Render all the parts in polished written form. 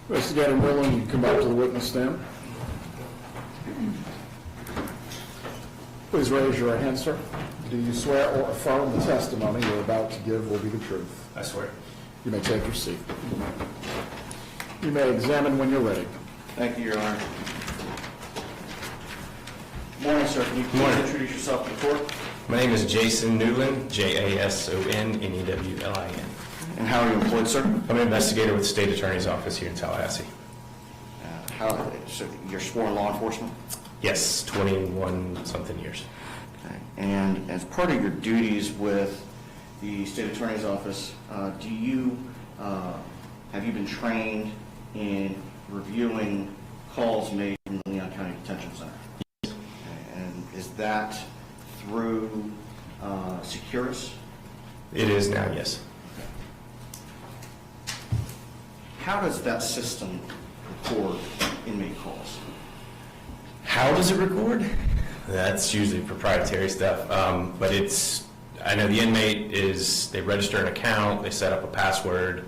Investigator Millen, you come up to the witness stand. Please raise your right hand, sir. Do you swear or affirm the testimony you're about to give will be the truth? I swear. You may take your seat. You may examine when you're ready. Thank you, Your Honor. Good morning, sir. Can you please introduce yourself to the court? My name is Jason Newlin, Jasonnewlin. And how are you employed, sir? I'm an investigator with the State Attorney's Office here in Tallahassee. So you're sworn law enforcement? Yes, 21-something years. Okay. And as part of your duties with the State Attorney's Office, have you been trained in reviewing calls made from the Leon County Detention Center? Yes. Okay. And is that through Securus? It is now, yes. How does that system record inmate calls? How does it record? That's usually proprietary stuff, but I know the inmate they register an account, they set up a password,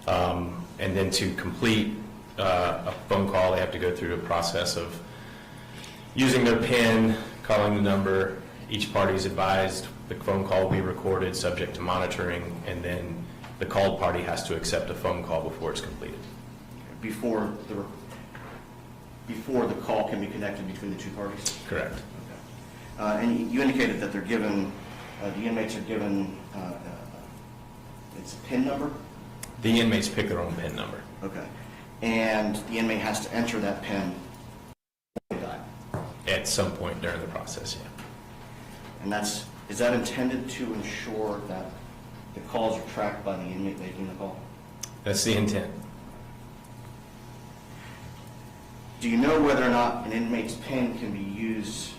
and then to complete a phone call, they have to go through a process of using their PIN, calling the number. Each party is advised the phone call will be recorded, subject to monitoring, and then the called party has to accept a phone call before it's completed. Before the call can be connected between the two parties? Correct. Okay. And you indicated that they're given, the inmates are given, it's a PIN number? The inmates pick their own PIN number. Okay. And the inmate has to enter that PIN At some point during the process, yeah. And is that intended to ensure that the calls are tracked by the inmate making the call? That's the intent. Do you know whether or not an inmate's PIN can be used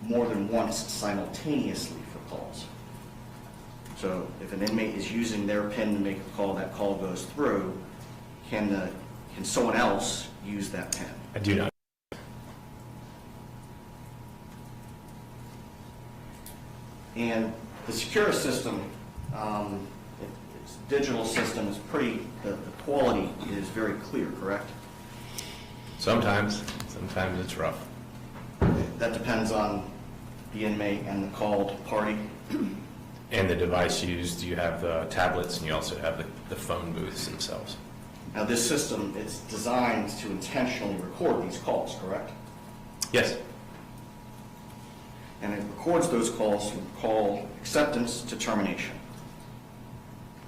more than once simultaneously for calls? So if an inmate is using their PIN to make a call, that call goes through, can someone else use that PIN? I do not. And the Securus system, its digital system is the quality is very clear, correct? Sometimes it's rough. That depends on the inmate and the called party. And the device used, you have the tablets and you also have the phone booths themselves. Now this system, it's designed to intentionally record these calls, correct? Yes. And it records those calls from call acceptance to termination.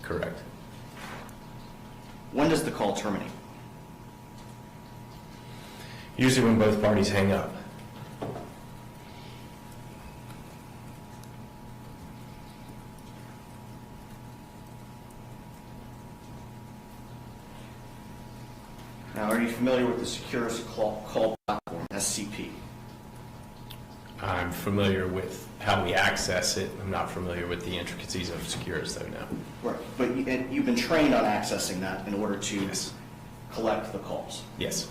Correct. When does the call terminate? Usually when both parties hang up. Now, are you familiar with the Securus call platform, SCP? I'm familiar with how we access it. I'm not familiar with the intricacies of Securus, though, no. Right, but you've been trained on accessing that in order to Yes. collect the calls. Yes.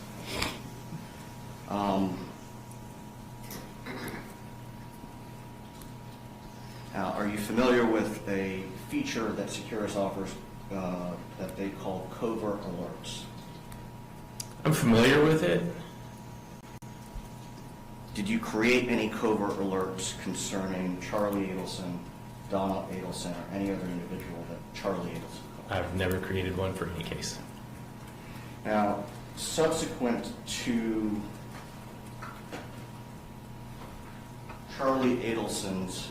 Now, are you familiar with a feature that Securus offers that they call covert alerts? I'm familiar with it. Did you create any covert alerts concerning Charlie Adelson, Donna Adelson, or any other individual that Charlie Adelson called? I've never created one for any case. Now, subsequent to Charlie Adelson's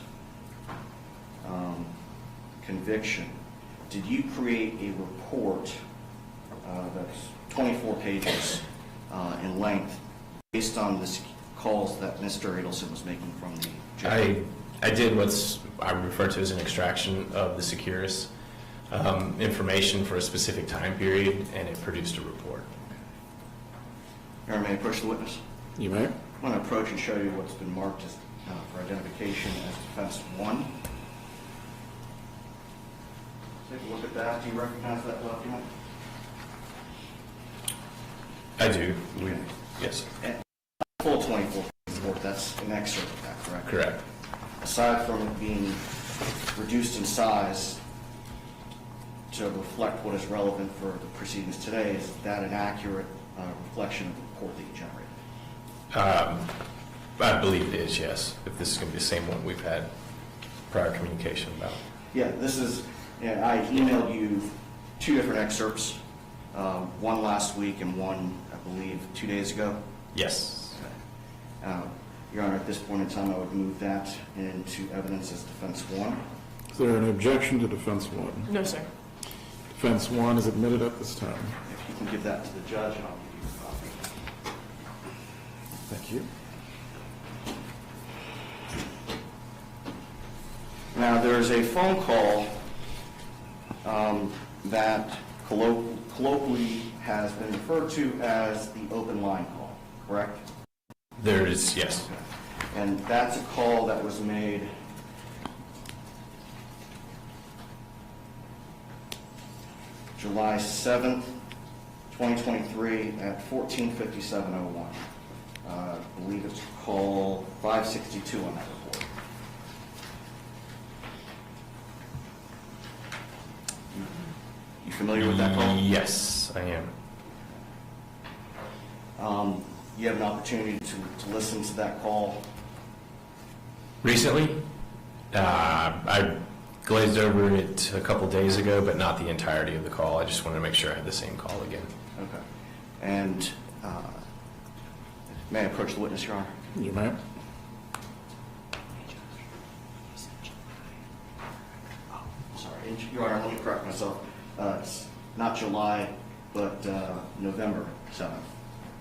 conviction, did you create a report that's 24 pages in length based on the calls that Mr. Adelson was making from the jail? I did what's I refer to as an extraction of the Securus information for a specific time period, and it produced a report. Aaron, may I approach the witness? You may. I want to approach and show you what's been marked as, for identification as defense 1. Take a look at that. Do you recognize that document? I do. Yes. And full 24 page report. That's an excerpt of that, correct? Correct. aside from it being reduced in size to reflect what is relevant for the proceedings today, is that an accurate reflection of the report that you generated? I believe it is, yes, if this is going to be the same one we've had prior communication about. Yeah, this is, I emailed you 2 different excerpts, one last week and one, I believe, 2 days ago. Yes. Your Honor, at this point in time, I would move that into evidence as defense 1. Is there an objection to defense 1? No, sir. Defense 1 is admitted at this time. If you can give that to the judge, and I'll give you a copy. Thank you. Now, there is a phone call that colloquially has been referred to as the open line call, correct? There is, yes. And that's a call that was made July 7th, 2023 at 14:57:01. I believe it's call 562 on that report. You familiar with that call? Yes, I am. You have an opportunity to listen to that call. Recently, I glazed over it a couple days ago, but not the entirety of the call. I just wanted to make sure I had the same call again. Okay. And may I approach the witness, Your Honor? You may. Sorry, Your Honor, let me correct myself. It's not July, but November 7th,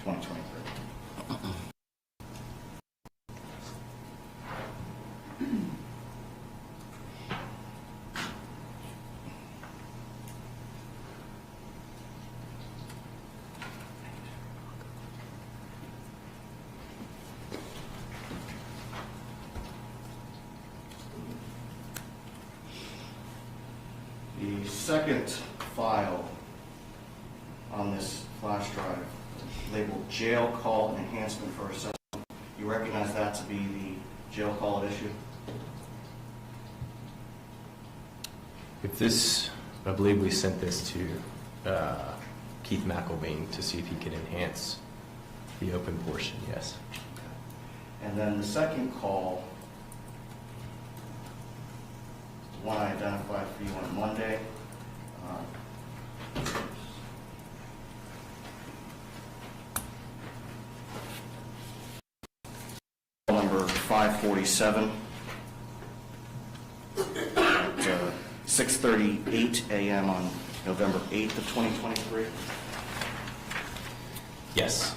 2023. The second file on this flash drive labeled jail call enhancement for assessment. You recognize that to be the jail call at issue? If this, I believe we sent this to Keith McElvain to see if he could enhance the open portion, yes. And then the second call, the one I identified for you on Monday, number 547, 6:38 a.m. on November 8th of 2023. Yes,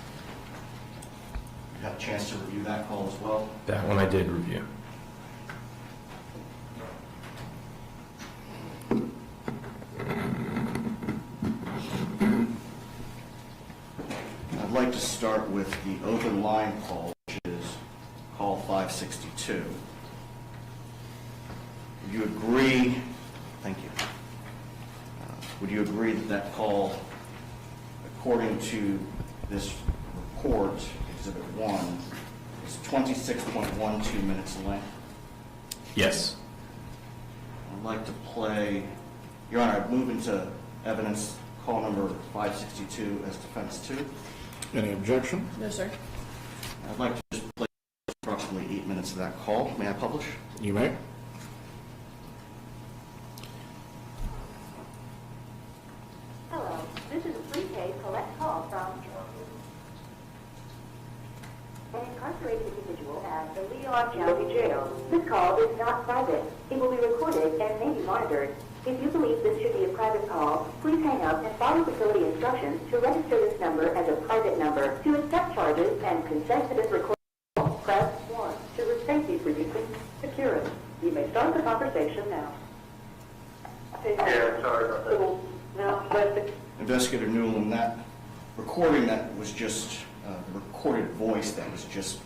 You had a chance to review that call as well. that one I did review. I'd like to start with the open line call, which is call 562. Would you agree, thank you, would you agree that that call, according to this report, Exhibit 1, is 26.12 minutes in length? Yes. I'd like to play, Your Honor, I'd move into evidence call number 562 as defense 2. Any objection? No, sir. I'd like to just play approximately 8 minutes of that call. May I publish? You may. Hello, this is a prepaid collect call from an incarcerated individual at the Leon County Jail. This call is not private. It will be recorded and may be monitored. If you believe this should be a private call, please hang up and follow facility instructions to register this number as a private number. To accept charges and consent to this recording call, press 1. To restate these reducing security. You may start the conversation now. Yeah, sorry about that. Now, let's Investigator Newland, that recording that was just, the recorded voice that was just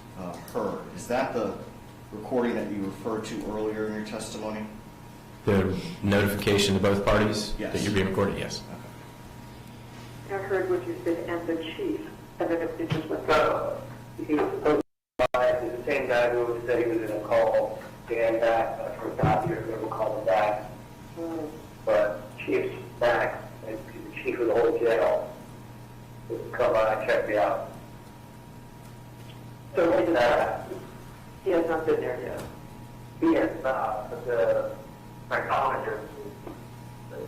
heard, is that the recording that you referred to earlier in your testimony? The notification to both parties? Yes. That you're being recorded, yes. I heard what you said as the chief. And then it just went No, he was supposed to be the same guy who said he was in a call Dan back for a copy or whoever called him back. But Chief's back, and the chief of the whole jail would come by and check me out. So he That, he has not been there yet. he has not, but the psychologist, the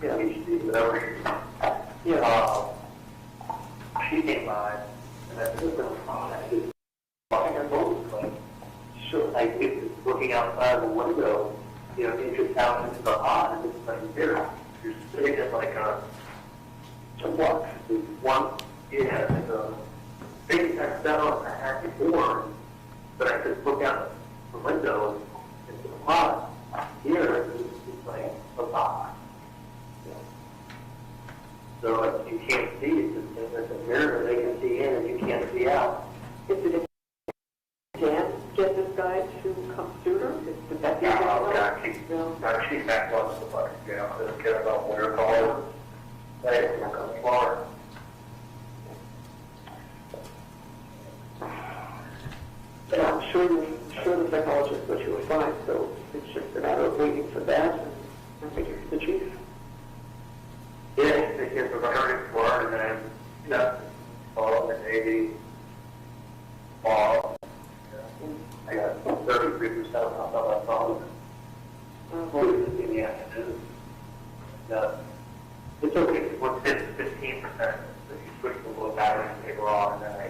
PhD, whatever, Yeah. she came by, and I said, I said, walking on boats, like, sure, like, it's looking outside the window, you know, it's just out into the hot, and it's like, you're sitting in like a box, there's one, yeah, there's a big text down I had before, but I could look out the window, and it's hot, here, it's like a box. So like, you can't see, it's a mirror, they can see in and you can't see out. Is it Dan get this guy to come sooner? Is that the She's back on the fucking jail, I don't care about what her call is. Hey, it's gonna come Florida. And I'm sure the psychologist that you will find, so it's just a matter of waiting for that and figure the chief. Yeah, they get the record in Florida and then, you know, all the Navy, all. I got 33% off on my phone. In the afternoon. It's okay, it's 15%, so you switch the little battery and take it off, and then I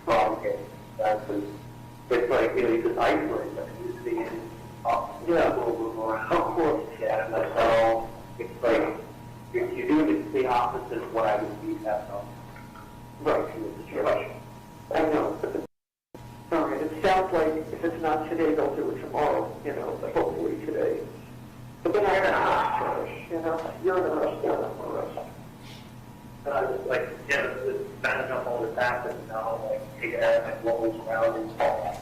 promulgate. It's like, you know, you just isolate them, you see it, yeah, move around, of course, yeah, and that's how, it's like, you're doing the opposite of what I would be at home. Right, in the situation. I know, but all right, it sounds like if it's not today, they'll do it tomorrow, you know, but hopefully today. But then I'm in a rush, you know, you're in a rush, they're in a rush. And I was like, yeah, it's standing up all this happened now, like, take it out and what was around and stuff.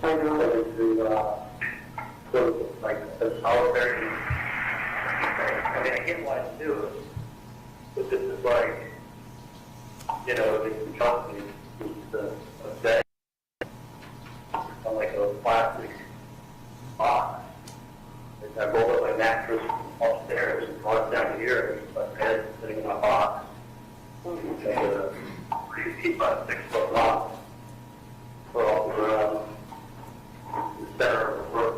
I know. So, like, the solitary, I mean, I get why to do it, but this is like, you know, the company, the bed, on like a plastic box. And I rolled up my mattress upstairs and brought it down here, and my bed sitting in a box. And a 3 feet by 6 foot box. For all the center of the room,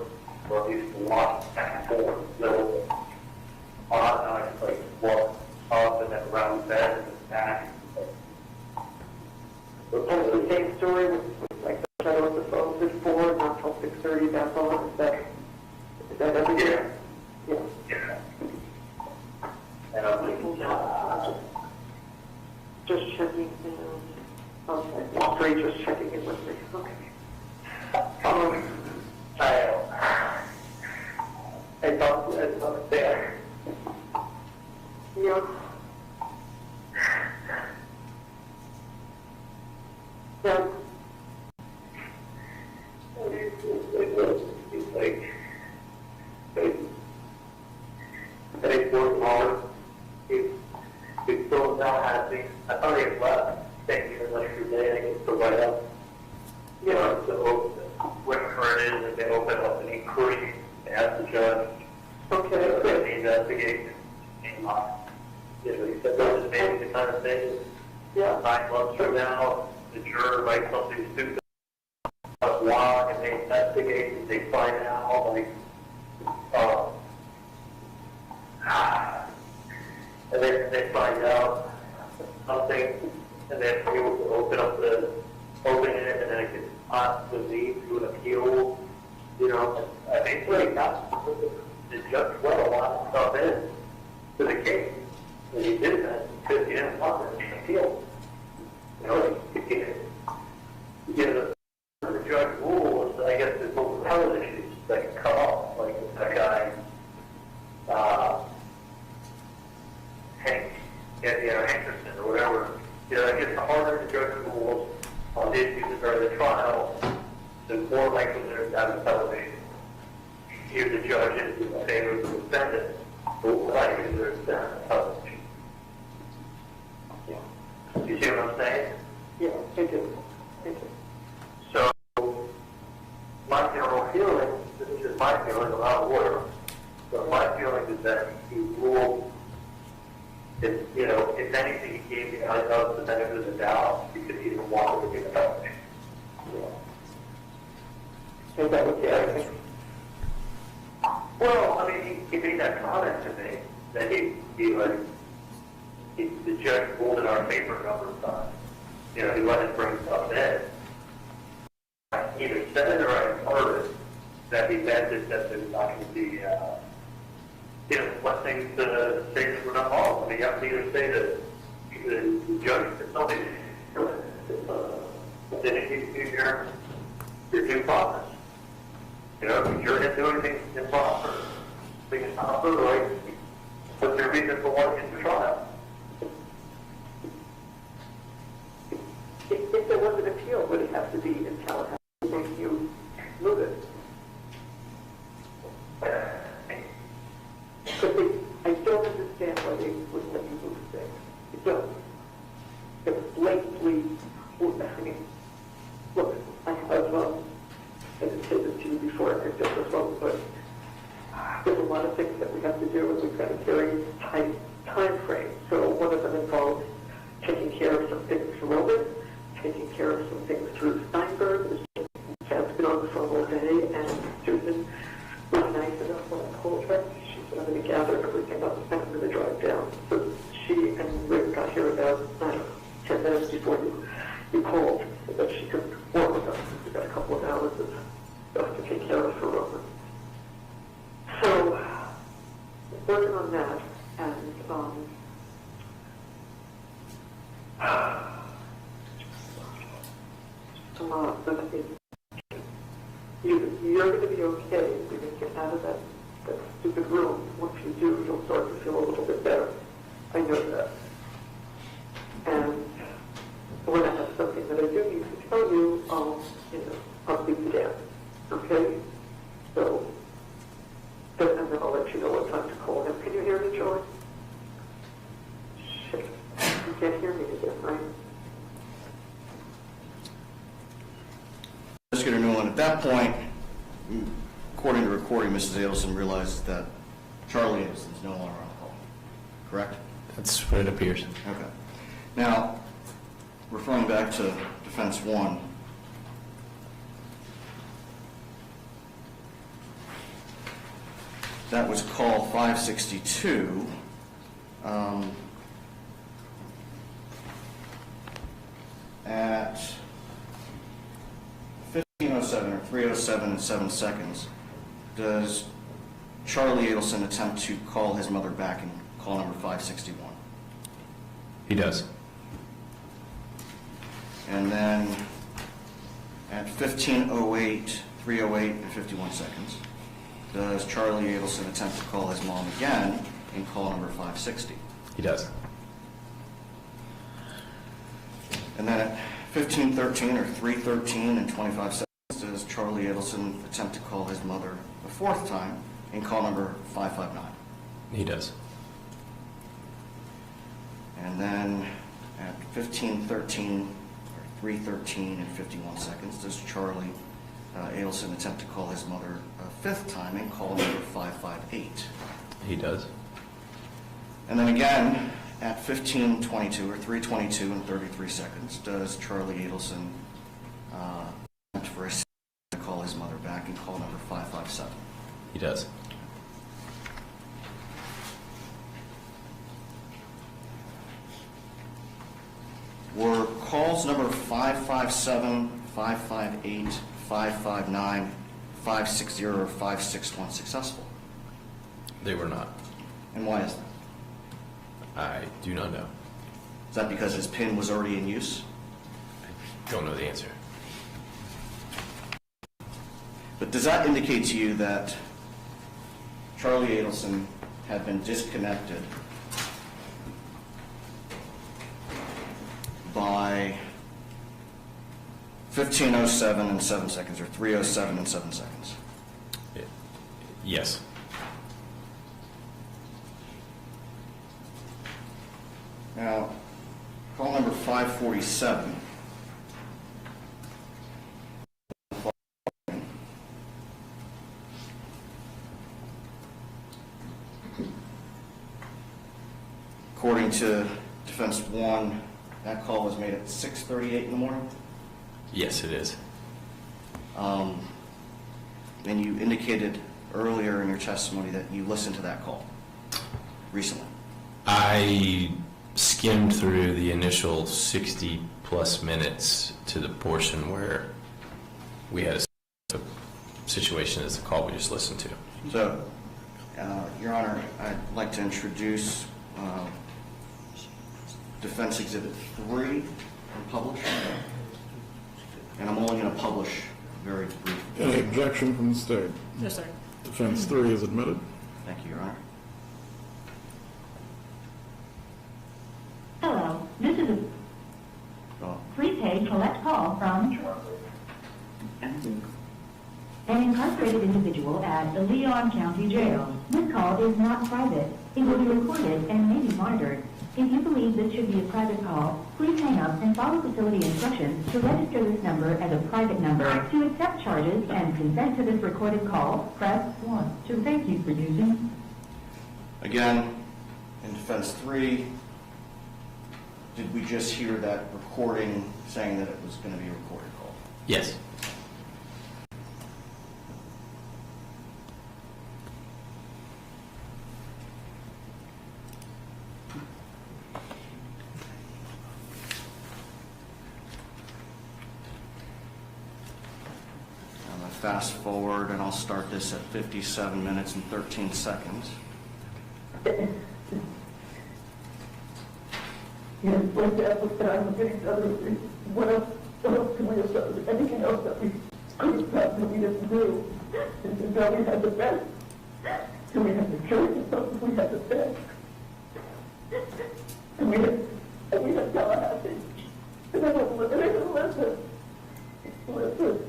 where I used to walk back and forth, middle of the on, and I just like walk up and then around the bed and then back. And it's the same story with like the shadow of the phone before, not till 6:30, that's all, is that every day? Yeah. Yeah. Yeah. And I'm like, Just checking in. Okay, great, just checking in with me. Okay. I thought it was there. Yeah. Yeah. It's like, they worked hard. He still not happy. I thought he had left. Thank you very much for your day. I get to write up. You know, so whatever it is, and they open up an inquiry, they ask the judge. Okay, The good. investigation. You know, he said, this is maybe the kind of thing. Yeah. 9 months from now, the juror writes something stupid. Why, and they investigate, and they find out, like, and then they find out something, and then we will open it, and then it gets possibly lead to an appeal, you know. I think we got the judge let a lot of stuff in to the case, and he did that because he didn't want it to be appealed. You know, he did it. The judge rules, I guess there's no other issues that can come up, like that guy, Hank, Anderson or whatever. You know, it gets harder to judge rules on the issues that are in the trial, the more likely they're down the television. Here the judge is in favor of the defendant, the more likely they're down the television. Yeah. You see what I'm saying? Yeah, thank you. Thank you. So, my general my feeling, I'm not a lawyer, but my feeling is that he ruled, if anything, he gave the others the benefit of the doubt because he didn't want to be the Is that what you're saying? Well, I mean, he made that comment to me, that the judge ruled in our favor a number of times. He let us bring stuff in. I either said it or I heard it, that he meant it, that there's not going to be, let things say that we're not wrong. I mean, you have to either say that the judge did something, then it needs to be your due process. If you're going to do anything improper, things improper, right? What's your reason for wanting to trial? If there was an appeal, would it have to be in Tallahassee if you move it? Because I don't understand why they wouldn't let you move things. I don't. It's blatantly, I mean, look, I have, I didn't say this to you before, I just was wrong, but there's a lot of things that we have to do, and we've got a very tight time frame. So one of them involves taking care of some things for Roman, taking care of some things through Steinberg. Chad's been on the phone all day, and Susan was nice enough when I called her. She said, I'm going to gather everything up and I'm going to drive down. So she and Rick got here about, 10 minutes before you called, so that she could work with us. We've got a couple of hours of stuff to take care of for Roman. So, working on that, and you're going to be okay. You're going to get out of that stupid room. Once you do, you'll start to feel a little bit better. I know that. And when I have something that I do need to tell you, I'll speak again. Okay? So, and then I'll let you know what time to call him. Can you hear me, Charlie? Shit. You can't hear me again, right? Investigator Newland, at that point, according to recording, Mrs. Adelson realizes that Charlie Adelson is no longer on call. Correct? That's what it appears. Okay. Now, referring back to defense one, that was call 562. At 15:07 or 3:07 and 7 seconds, does Charlie Adelson attempt to call his mother back in call number 561? He does. And then at 15:08, 3:08 and 51 seconds, does Charlie Adelson attempt to call his mom again in call number 560? He does. And then at 15:13 or 3:13 and 25 seconds, does Charlie Adelson attempt to call his mother a fourth time in call number 559? He does. And then at 15:13 or 3:13 and 51 seconds, does Charlie Adelson attempt to call his mother a fifth time in call number 558? He does. And then again, at 15:22 or 3:22 and 33 seconds, does Charlie Adelson attempt for a second to call his mother back in call number 557? He does. Were calls number 557, 558, 559, 560, or 561 successful? They were not. And why is that? I do not know. Is that because his PIN was already in use? I don't know the answer. But does that indicate to you that Charlie Adelson had been disconnected by 15:07 and 7 seconds, or 3:07 and 7 seconds? Yes. Now, call number 547. according to defense 1, that call was made at 6:38 in the morning. Yes, it is. And you indicated earlier in your testimony that you listened to that call recently. I skimmed through the initial 60-plus minutes to the portion where we had a situation as the call we just listened to. So, Your Honor, I'd like to introduce Defense Exhibit 3 and publish. And I'm only going to publish very briefly. Any objection from the state? Yes, sir. Defense 3 is admitted. Thank you, Your Honor. Hello, this is a Well, prepaid collect call from an incarcerated individual at the Leon County Jail. This call is not private. It will be recorded and may be monitored. If you believe this should be a private call, please hang up and follow facility instructions to register this number as a private number. To accept charges and consent to this recorded call, press 1. To thank you for using. again, in Defense 3, did we just hear that recording saying that it was going to be a recorded call? Yes. I'm going to fast forward, and I'll start this at 57 minutes and 13 seconds. Yes, like that was time of getting other things. What else can we have done? Anything else that we could have done that we didn't do? And now we had the best. So we had the church and stuff, we had the best. And we had Tallahassee. And then we're living in listen. Listen.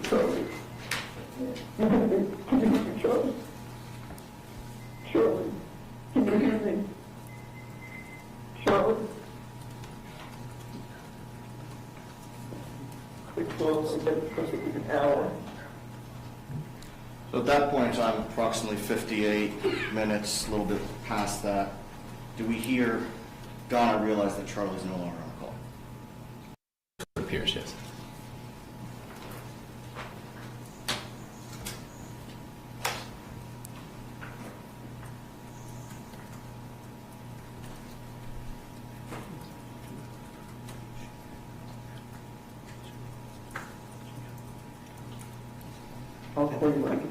Charlie. Can you hear me, Charlie? Charlie. Can you hear me? Charlie? It's supposed to be an hour. So at that point in time, approximately 58 minutes, a little bit past that, do we hear Donna realize that Charlie's no longer on the call? It appears, yes. I'll tell you like it.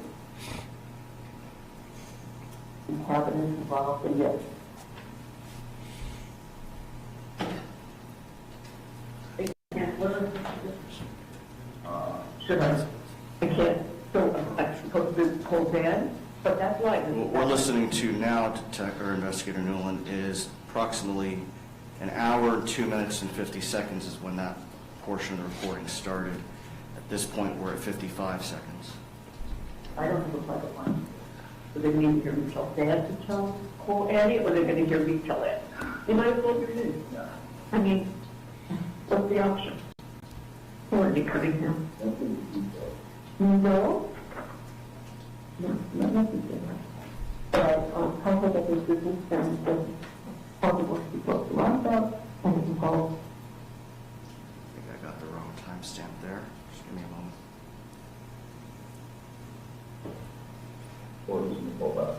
Inhabitants involved, and yes. Should I? I can't, so I'm supposed to hold bad, but that's right. What we're listening to now, Investigator Newland, is approximately an hour, 2 minutes, and 50 seconds is when that portion of the recording started. At this point, we're at 55 seconds. I don't have a private line. So they need to hear me tell Dad to call Annie, or they're going to hear me tell Ed. You might as well hear me. I mean, what's the option? Who are they cutting him? No? No, not necessarily. I'll talk about this business and possible to be close to roundabout, and it involves. I think I got the wrong timestamp there. Just give me a moment. Or does it go back?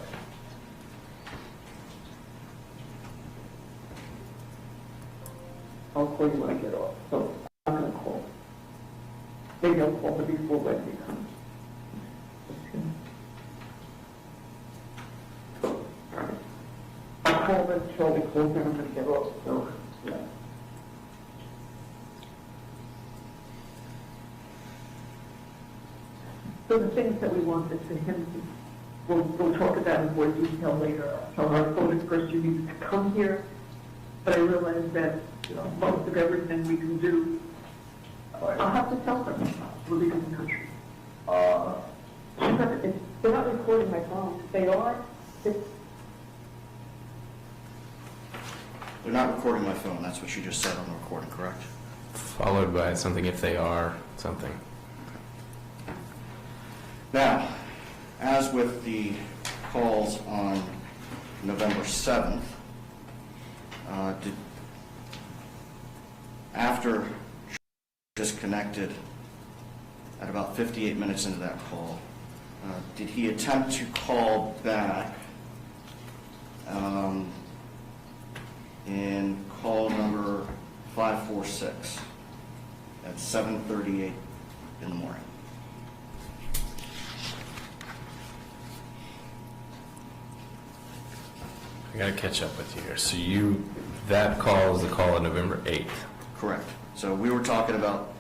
I'll call you when I get off, so I'm going to call. Maybe I'll call her before Wendi comes. I'll call her, Charlie calls her, I'm going to get off, so, yeah. So the things that we wanted to him, we'll talk about in more detail later. So our focus first, you need to come here, but I realize that, you know, most of everything we can do, I'll have to tell them, we're leaving the country. It's They're not recording my phone. If they are, They're not recording my phone, that's what you just said on the recording, correct? Followed by something if they are, something. Now, as with the calls on November 7th, after disconnected at about 58 minutes into that call, did he attempt to call back in call number 546 at 7:38 in the morning? I gotta catch up with you here. So that call is the call on November 8th. Correct. So we were talking about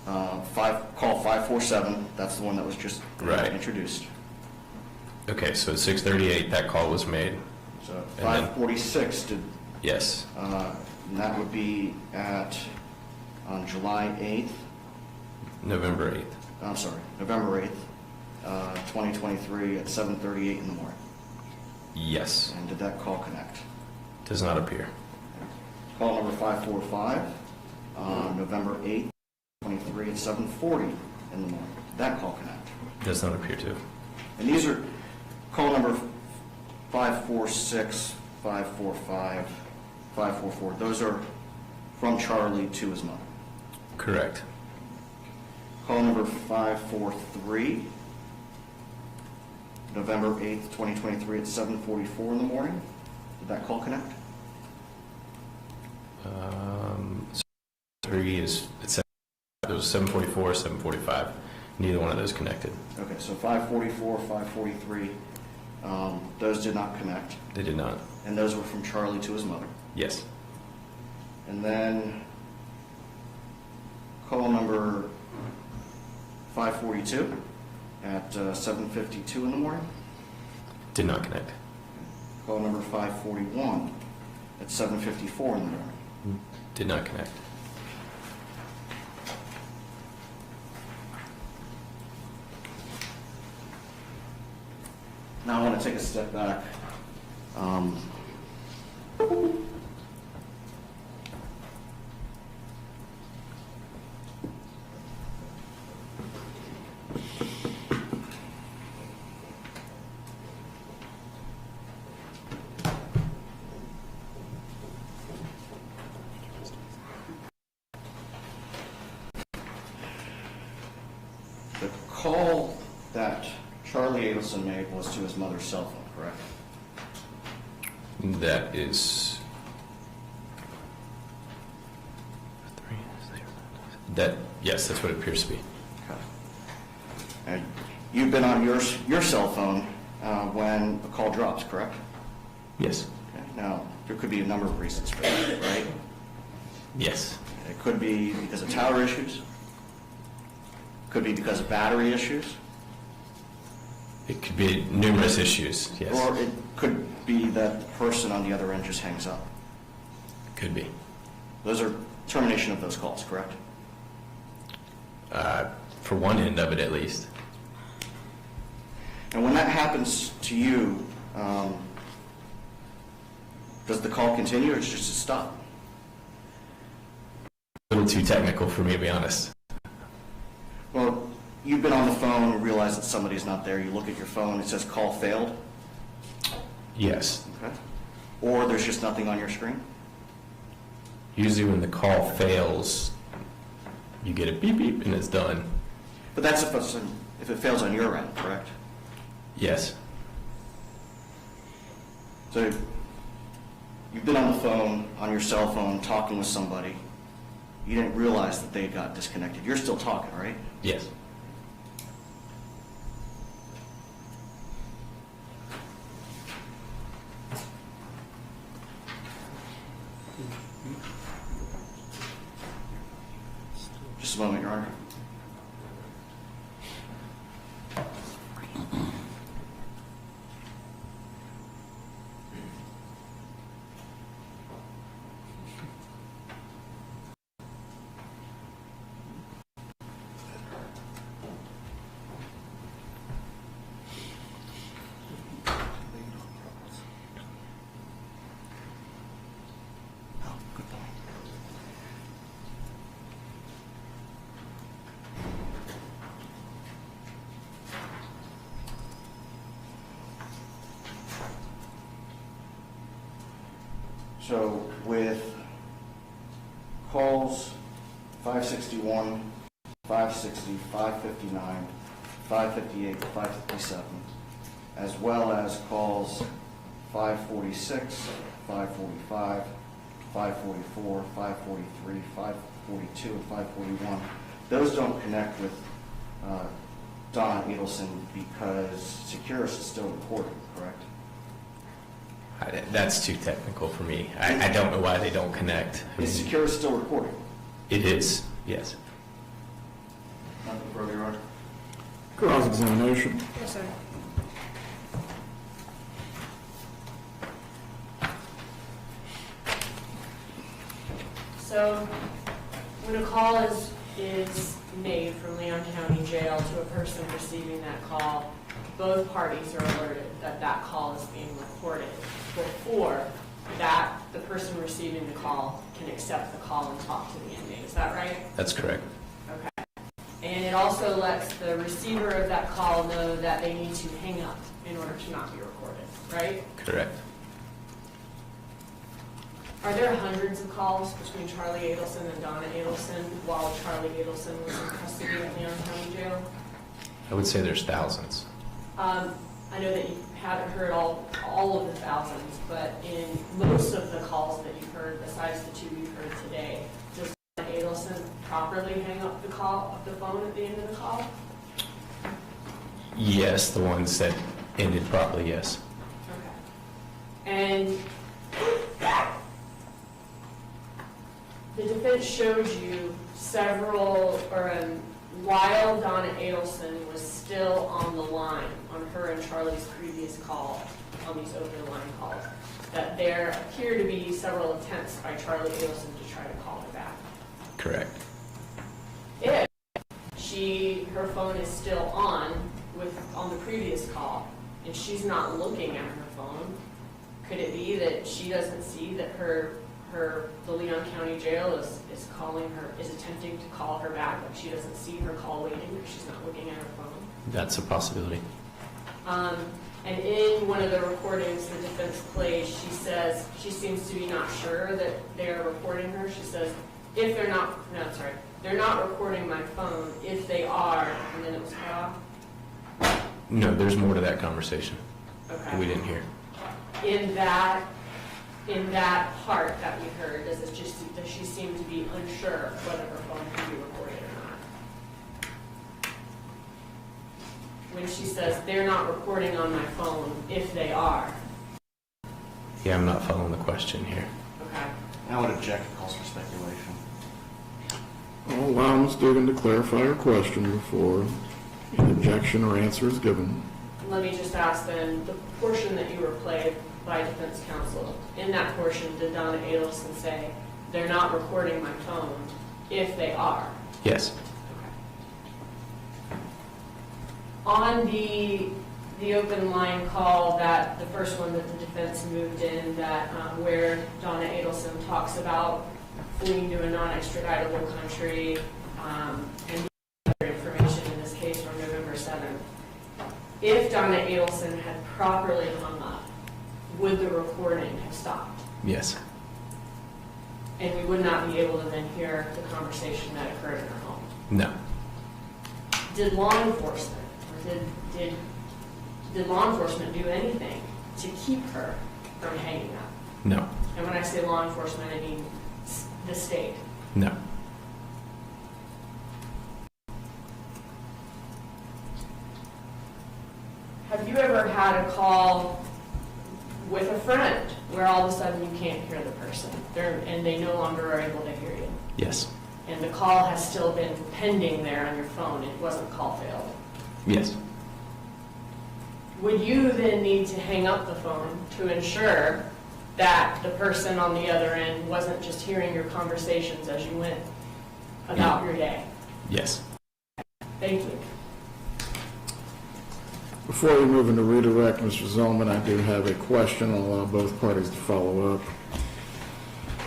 call 547, that's the one that was just Right. introduced. Okay, so at 6:38, that call was made. So And then- 546 did, Yes, and that would be on July 8th, November 8th. I'm sorry, November 8th, 2023 at 7:38 in the morning. Yes, And did that call connect? does not appear. Call number 545, November 8th, 23 at 7:40 in the morning. Did that call connect? Does not appear to. And these are call number 546, 545, 544. Those are from Charlie to his mother. Correct. Call number 543, November 8th, 2023 at 7:44 in the morning. Did that call connect? 3 is, it was 7:44, 7:45. Neither one of those connected. Okay, so 544, 543, those did not connect. They did not. And those were from Charlie to his mother. Yes. And then call number 542 at 7:52 in the morning. Did not connect. Call number 541 at 7:54 in the morning. Did not connect. Now I want to take a step back. The call that Charlie Adelson made was to his mother's cell phone, correct? That is... yes, that's what it appears to be. Okay. And you've been on your cell phone when a call drops, correct? Yes. Okay. Now, there could be a number of reasons for that, right? Yes. It could be because of tower issues. Could be because of battery issues. It could be numerous issues, yes. Or it could be that the person on the other end just hangs up. Could be. Those are termination of those calls, correct? For one end of it, at least. And when that happens to you, does the call continue or is it just a stop? A little too technical for me, to be honest. Well, you've been on the phone, realize that somebody's not there, you look at your phone, it says call failed, Yes. okay? Or there's just nothing on your screen? Usually when the call fails, you get a beep beep and it's done. But that's if it fails on your end, correct? Yes. So you've been on the phone, on your cell phone, talking with somebody. You didn't realize that they got disconnected. You're still talking, right? Yes. Just a moment, Your Honor. So with calls 561, 560, 559, 558, 557, as well as calls 546, 545, 544, 543, 542, and 541, those don't connect with Donna Adelson because Securus is still recording, correct? That's too technical for me. I don't know why they don't connect. Is Securus still recording? It is, yes. Nothing further, Your Honor? Cross-examination. Yes, sir. So, when a call is made from Leon County Jail to a person receiving that call, both parties are alerted that that call is being recorded before that the person receiving the call can accept the call and talk to the inmate. Is that right? That's correct. Okay. And it also lets the receiver of that call know that they need to hang up in order to not be recorded, right? Correct. Are there hundreds of calls between Charlie Adelson and Donna Adelson while Charlie Adelson was in custody at Leon County Jail? I would say there's thousands. I know that you haven't heard all of the thousands, but in most of the calls that you've heard, besides the two you've heard today, does Donna Adelson properly hang up the phone at the end of the call? Yes, the ones that ended properly, yes. Okay. And the defense showed you while Donna Adelson was still on the line, on her and Charlie's previous call, on these open line calls, that there appear to be several attempts by Charlie Adelson to try to call her back. Correct. If her phone is still on the previous call, and she's not looking at her phone, could it be that she doesn't see that the Leon County Jail is calling her, is attempting to call her back, like she doesn't see her call waiting, or she's not looking at her phone? That's a possibility. And in one of the recordings the defense plays, she says she seems to be not sure that they're recording her. She says, they're not recording my phone. If they are, and then it was cut off. No, there's more to that conversation. Okay. We didn't hear. In that part that we heard, does she seem to be unsure whether her phone can be recorded or not? When she says, they're not recording on my phone, if they are. Yeah, I'm not following the question here. Okay. I would object to calls for speculation. I'll allow Ms. Dugan to clarify her question before an objection or answer is given. Let me just ask then, the portion that you were played by defense counsel, in that portion, did Donna Adelson say, they're not recording my phone, if they are? Yes. Okay. On the open line call, that the first one that the defense moved in, that where Donna Adelson talks about fleeing to a non-extraditable country, and other information in this case from November 7th. If Donna Adelson had properly hung up, would the recording have stopped? Yes. And we would not be able to then hear the conversation that occurred in her home? No. Did law enforcement, or did law enforcement do anything to keep her from hanging up? No. And when I say law enforcement, I mean the state. No. Have you ever had a call with a friend where all of a sudden you can't hear the person, and they no longer are able to hear you? Yes. And the call has still been pending there on your phone, it wasn't call failed? Yes. Would you then need to hang up the phone to ensure that the person on the other end wasn't just hearing your conversations as you went about your day? Yes. Thank you. Before we move into redirect, Mr. Zellman, I do have a question. I'll allow both parties to follow up.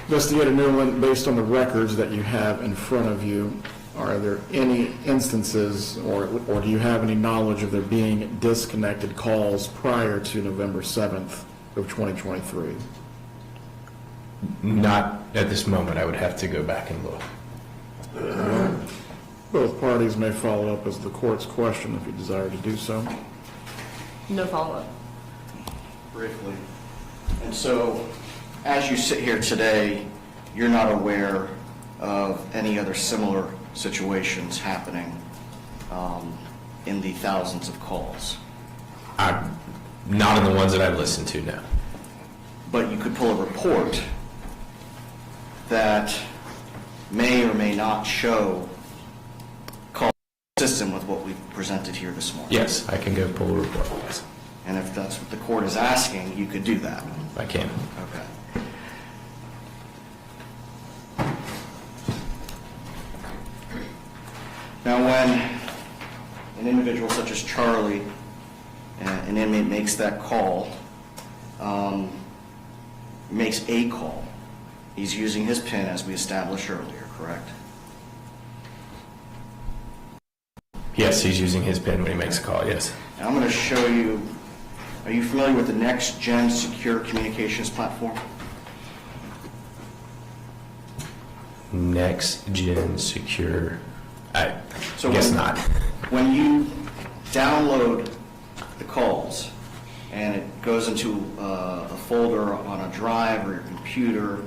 Investigator Newland, based on the records that you have in front of you, are there any instances or do you have any knowledge of there being disconnected calls prior to November 7th of 2023? Not at this moment. I would have to go back and look. Both parties may follow up as the court's question if you desire to do so. No follow-up. Briefly. And so, as you sit here today, you're not aware of any other similar situations happening in the thousands of calls? I'm not in the ones that I've listened to now. But you could pull a report that may or may not show calls consistent with what we've presented here this morning. Yes, I can go pull a report. Yes, And if that's what the court is asking, you could do that. I can. Okay. Now, when an individual such as Charlie, an inmate, makes that call, makes a call, he's using his PIN as we established earlier, correct? Yes, he's using his PIN when he makes a call, yes. Now, I'm going to show you, are you familiar with the Next Gen Secure Communications Platform? Next Gen Secure, I So guess when- not. When you download the calls and it goes into a folder on a drive or your computer,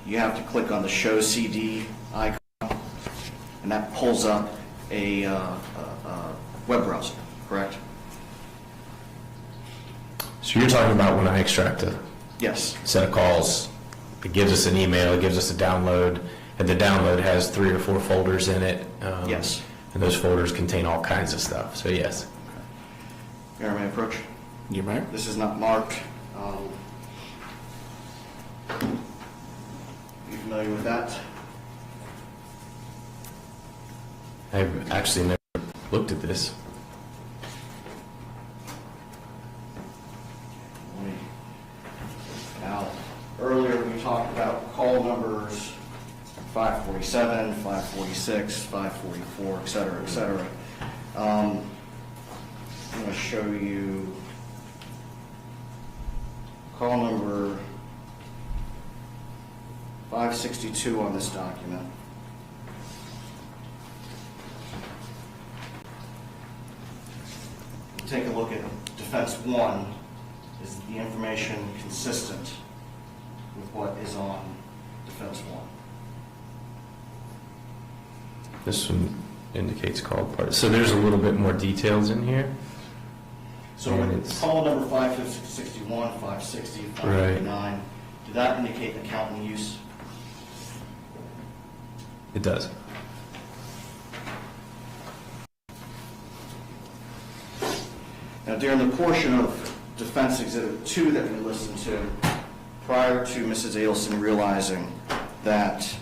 you have to click on the Show CD icon, and that pulls up a web browser, correct? So you're talking about when I extract a Yes. set of calls, it gives us an email, it gives us a download, and the download has 3 or 4 folders in it. Yes. And those folders contain all kinds of stuff, so yes. Your Honor, may I approach? You may. This is not marked. You familiar with that? I've actually never looked at this. Now, earlier we talked about call numbers 547, 546, 544, et cetera, et cetera. I'm going to show you call number 562 on this document. Take a look at defense 1. Is the information consistent with what is on defense 1? This one indicates call part. So there's a little bit more details in here. So And when it's- call number 561, 560, 559, did that indicate account in use? It does. Now, during the portion of Defense Exhibit 2 that we listened to, prior to Mrs. Adelson realizing that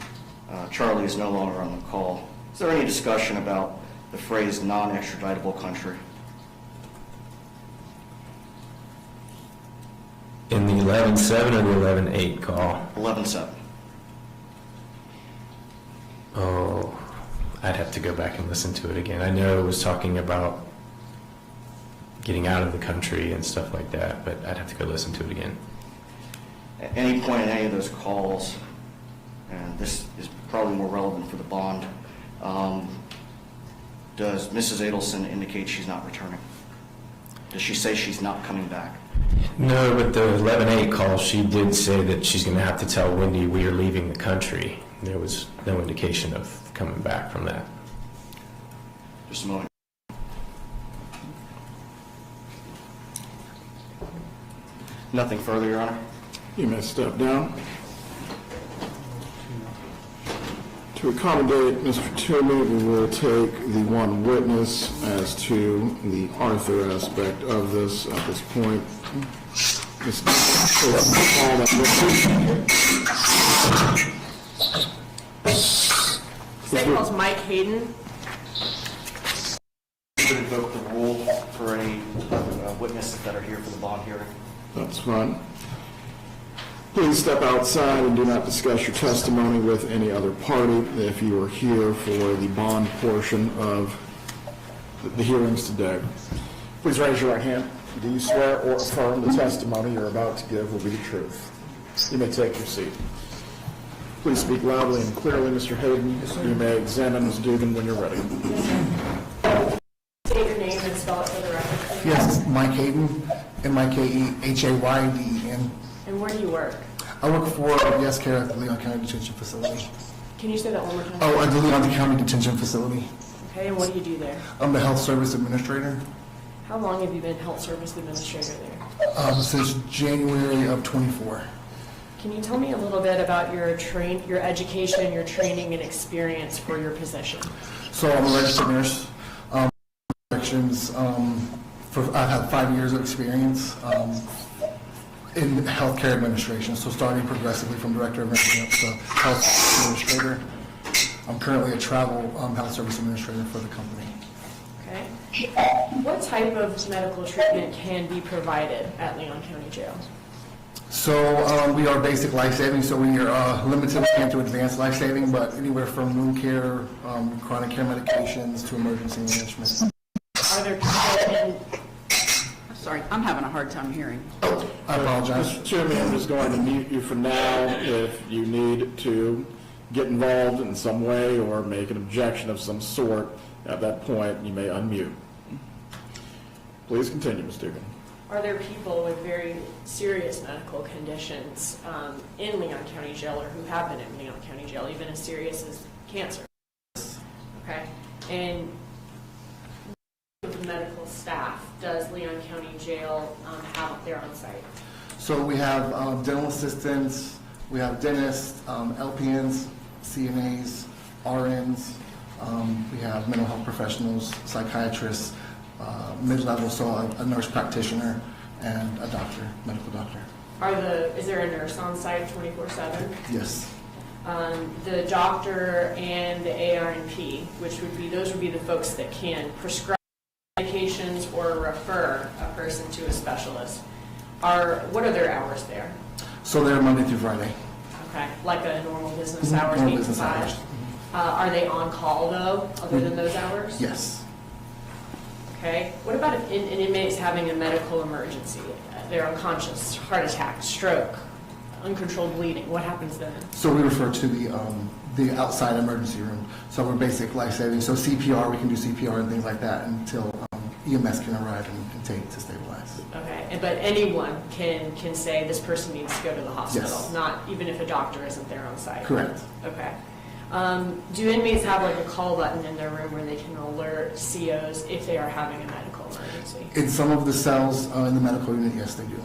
Charlie is no longer on the call, is there any discussion about the phrase non-extraditable country? In the 11-7 or the 11-8 call? 11-7. Oh, I'd have to go back and listen to it again. I know it was talking about getting out of the country and stuff like that, but I'd have to go listen to it again. At any point in any of those calls, and this is probably more relevant for the bond, does Mrs. Adelson indicate she's not returning? Does she say she's not coming back? No, but the 11-8 call, she did say that she's going to have to tell Wendi we are leaving the country. There was no indication of coming back from that. Just a moment. Nothing further, Your Honor? You may step down. To accommodate Mr. Toomey, we will take the one witness as to the Arthur aspect of this at this point. Mr. Call that witness. His name is Mike Hayden. Should invoke the rule for any witnesses that are here for the bond hearing. That's fine. Please step outside and do not discuss your testimony with any other party if you are here for the bond portion of the hearings today. Please raise your right hand. Do you swear or affirm the testimony you're about to give will be the truth? You may take your seat. Please speak loudly and clearly, Mr. Hayden. You may examine Ms. Dugan when you're ready. State your name and spell it for the record, please. Yes, Mike Hayden, M-I-K-E-H-A-Y-D-E-N. And where do you work? I work for Yes Care at the Leon County Detention Facility. Can you say that one more time? Oh, at the Leon County Detention Facility. Okay, and what do you do there? I'm the Health Service Administrator How long have you been health service administrator there? since January of '24. Can you tell me a little bit about your education, your training, and experience for your position? So I'm a registered nurse. Corrections. I've had 5 years of experience in healthcare administration. So starting progressively from director of nursing up to health administrator. I'm currently a travel health service administrator for the company. Okay. What type of medical treatment can be provided at Leon County Jail? So we are basic life-saving, so we are limited to advanced life-saving, but anywhere from wound care, chronic care medications to emergency management. Are there people in, Sorry, I'm having a hard time hearing. I apologize. Mr. Chairman, I'm just going to mute you for now. If you need to get involved in some way or make an objection of some sort, at that point, you may unmute. Please continue, Ms. Dugan. are there people with very serious medical conditions in Leon County Jail or who have been in Leon County Jail, even as serious as cancer? Okay. And the medical staff, does Leon County Jail have there on site? So we have dental assistants, we have dentists, LPNs, CNAs, RNs, we have mental health professionals, psychiatrists, mid-level, so a nurse practitioner and a doctor, medical doctor. Is there a nurse on site 24/7? Yes. The doctor and the ARNP, those would be the folks that can prescribe medications or refer a person to a specialist. What are their hours there? So they're Monday through Friday. Okay, like a normal business hours, Normal 8 to business 5? hours. Are they on call though, other than those hours? Yes. Okay. What about if an inmate is having a medical emergency? They're unconscious, heart attack, stroke, uncontrolled bleeding. What happens then? So we refer to the outside emergency room. So we're basic life-saving. So CPR, we can do CPR and things like that until EMS can arrive and take to stabilize. Okay, but anyone can say this person needs to go to the hospital, Yes. not even if a doctor isn't there on site? Correct. Okay. Do inmates have like a call button in their room where they can alert COs if they are having a medical emergency? In some of the cells in the medical unit, yes, they do.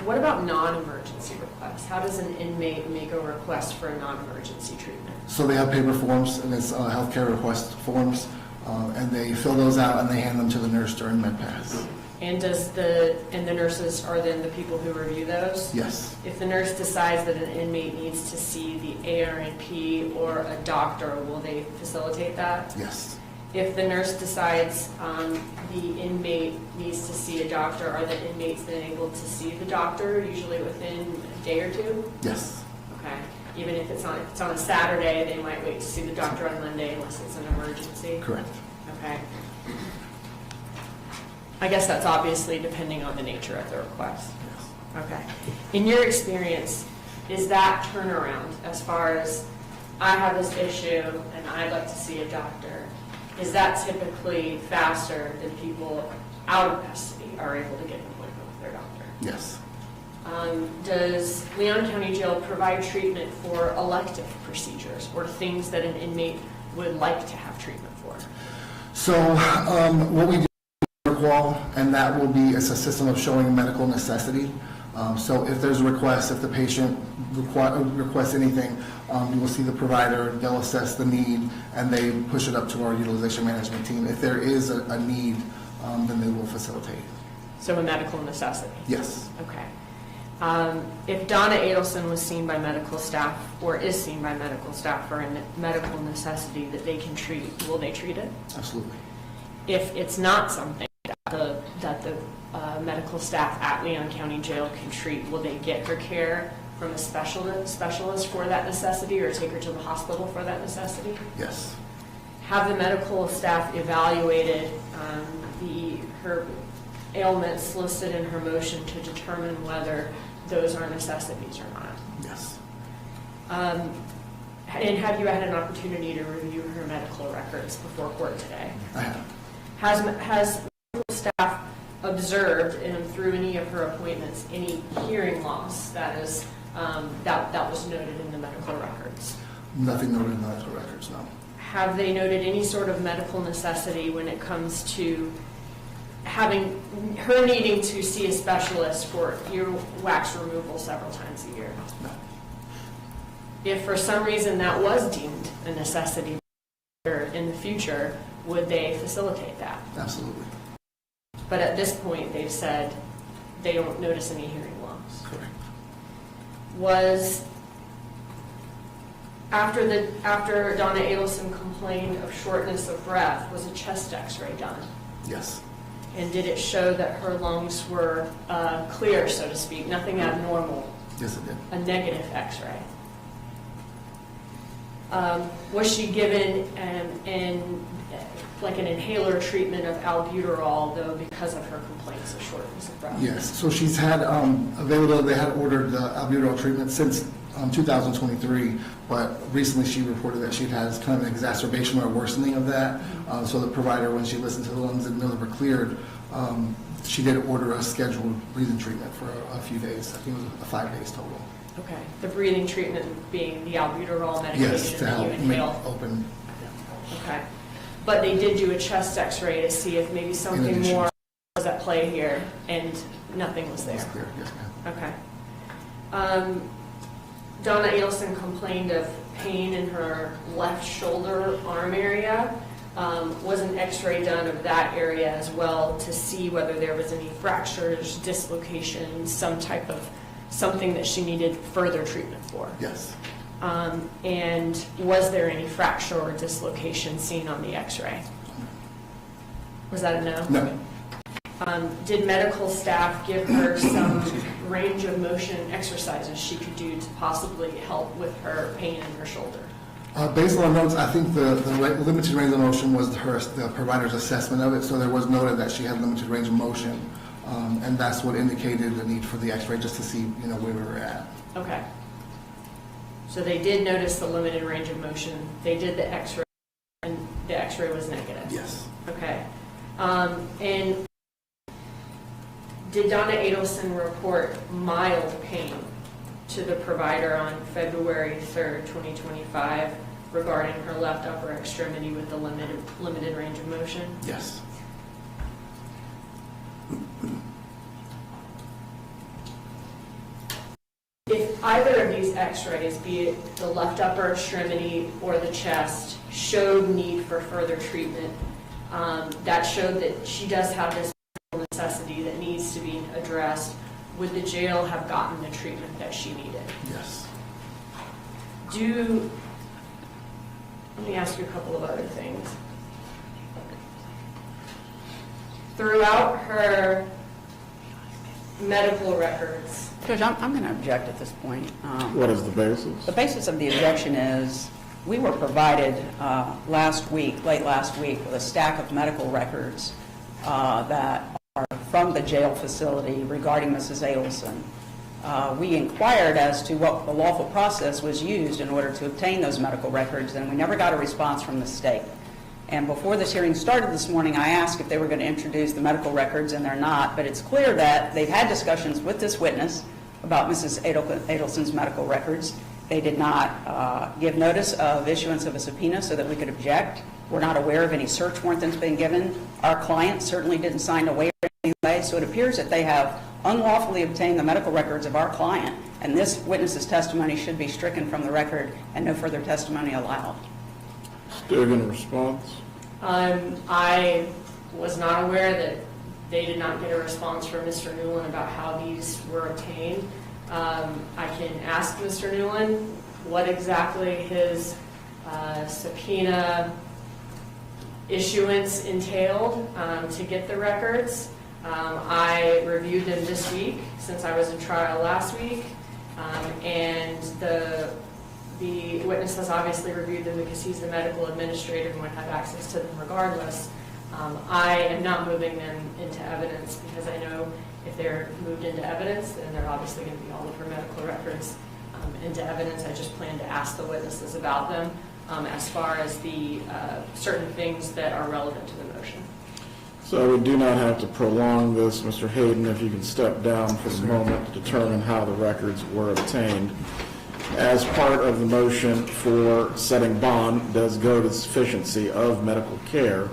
What about non-emergency requests? How does an inmate make a request for a non-emergency treatment? So they have paper forms, and it's healthcare request forms, and they fill those out and they hand them to the nurse during med pass. And the nurses are then the people who review those? Yes. If the nurse decides that an inmate needs to see the ARNP or a doctor, will they facilitate that? Yes. If the nurse decides the inmate needs to see a doctor, are the inmates then able to see the doctor, usually within a day or two? Yes. Okay. Even if it's on a Saturday, they might wait to see the doctor on Monday unless it's an emergency? Correct. Okay. I guess that's obviously depending on the nature of the request. Yes. Okay. In your experience, is that turnaround as far as I have this issue and I'd like to see a doctor, is that typically faster than people out of custody are able to get an appointment with their doctor? Yes. Does Leon County Jail provide treatment for elective procedures or things that an inmate would like to have treatment for? So what we do and that will be it's a system of showing medical necessity. So if there's a request, if the patient requests anything, you will see the provider, they'll assess the need, and they push it up to our utilization management team. If there is a need, then they will facilitate. So a medical necessity? Yes. Okay. If Donna Adelson was seen by medical staff or is seen by medical staff for a medical necessity that they can treat, will they treat it? Absolutely. If it's not something that the medical staff at Leon County Jail can treat, will they get her care from a specialist for that necessity or take her to the hospital for that necessity? Yes. Have the medical staff evaluated her ailments listed in her motion to determine whether those are necessities or not? Yes. And have you had an opportunity to review her medical records before court today? I have. Has medical staff observed through any of her appointments any hearing loss that is that was noted in the medical records? Nothing noted in the medical records, no. Have they noted any sort of medical necessity when it comes to having her needing to see a specialist for earwax removal several times a year? No. If for some reason that was deemed a necessity in the future, would they facilitate that? Absolutely. But at this point, they've said they don't notice any hearing loss. Correct. Was after Donna Adelson complained of shortness of breath, was a chest X-ray done? Yes. And did it show that her lungs were clear, so to speak, nothing abnormal? Yes, it did. A negative X-ray. Was she given like an inhaler treatment of albuterol, though, because of her complaints of shortness of breath? Yes. So she's had available. They had ordered the albuterol treatment since 2023, but recently she reported that she has kind of an exacerbation or a worsening of that. So the provider, when she listened to the lungs and knew they were cleared, she did order a scheduled breathing treatment for a few days. I think it was 5 days total. Okay. The breathing treatment being the albuterol medication Yes, to that you help make inhale. open. Okay. But they did do a chest X-ray to see if maybe something addition. more was at play here, and nothing was there. It's clear. Yes, ma'am. Okay. Donna Adelson complained of pain in her left shoulder arm area. Was an X-ray done of that area as well to see whether there was any fractures, dislocations, something that she needed further treatment for? Yes. And was there any fracture or dislocation seen on the X-ray? Was that a no? No. Did medical staff give her some range of motion exercises she could do to possibly help with her pain in her shoulder? Based on notes, I think the limited range of motion was the provider's assessment of it, so there was noted that she had limited range of motion, and that's what indicated the need for the X-ray, just to see where we were at. Okay. So they did notice the limited range of motion. They did the X-ray, and the X-ray was negative. Yes. Okay. And did Donna Adelson report mild pain to the provider on February 3rd, 2025, regarding her left upper extremity with the limited range of motion? Yes. If either of these X-rays, be it the left upper extremity or the chest, showed need for further treatment, that showed that she does have this necessity that needs to be addressed, would the jail have gotten the treatment that she needed? Yes. Let me ask you a couple of other things. Throughout her medical records, Judge, I'm going to object at this point. What is the basis? The basis of the objection is we were provided late last week, with a stack of medical records that are from the jail facility regarding Mrs. Adelson. We inquired as to what the lawful process was used in order to obtain those medical records, and we never got a response from the state. And before this hearing started this morning, I asked if they were going to introduce the medical records, and they're not. But it's clear that they've had discussions with this witness about Mrs. Adelson's medical records. They did not give notice of issuance of a subpoena so that we could object. We're not aware of any search warrant that's been given. Our client certainly didn't sign a waiver anyway, so it appears that they have unlawfully obtained the medical records of our client, and this witness's testimony should be stricken from the record and no further testimony allowed. Sturgeon, response? I was not aware that they did not get a response from Mr. Newland about how these were obtained. I can ask Mr. Newland what exactly his subpoena issuance entailed to get the records. I reviewed them this week since I was in trial last week, and the witness has obviously reviewed them because he's the medical administrator and would have access to them regardless. I am not moving them into evidence because I know if they're moved into evidence, then they're obviously going to be all of her medical records into evidence. I just plan to ask the witnesses about them as far as the certain things that are relevant to the motion. So we do not have to prolong this. Mr. Hayden, if you can step down for a moment to determine how the records were obtained. As part of the motion for setting bond does go to sufficiency of medical care.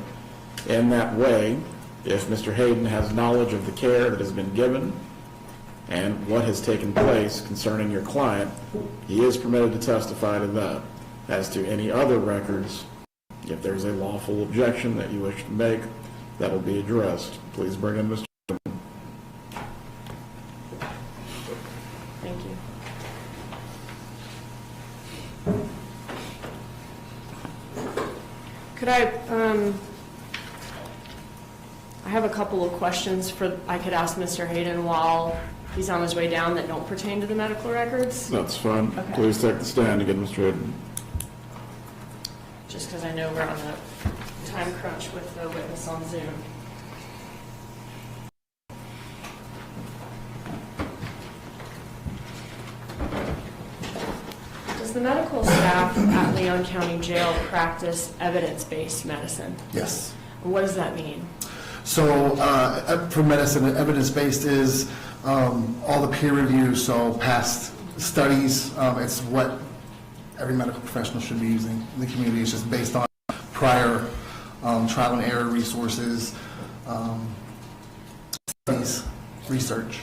In that way, if Mr. Hayden has knowledge of the care that has been given and what has taken place concerning your client, he is permitted to testify to that. As to any other records, if there's a lawful objection that you wish to make, that will be addressed. Please bring in Mr. Thank you. Could I have a couple of questions I could ask Mr. Hayden while he's on his way down that don't pertain to the medical records? That's fine. Okay. Please take the stand again, Mr. Hayden. Just because I know we're on a time crunch with the witness on Zoom. Does the medical staff at Leon County Jail practice evidence-based medicine? Yes. What does that mean? So for medicine, evidence-based is all the peer review, so past studies. It's what every medical professional should be using in the community. It's just based on prior trial and error resources, studies, research.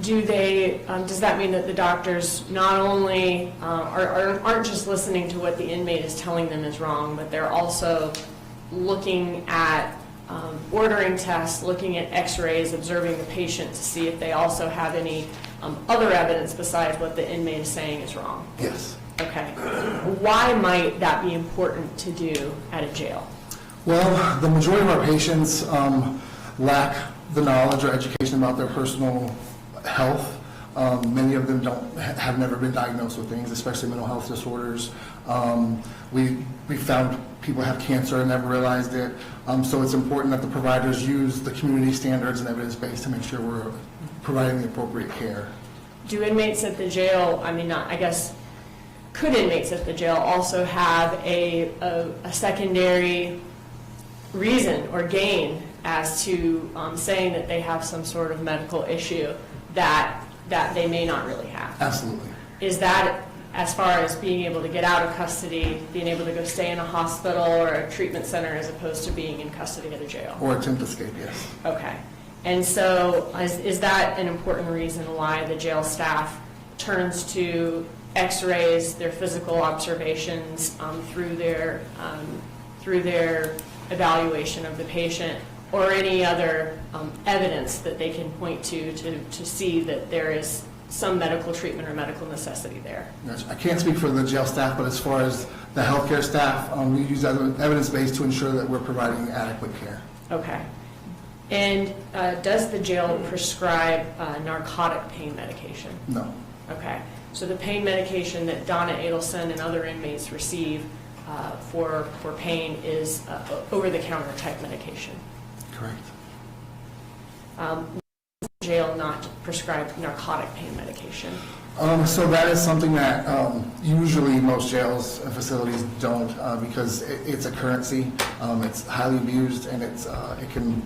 Does that mean that the doctors not only aren't just listening to what the inmate is telling them is wrong, but they're also looking at ordering tests, looking at x-rays, observing the patient to see if they also have any other evidence besides what the inmate is saying is wrong? Yes. Okay. Why might that be important to do at a jail? Well, the majority of our patients lack the knowledge or education about their personal health. Many of them have never been diagnosed with things, especially mental health disorders. We found people have cancer and never realized it. So it's important that the providers use the community standards and evidence-based to make sure we're providing the appropriate care. Do inmates at the jail, could inmates at the jail also have a secondary reason or gain as to saying that they have some sort of medical issue that they may not really have? Absolutely. Is that as far as being able to get out of custody, being able to go stay in a hospital or a treatment center as opposed to being in custody at a jail? Or attempt escape, yes. Okay. And so is that an important reason why the jail staff turns to x-rays, their physical observations through their evaluation of the patient, or any other evidence that they can point to see that there is some medical treatment or medical necessity there? I can't speak for the jail staff, but as far as the healthcare staff, we use evidence-based to ensure that we're providing adequate care. Okay. And does the jail prescribe narcotic pain medication? No. Okay. So the pain medication that Donna Adelson and other inmates receive for pain is over-the-counter type medication? Correct. Does the jail not prescribe narcotic pain medication? So that is something that usually most jails and facilities don't because it's a currency, it's highly abused, and it can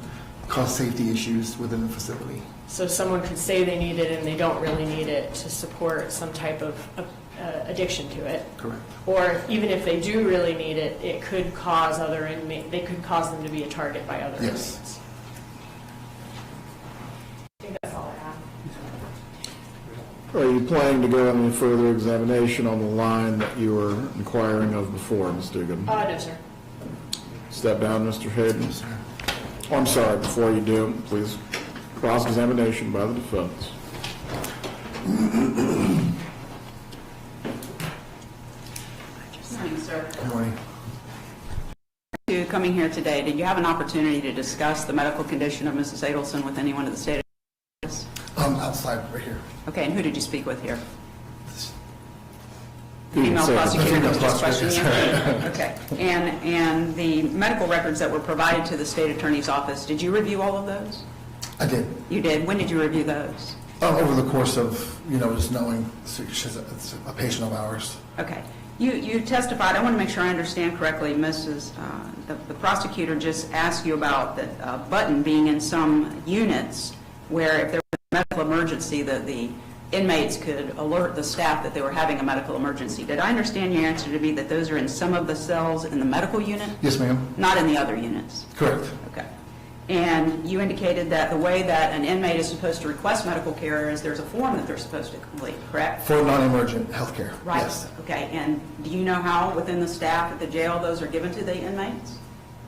cause safety issues within the facility. So someone could say they need it and they don't really need it to support some type of addiction to it. Correct. Or even if they do really need it, it could cause other inmates, they could cause them to be a target by other Yes. inmates. I think that's all I have. Are you planning to go any further examination on the line that you were inquiring of before, Ms. Dugan? No, sir. Step down, Mr. Hayden. Oh, I'm sorry, before you do, please, cross-examination by the defense. Good morning, sir. Good morning. To coming here today, did you have an opportunity to discuss the medical condition of Mrs. Adelson with anyone at the state office? Outside, right here. Okay, and who did you speak with here? You can Female say it. prosecutor was Female just questioning prosecutor, you? Okay. And the medical records that were provided to the state attorney's office, did you review all of those? I did. You did? When did you review those? Over the course of, just knowing she's a patient of ours. Okay. You testified, I want to make sure I understand correctly, the prosecutor just asked you about the button being in some units where if there was a medical emergency, the inmates could alert the staff that they were having a medical emergency. Did I understand your answer to be that those are in some of the cells in the medical unit? Yes, ma'am. Not in the other units? Correct. Okay. And you indicated that the way that an inmate is supposed to request medical care is there's a form that they're supposed to complete, correct? For non-emergent health care. Right. Yes. Okay. And do you know how within the staff at the jail those are given to the inmates?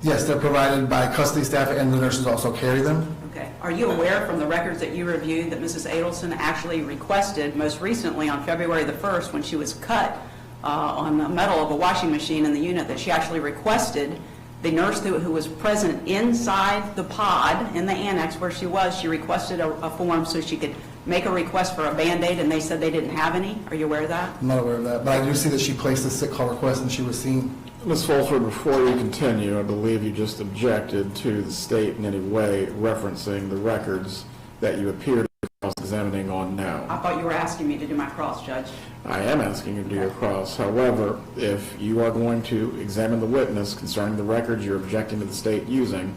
Yes, they're provided by custody staff, and the nurses also carry them. Okay. Are you aware from the records that you reviewed that Mrs. Adelson actually requested most recently on February the 1st when she was cut on the metal of a washing machine in the unit that she actually requested the nurse who was present inside the pod in the annex where she was, she requested a form so she could make a request for a Band-Aid, and they said they didn't have any? Are you aware of that? I'm not aware of that, but I do see that she placed a sick call request and she was seen. Ms. Fulford, before you continue, I believe you just objected to the state in any way referencing the records that you appear to be cross-examining on now. I thought you were asking me to do my cross, Judge. I am asking you to do your cross. However, if you are going to examine the witness concerning the records you're objecting to the state using,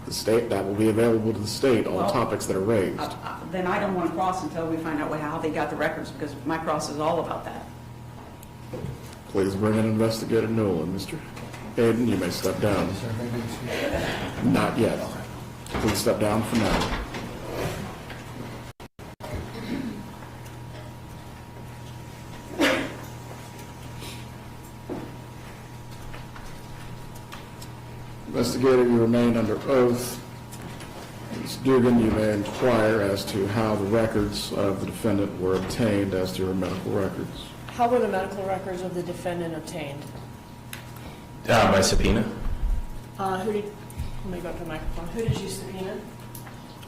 the state, that will be available to the state, all Well, topics that are raised. Then I don't want to cross until we find out how they got the records, because my cross is all about that. Please bring in Investigator Newell. Mr. Hayden, you may step down. Not yet. Please step down for now. Investigator, you remain under oath. Ms. Dugan, you may inquire as to how the records of the defendant were obtained as to her medical records. How were the medical records of the defendant obtained? By subpoena. Let me go up to the microphone. Who did you subpoena?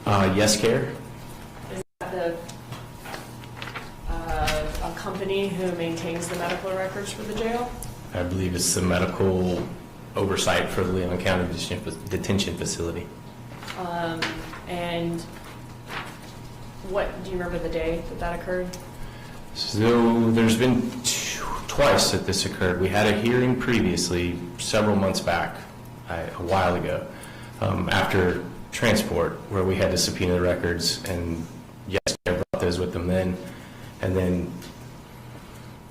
Yes Care. Is that a company who maintains the medical records for the jail? I believe it's the medical oversight for the Leon County Detention Facility. And what, do you remember the day that occurred? So there's been twice that this occurred. We had a hearing previously, several months back, a while ago, after transport, where we had to subpoena the records, and yes, I brought those with them then. And then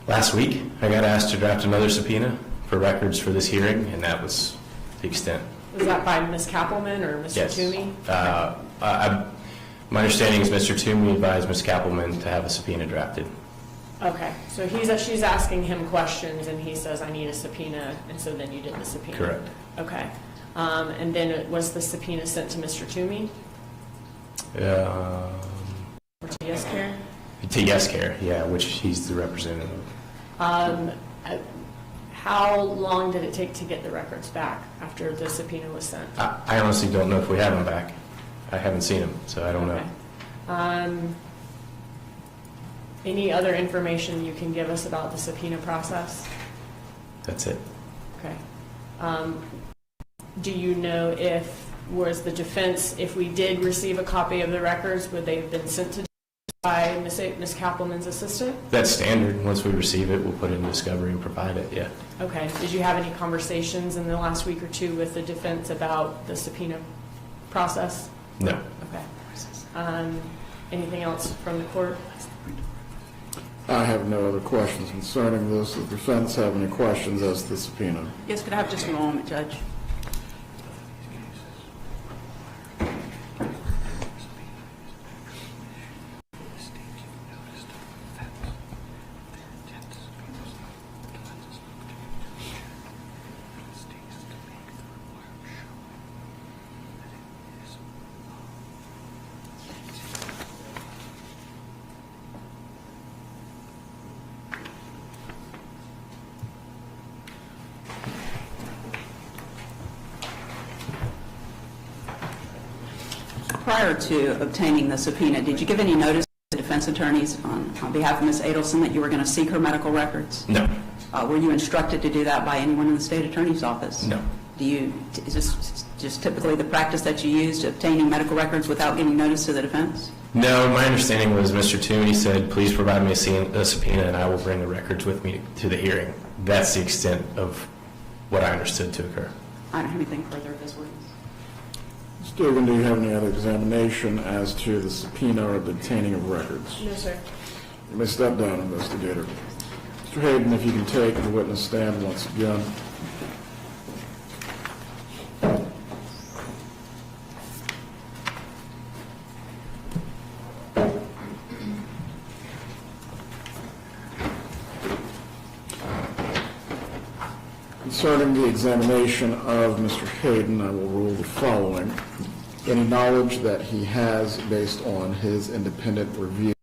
last week, I got asked to draft another subpoena for records for this hearing, and that was the extent. Was that by Ms. Kappelman or Mr. Yes. Toomey? My understanding is Mr. Toomey advised Ms. Kappelman to have a subpoena drafted. Okay, so she's asking him questions, and he says, I need a subpoena, and so then you did the subpoena? Correct. Okay. And then was the subpoena sent to Mr. Toomey? Or to Yes Care? To Yes Care, yeah, which he's the representative. How long did it take to get the records back after the subpoena was sent? I honestly don't know if we have them back. I haven't seen them, so I don't know. Any other information you can give us about the subpoena process? That's it. Okay. Do you know if the defense, if we did receive a copy of the records, would they have been sent to by Ms. Kappelman's assistant? That's standard. Once we receive it, we'll put it in discovery and provide it, yeah. Okay. Did you have any conversations in the last week or two with the defense about the subpoena process? No. Okay. Anything else from the court? I have no other questions concerning this. Does the defense have any questions as to the subpoena? Yes, could I have just a moment, Judge? Prior to obtaining the subpoena, did you give any notice to the defense attorneys on behalf of Ms. Adelson that you were going to seek her medical records? No. Were you instructed to do that by anyone in the state attorney's office? No. Is this just typically the practice that you use to obtaining medical records without giving notice to the defense? No, my understanding was Mr. Toomey said, please provide me a subpoena and I will bring the records with me to the hearing. That's the extent of what I understood to occur. I don't have anything further of this witness. Stephen, do you have any other examination as to the subpoena or the obtaining of records? No, sir. You may step down, investigator. Mr. Hayden, if you can take the witness stand once again. Concerning the examination of Mr. Hayden, I will rule the following. Any knowledge that he has based on his independent review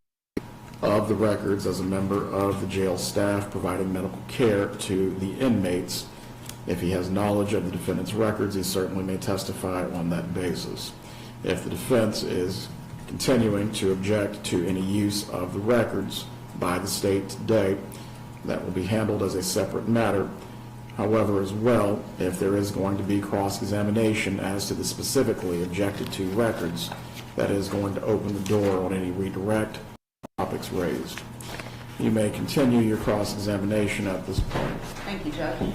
of the records as a member of the jail staff providing medical care to the inmates, if he has knowledge of the defendant's records, he certainly may testify on that basis. If the defense is continuing to object to any use of the records by the state today, that will be handled as a separate matter. However, as well, if there is going to be cross-examination as to the specifically objected to records, that is going to open the door on any redirect topics raised. You may continue your cross-examination at this point. Thank you, Judge.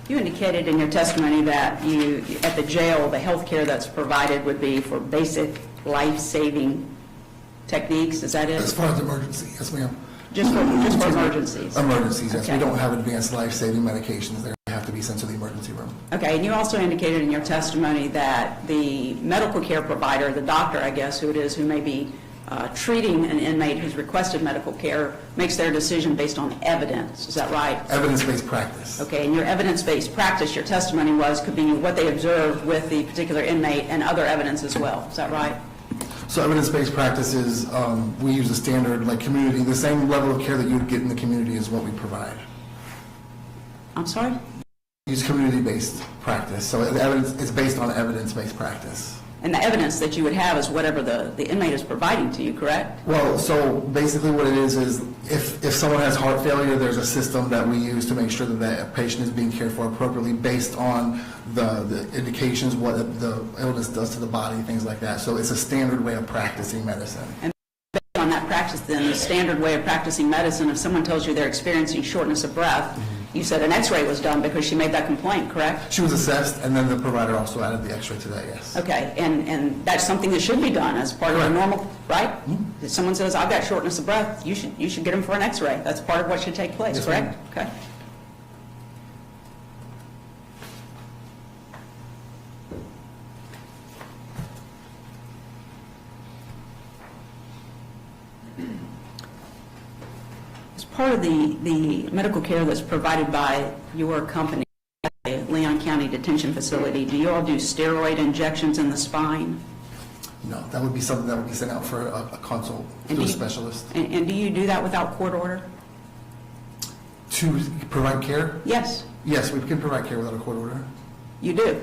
You indicated in your testimony that at the jail, the health care that's provided would be for basic life-saving techniques. Is that it? As far as emergency, yes, ma'am. Just for emergencies? Emergencies, yes. Okay. We don't have advanced life-saving medications. They have to be sent to the emergency room. Okay, and you also indicated in your testimony that the medical care provider, the doctor, I guess, who it is, who may be treating an inmate who's requested medical care, makes their decision based on evidence. Is that right? Evidence-based practice. Okay, and your evidence-based practice, your testimony could be what they observed with the particular inmate and other evidence as well. Is that right? So evidence-based practice is, we use a standard, like community, the same level of care that you would get in the community is what we provide. I'm sorry? We use community-based practice, so the evidence is based on evidence-based practice. And the evidence that you would have is whatever the inmate is providing to you, correct? Well, so basically what it is if someone has heart failure, there's a system that we use to make sure that that patient is being cared for appropriately based on the indications, what the illness does to the body, things like that. So it's a standard way of practicing medicine. And based on that practice, then, the standard way of practicing medicine, if someone tells you they're experiencing shortness of breath, you said an x-ray was done because she made that complaint, correct? She was assessed, and then the provider also added the x-ray to that, yes. Okay, and that's something that should be done as part of the normal, right? If someone says, I've got shortness of breath, you should get them for an x-ray. That's part of what should take place, Yes, correct? Okay. Part of the medical care that's provided by your company, Leon County Detention Facility, do you all do steroid injections in the spine? No, that would be something that would be sent out for a consult to a specialist. And do you do that without court order? To provide care? Yes. Yes, we can provide care without a court order. You do?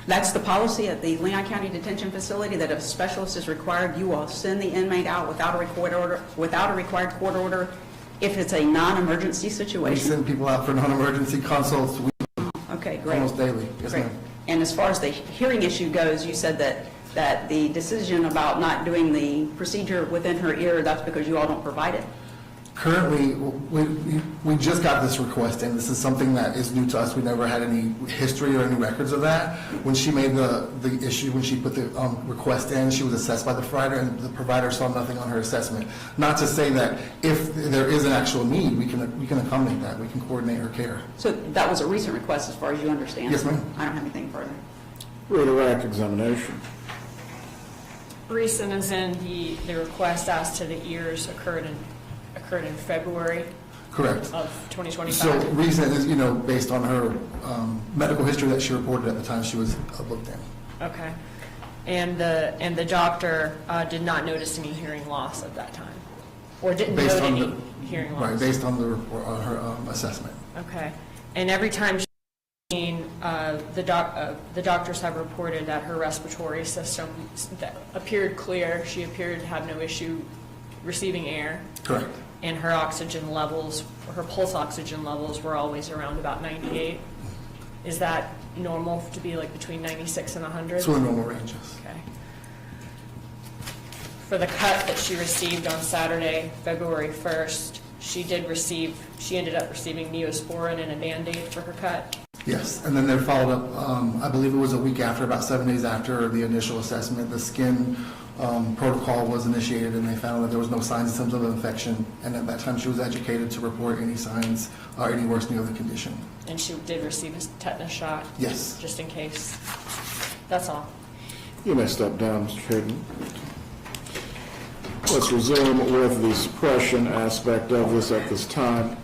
That's the policy at the Leon County Detention Facility, that if a specialist is required, you will send the inmate out without a required court order if it's a non-emergency We situation? send people out for non-emergency consults Okay, great. almost daily. Yes, Great. ma'am. And as far as the hearing issue goes, you said that the decision about not doing the procedure within her ear, that's because you all don't provide it? Currently, we just got this request in. This is something that is new to us. We never had any history or any records of that. When she made the issue, when she put the request in, she was assessed by the provider, and the provider saw nothing on her assessment. Not to say that if there is an actual need, we can accommodate that. We can coordinate her care. So that was a recent request as far as you understand? Yes, ma'am. I don't have anything further. Redirect examination. Recent as in the request as to the ears occurred in February Correct. of 2025. So recent is, based on her medical history that she reported at the time she was booked in. Okay. And the doctor did not notice any hearing loss at that time? Or didn't Based note on any hearing loss? Right, based on the report, on her assessment. Okay. And every time she's seen, the doctors have reported that her respiratory system appeared clear. She appeared to have no issue receiving air. Correct. and her oxygen levels, her pulse oxygen levels were always around about 98. Is that normal to be like between 96 and 100? It's within normal ranges. Okay. For the cut that she received on Saturday, February 1st, she ended up receiving Neosporin and a Band-Aid for her cut. Yes, and then they followed up, I believe it was a week after, about 7 days after the initial assessment, the skin protocol was initiated, and they found that there was no signs and symptoms of infection, and at that time she was educated to report any signs or any worsening of the condition. And she did receive a tetanus shot? Yes. Just in case. That's all. You may step down, Mr. Hayden. Let's resume with the suppression aspect of this at this time.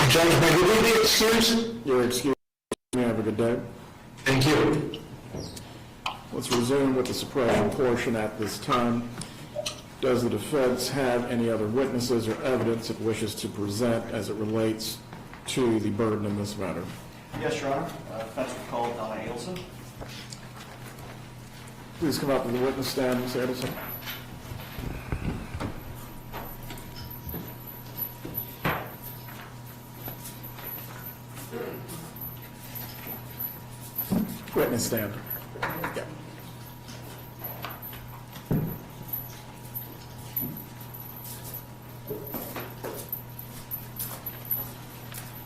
Judge, may we be excused? You're excused. You may have a good day. Thank you. Let's resume with the suppression portion at this time. Does the defense have any other witnesses or evidence it wishes to present as it relates to the burden in this matter? Yes, Your Honor. Defense will call Donna Adelson. Please come up to the witness stand, Ms. Adelson. Witness stand. Yeah.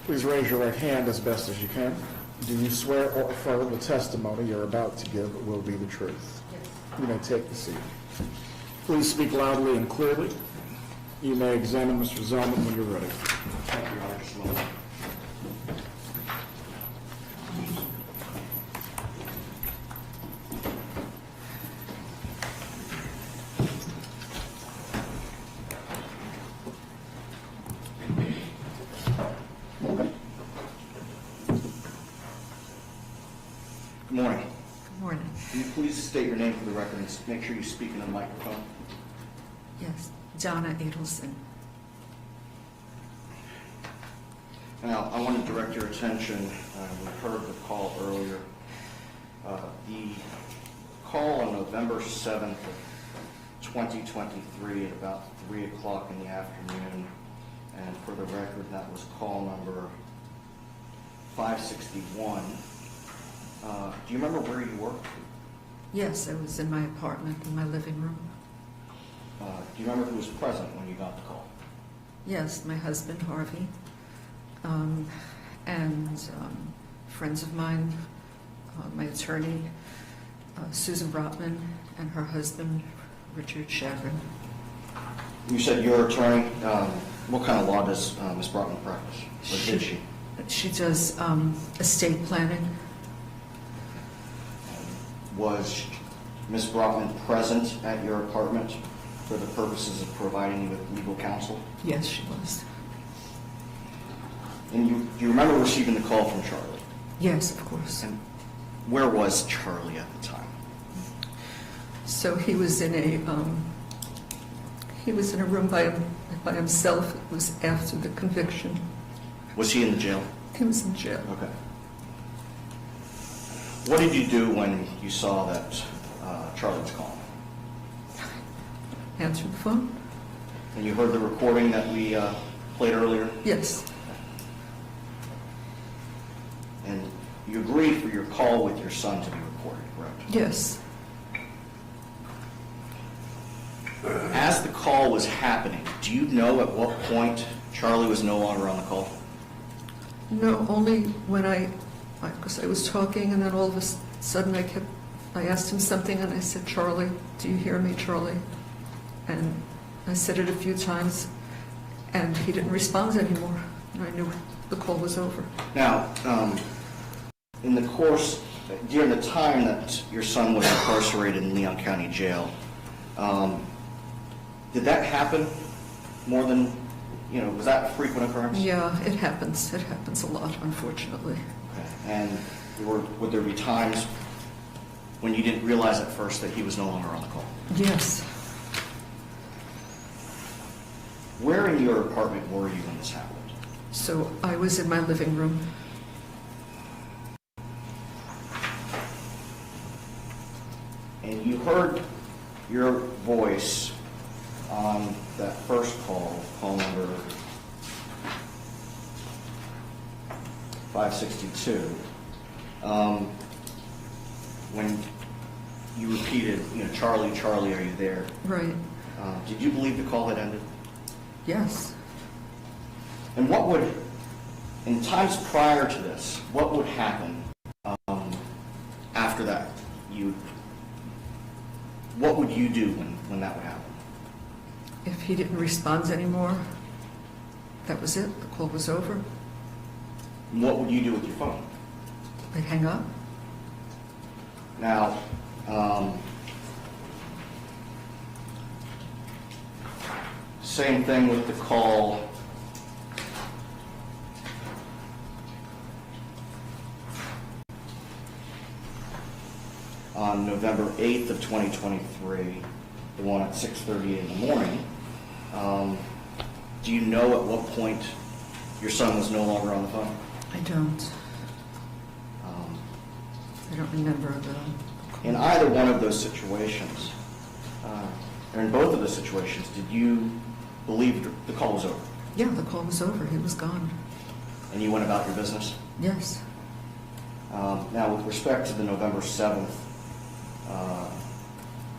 Please raise your right hand as best as you can. Do you swear or affirm the testimony you're about to give will be the truth? Yes. You may take the seat. Please speak loudly and clearly. You may examine Mr. Zellman when you're ready. Thank you, Your Honor. Just a moment. Good morning. Good morning. Can you please state your name for the record and make sure you speak into the microphone? Yes, Donna Adelson. Now, I want to direct your attention, we heard the call earlier. The call on November 7th of 2023 at about 3 o'clock in the afternoon, and for the record, that was call number 561. Do you remember where you were? Yes, I was in my apartment, in my living room. Do you remember who was present when you got the call? Yes, my husband, Harvey, and friends of mine, my attorney, Susan Brotman, and her husband, Richard Chagrin. You said your attorney. What kind of law does Ms. Brotman practice? Or did she? She does estate planning. Was Ms. Brotman present at your apartment for the purposes of providing you with legal counsel? Yes, she was. And do you remember receiving the call from Charlie? Yes, of course. And where was Charlie at the time? So he was in a room by himself. It was after the conviction. Was he in the jail? He was in jail. Okay. What did you do when you saw that Charlie was calling? Answered the phone? And you heard the recording that we played earlier? Yes. And you agreed for your call with your son to be recorded, correct? Yes. As the call was happening, do you know at what point Charlie was no longer on the call? No, only when because I was talking, and then all of a sudden I asked him something, and I said, "Charlie, do you hear me, Charlie?" And I said it a few times, and he didn't respond anymore, and I knew the call was over. Now, in the course, during the time that your son was incarcerated in Leon County Jail, did that happen more than, was that a frequent occurrence? Yeah, it happens. It happens a lot, unfortunately. Okay. And would there be times when you didn't realize at first that he was no longer on the call? Yes. Where in your apartment were you when this happened? So I was in my living room. And you heard your voice on that first call number 562, when you repeated, Charlie, Charlie, are you there? Right, Did you believe the call had ended? yes. And what would, in times prior to this, what would happen after that? What would you do when that would happen? If he didn't respond anymore, that was it, the call was over. What would you do with your phone? I'd hang up. Now, same thing with the call on November 8th of 2023, the one at 6:30 in the morning. Do you know at what point your son was no longer on the phone? I don't. I don't remember the... In either one of those situations, or in both of those situations, did you believe the call was over? Yeah, the call was over, he was gone. And you went about your business? Yes. Now, with respect to the November 7th,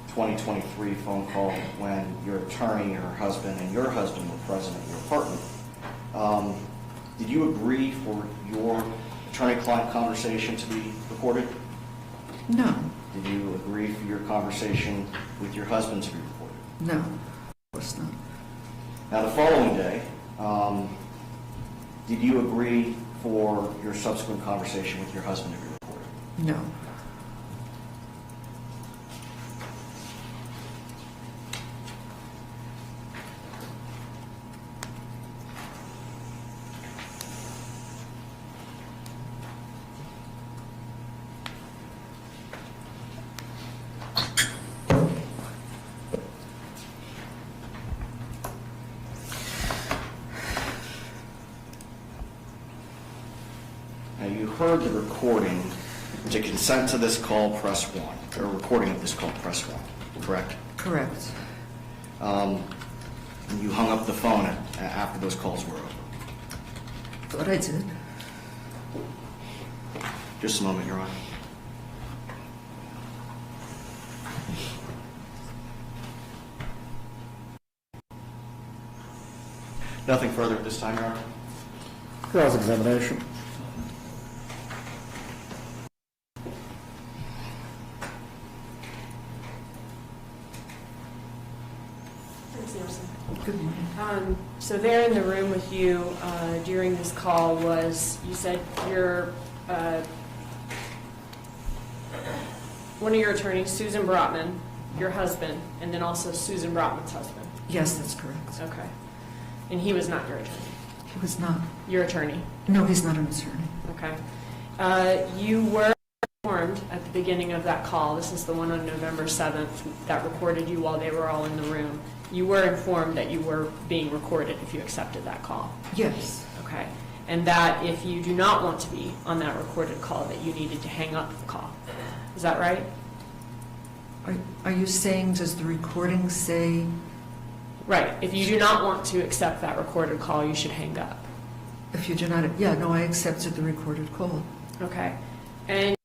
2023 phone call when your attorney, your husband, and your husband were present at your apartment, did you agree for your attorney-client conversation to be recorded? No, Did you agree for your conversation with your husband to be recorded? no, of course not. Now, the following day, did you agree for your subsequent conversation with your husband to be recorded? No. Now, you heard the recording. To consent to this call, press 1, or recording of this call, press 1, correct? Correct. And you hung up the phone after those calls were over. Thought I did. Just a moment, Your Honor. Nothing further at this time, Your Honor? Cross-examination. Good morning. So there in the room with you during this call was, you said your, one of your attorneys, Susan Brotman, your husband, and then also Susan Brotman's husband. Yes, that's correct. Okay. And he was not your attorney? He was not. Your attorney? No, he's not an attorney. Okay. You were informed at the beginning of that call, this is the one on November 7th that recorded you while they were all in the room. You were informed that you were being recorded if you accepted that call? Yes. Okay. And that if you do not want to be on that recorded call, that you needed to hang up the call. Is that right? Are you saying, does the recording say... Right. If you do not want to accept that recorded call, you should hang up. If you do not... Yeah, no, I accepted the recorded call. Okay. And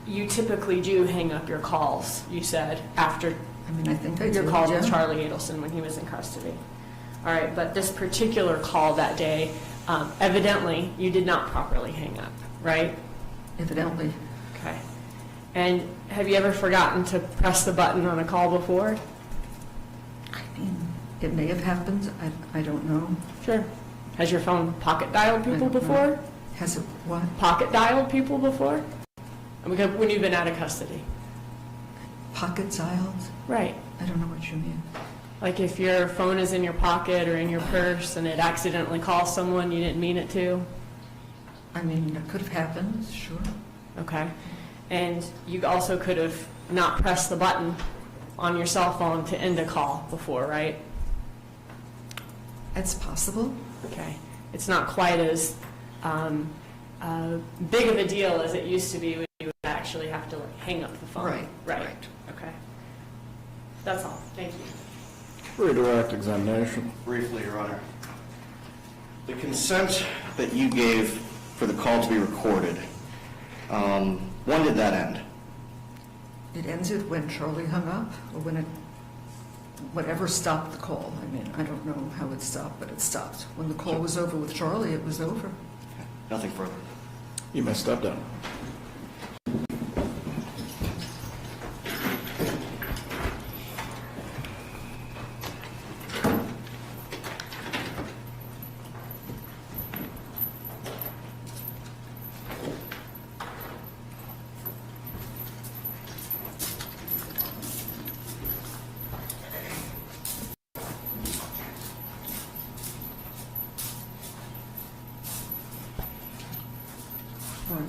you typically do hang up your calls, you said, after I mean, I think I did. your calls with yeah. Charlie Adelson when he was in custody. All right, but this particular call that day, evidently, you did not properly hang up, right? Evidently. Okay. And have you ever forgotten to press the button on a call before? I mean, it may have happened. I don't know. Sure. Has your phone pocket dialed people don't know. before? Has it what? Pocket dialed people before? When you've been out of custody. Pocket dialed? Right. I don't know what you mean. Like if your phone is in your pocket or in your purse and it accidentally calls someone you didn't mean it to? I mean, it could have happened, sure. Okay. And you also could have not pressed the button on your cell phone to end a call before, right? It's possible. Okay. It's not quite as big of a deal as it used to be when you would actually have to hang up the phone. Right. Right. Okay. That's all. Thank you. Redirect examination. Briefly, Your Honor. The consent that you gave for the call to be recorded, when did that end? It ended when Charlie hung up, or when whatever stopped the call. I mean, I don't know how it stopped, but it stopped. When the call was over with Charlie, it was over. Nothing further. You may step down.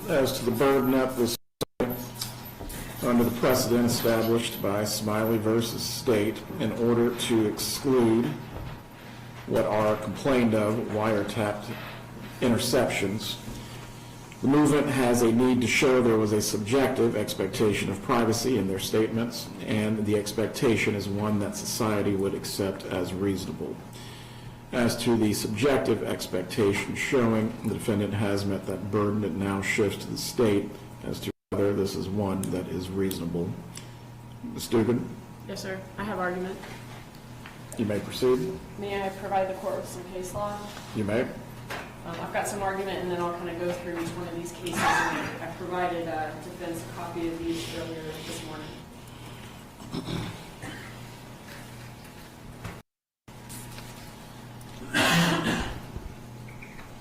As to the burden at this point, under the precedent established by Smiley versus State, in order to exclude what are complained of wiretapped interceptions, the movement has a need to show there was a subjective expectation of privacy in their statements, and the expectation is one that society would accept as reasonable. As to the subjective expectation showing the defendant has met that burden, it now shifts to the state as to whether this is one that is reasonable. Ms. Dugan? Yes, sir. I have argument. You may proceed. May I provide the court with some case law? You may. I've got some argument, and then I'll kind of go through each one of these cases. I provided defense a copy of these earlier this morning.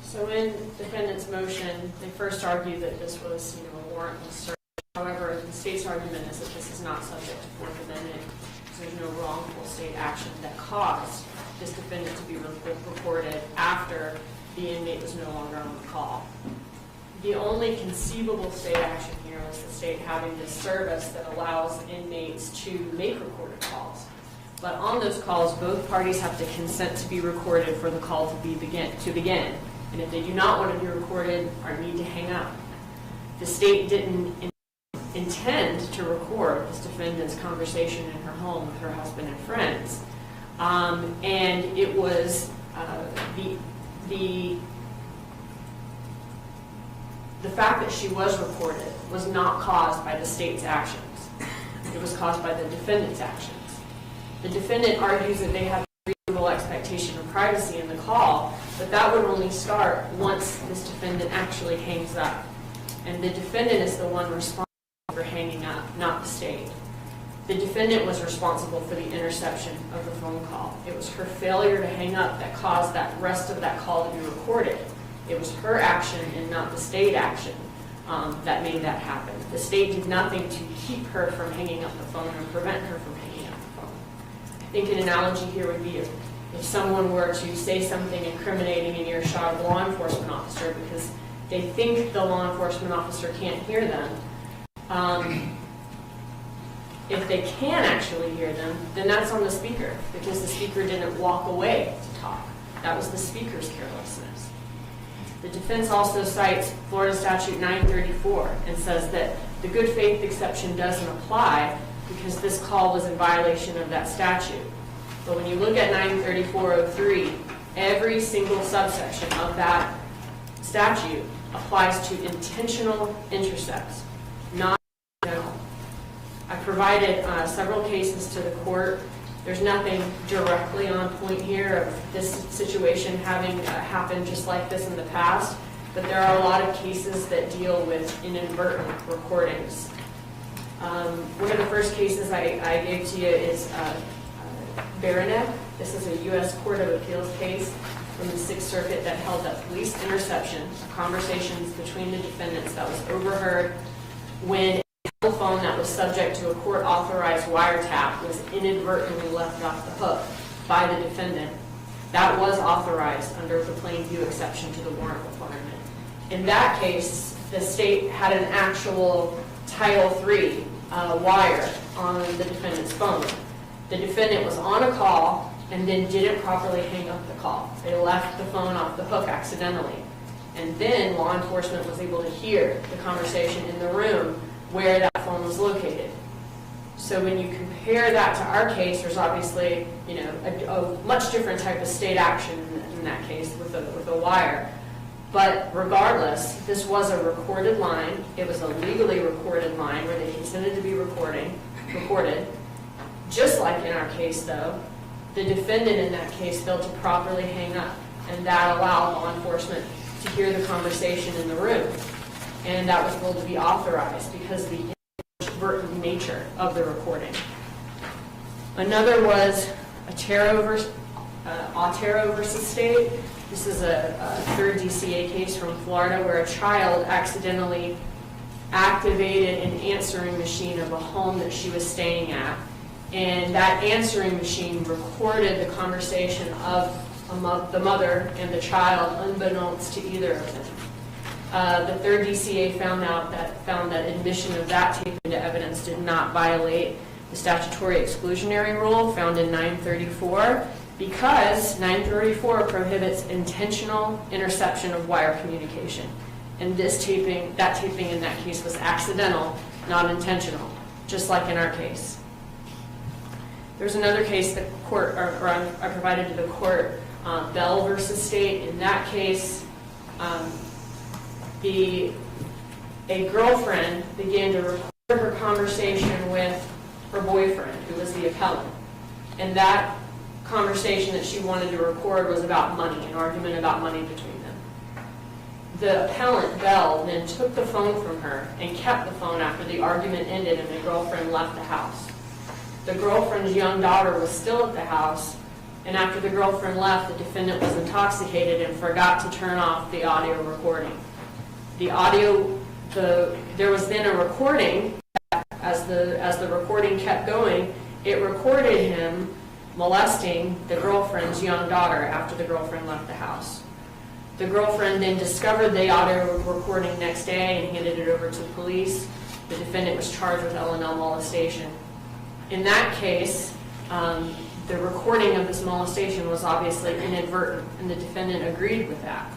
So in defendant's motion, they first argued that this was, a warrantless search. However, the state's argument is that this is not subject to Fourth Amendment, because there's no wrongful state action that caused this defendant to be reported after the inmate was no longer on the call. The only conceivable state action here is the state having this service that allows inmates to make recorded calls. But on those calls, both parties have to consent to be recorded for the call to begin. And if they do not want to be recorded or need to hang up, the state didn't intend to record this defendant's conversation in her home with her husband and friends. And it was the fact that she was recorded was not caused by the state's actions. It was caused by the defendant's actions. The defendant argues that they have a reasonable expectation of privacy in the call, but that would only start once this defendant actually hangs up. And the defendant is the one responsible for hanging up, not the state. The defendant was responsible for the interception of the phone call. It was her failure to hang up that caused that rest of that call to be recorded. It was her action and not the state action that made that happen. The state did nothing to keep her from hanging up the phone or prevent her from hanging up the phone. I think an analogy here would be if someone were to say something incriminating in earshot of a law enforcement officer because they think the law enforcement officer can't hear them. If they can actually hear them, then that's on the speaker, because the speaker didn't walk away to talk. That was the speaker's carelessness. The defense also cites Florida Statute 934 and says that the good faith exception doesn't apply because this call was in violation of that statute. But when you look at 934.03, every single subsection of that statute applies to intentional intercepts, not general. I provided several cases to the court. There's nothing directly on point here of this situation having happened just like this in the past, but there are a lot of cases that deal with inadvertent recordings. One of the first cases I gave to you is Baronet. This is a U.S. Court of Appeals case from the Sixth Circuit that held that police interception of conversations between the defendants that was overheard when a phone that was subject to a court-authorized wiretap was inadvertently left off the hook by the defendant. That was authorized under the plain view exception to the warrant requirement. In that case, the state had an actual Title III wire on the defendant's phone. The defendant was on a call and then didn't properly hang up the call. They left the phone off the hook accidentally. And then law enforcement was able to hear the conversation in the room where that phone was located. So when you compare that to our case, there's obviously, a much different type of state action in that case with a wire. But regardless, this was a recorded line. It was a legally recorded line where they consented to be recorded. Just like in our case, though, the defendant in that case failed to properly hang up, and that allowed law enforcement to hear the conversation in the room. And that was ruled to be authorized because of the inadvertent nature of the recording. Another was Otero versus State. This is a third DCA case from Florida where a child accidentally activated an answering machine of a home that she was staying at. And that answering machine recorded the conversation of the mother and the child unbeknownst to either of them. The third DCA found that admission of that tape into evidence did not violate the statutory exclusionary rule found in 934 because 934 prohibits intentional interception of wire communication. And that taping in that case was accidental, not intentional, just like in our case. There's another case that I provided to the court, Bell versus State. In that case, a girlfriend began to record her conversation with her boyfriend, who was the appellant. And that conversation that she wanted to record was about money, an argument about money between them. The appellant, Bell, then took the phone from her and kept the phone after the argument ended and the girlfriend left the house. The girlfriend's young daughter was still at the house, and after the girlfriend left, the defendant was intoxicated and forgot to turn off the audio recording. There was then a recording, as the recording kept going, it recorded him molesting the girlfriend's young daughter after the girlfriend left the house. The girlfriend then discovered the audio recording next day and handed it over to the police. The defendant was charged with L&L molestation. In that case, the recording of this molestation was obviously inadvertent, and the defendant agreed with that.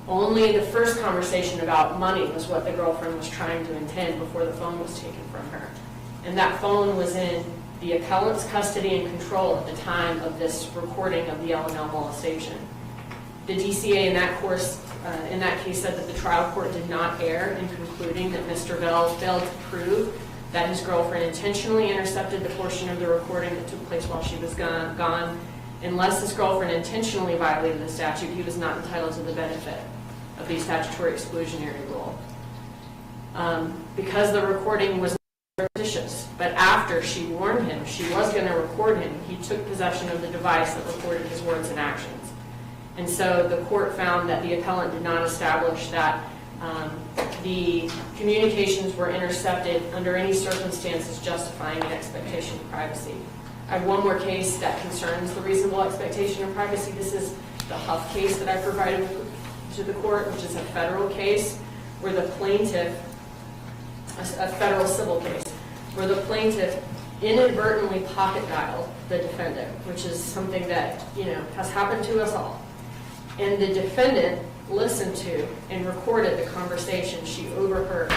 Only the first conversation about money was what the girlfriend was trying to intend before the phone was taken from her. And that phone was in the appellant's custody and control at the time of this recording of the L&L molestation. The DCA in that case said that the trial court did not err in concluding that Mr. Bell failed to prove that his girlfriend intentionally intercepted the portion of the recording that took place while she was gone. Unless his girlfriend intentionally violated the statute, he was not entitled to the benefit of the statutory exclusionary rule. Because the recording was fictitious, but after she warned him she was going to record him, he took possession of the device that recorded his words and actions. And so the court found that the appellant did not establish that the communications were intercepted under any circumstances justifying an expectation of privacy. I have one more case that concerns the reasonable expectation of privacy. This is the Huff case that I provided to the court, which is a federal case where the plaintiff, a federal civil case, where the plaintiff inadvertently pocket dialed the defendant, which is something that has happened to us all. And the defendant listened to and recorded the conversation she overheard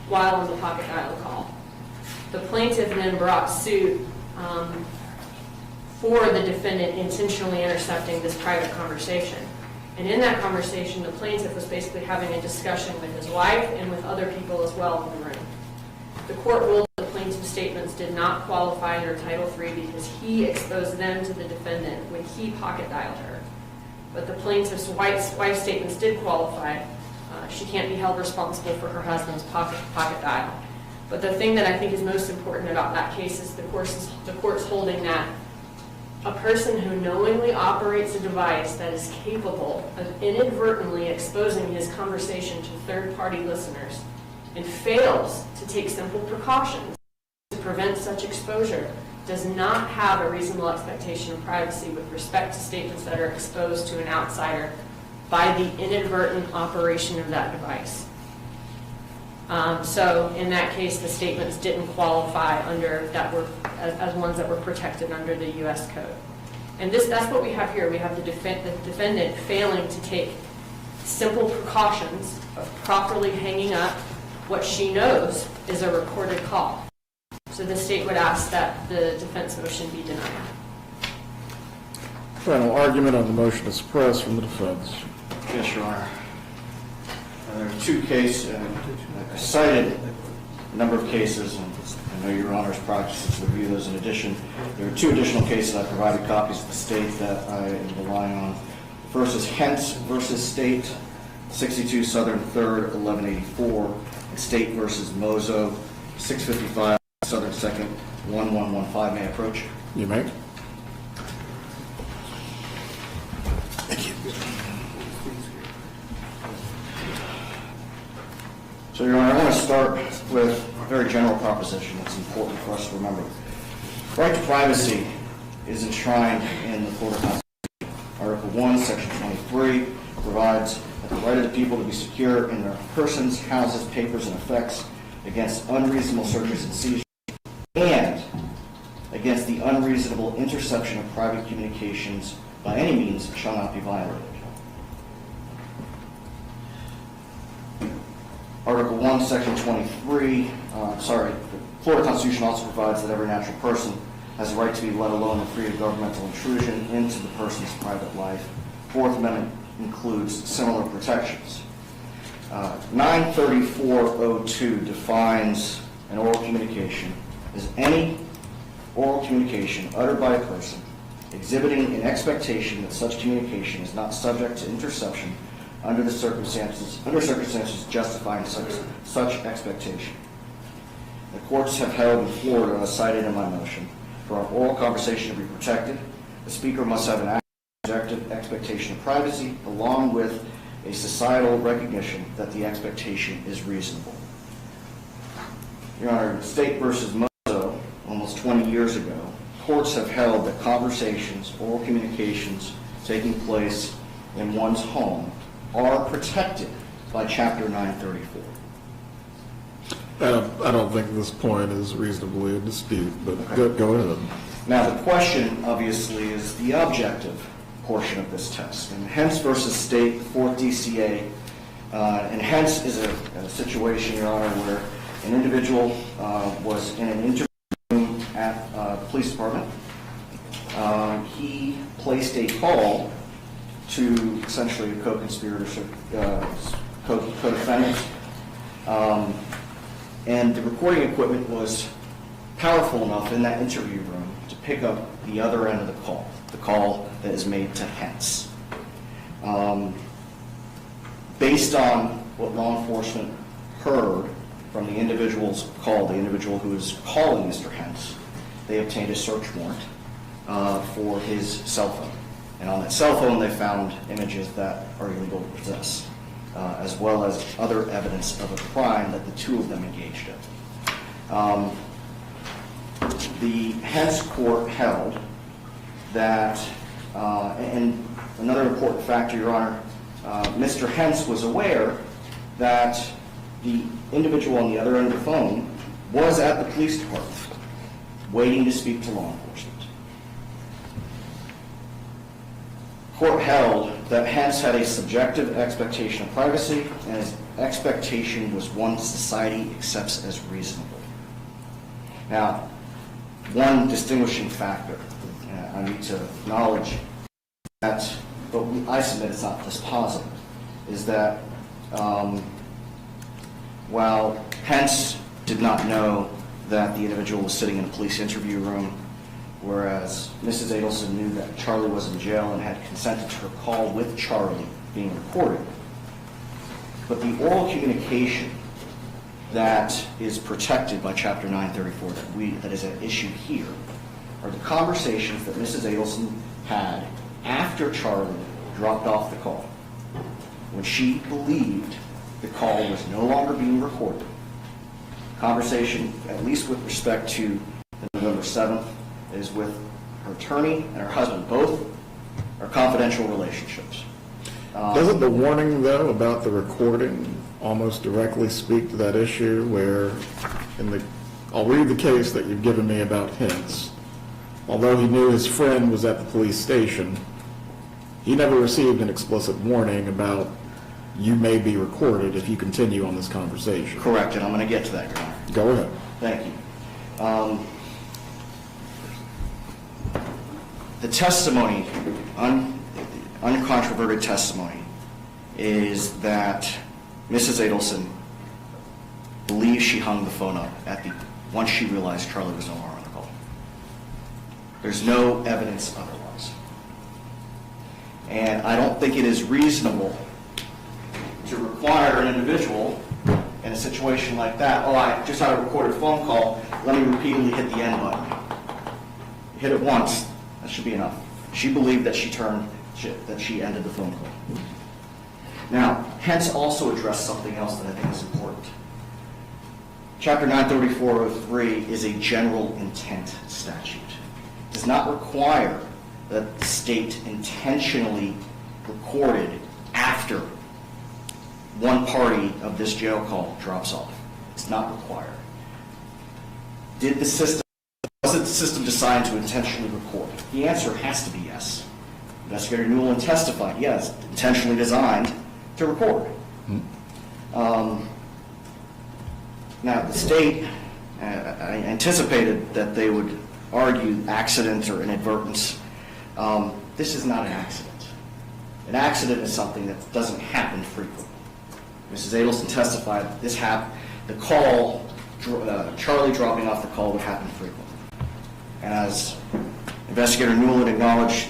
while on the pocket dial call. The plaintiff then brought suit for the defendant intentionally intercepting this private conversation. And in that conversation, the plaintiff was basically having a discussion with his wife and with other people as well in the room. The court ruled that the plaintiff's statements did not qualify under Title III because he exposed them to the defendant when he pocket dialed her. But the plaintiff's wife's statements did qualify. She can't be held responsible for her husband's pocket dial. But the thing that I think is most important about that case is the court's holding that a person who knowingly operates a device that is capable of inadvertently exposing his conversation to third-party listeners and fails to take simple precautions to prevent such exposure does not have a reasonable expectation of privacy with respect to statements that are exposed to an outsider by the inadvertent operation of that device. So in that case, the statements didn't qualify as ones that were protected under the U.S. Code. And that's what we have here. We have the defendant failing to take simple precautions of properly hanging up what she knows is a recorded call. So the state would ask that the defense motion be denied. Final argument on the motion to suppress from the defense. Yes, Your Honor. There are two cases, I cited a number of cases, and I know Your Honor's practices to review those in addition. There are two additional cases I provided copies to the state that I am relying on. The first is Hentz versus State, 62 Southern 3rd, 1184, and State versus Mozo, 655 Southern 2nd, 1115. May I approach? You may. So, Your Honor, I want to start with a very general proposition that's important for us to remember. Right to privacy is enshrined in the Florida Constitution. Article 1, Section 23 provides that the right of the people to be secure in their persons, houses, papers, and effects against unreasonable searches and seizures and against the unreasonable interception of private communications by any means shall not be violated. Article 1, Section 23, the Florida Constitution also provides that every natural person has the right to be let alone and free of governmental intrusion into the person's private life. Fourth Amendment includes similar protections. 934.02 defines an oral communication as any oral communication uttered by a person exhibiting an expectation that such communication is not subject to interception under circumstances justifying such expectation. The courts have held in Florida, as cited in my motion, for an oral conversation to be protected, the speaker must have an objective expectation of privacy, along with a societal recognition that the expectation is reasonable. Your Honor, State versus Mozo, almost 20 years ago, courts have held that conversations, oral communications taking place in one's home are protected by Chapter 934. I don't think this point is reasonably in dispute, but go ahead. Now, the question, obviously, is the objective portion of this test. And Hentz versus State, 4th DCA, and Hentz is a situation, Your Honor, where an individual was in an interview room at the police department. He placed a call to essentially a co-conspirator, co-defendant, and the recording equipment was powerful enough in that interview room to pick up the other end of the call that is made to Hentz. Based on what law enforcement heard from the individual's call, the individual who is calling Mr. Hentz, they obtained a search warrant for his cell phone. And on that cell phone, they found images that are illegal to possess, as well as other evidence of a crime that the two of them engaged in. The Hentz court held that, and another important factor, Your Honor, Mr. Hentz was aware that the individual on the other end of the phone was at the police department waiting to speak to law enforcement. Court held that Hentz had a subjective expectation of privacy, and his expectation was one society accepts as reasonable. Now, one distinguishing factor I need to acknowledge that, but I submit it's not this positive, is that while Hentz did not know that the individual was sitting in a police interview room, whereas Mrs. Adelson knew that Charlie was in jail and had consented to her call with Charlie being recorded. But the oral communication that is protected by Chapter 934 that is at issue here are the conversations that Mrs. Adelson had after Charlie dropped off the call, when she believed the call was no longer being recorded. Conversation, at least with respect to the November 7th, is with her attorney and her husband. Both are confidential relationships. Doesn't the warning, though, about the recording almost directly speak to that issue where, I'll read the case that you've given me about Hentz. Although he knew his friend was at the police station, he never received an explicit warning about you may be recorded if you continue on this conversation. Correct, and I'm going to get to that, Your Honor. Go ahead. Thank you. The testimony, uncontroverted testimony, is that Mrs. Adelson believes she hung the phone up once she realized Charlie was no longer on the call. There's no evidence otherwise. And I don't think it is reasonable to require an individual in a situation like that, oh, I just had a recorded phone call, let me repeatedly hit the end button. You hit it once, that should be enough. She believed that she ended the phone call. Now, hence also address something else that I think is important. Chapter 934.03 is a general intent statute. It does not require that the state intentionally recorded after one party of this jail call drops off. It's not required. Was the system designed to intentionally record? The answer has to be yes. Investigator Newland testified, yes, intentionally designed to record. Now, the state anticipated that they would argue accident or inadvertence. This is not an accident. An accident is something that doesn't happen frequently. Mrs. Adelson testified that this happened. The call, Charlie dropping off the call, would happen frequently. And as Investigator Newland acknowledged,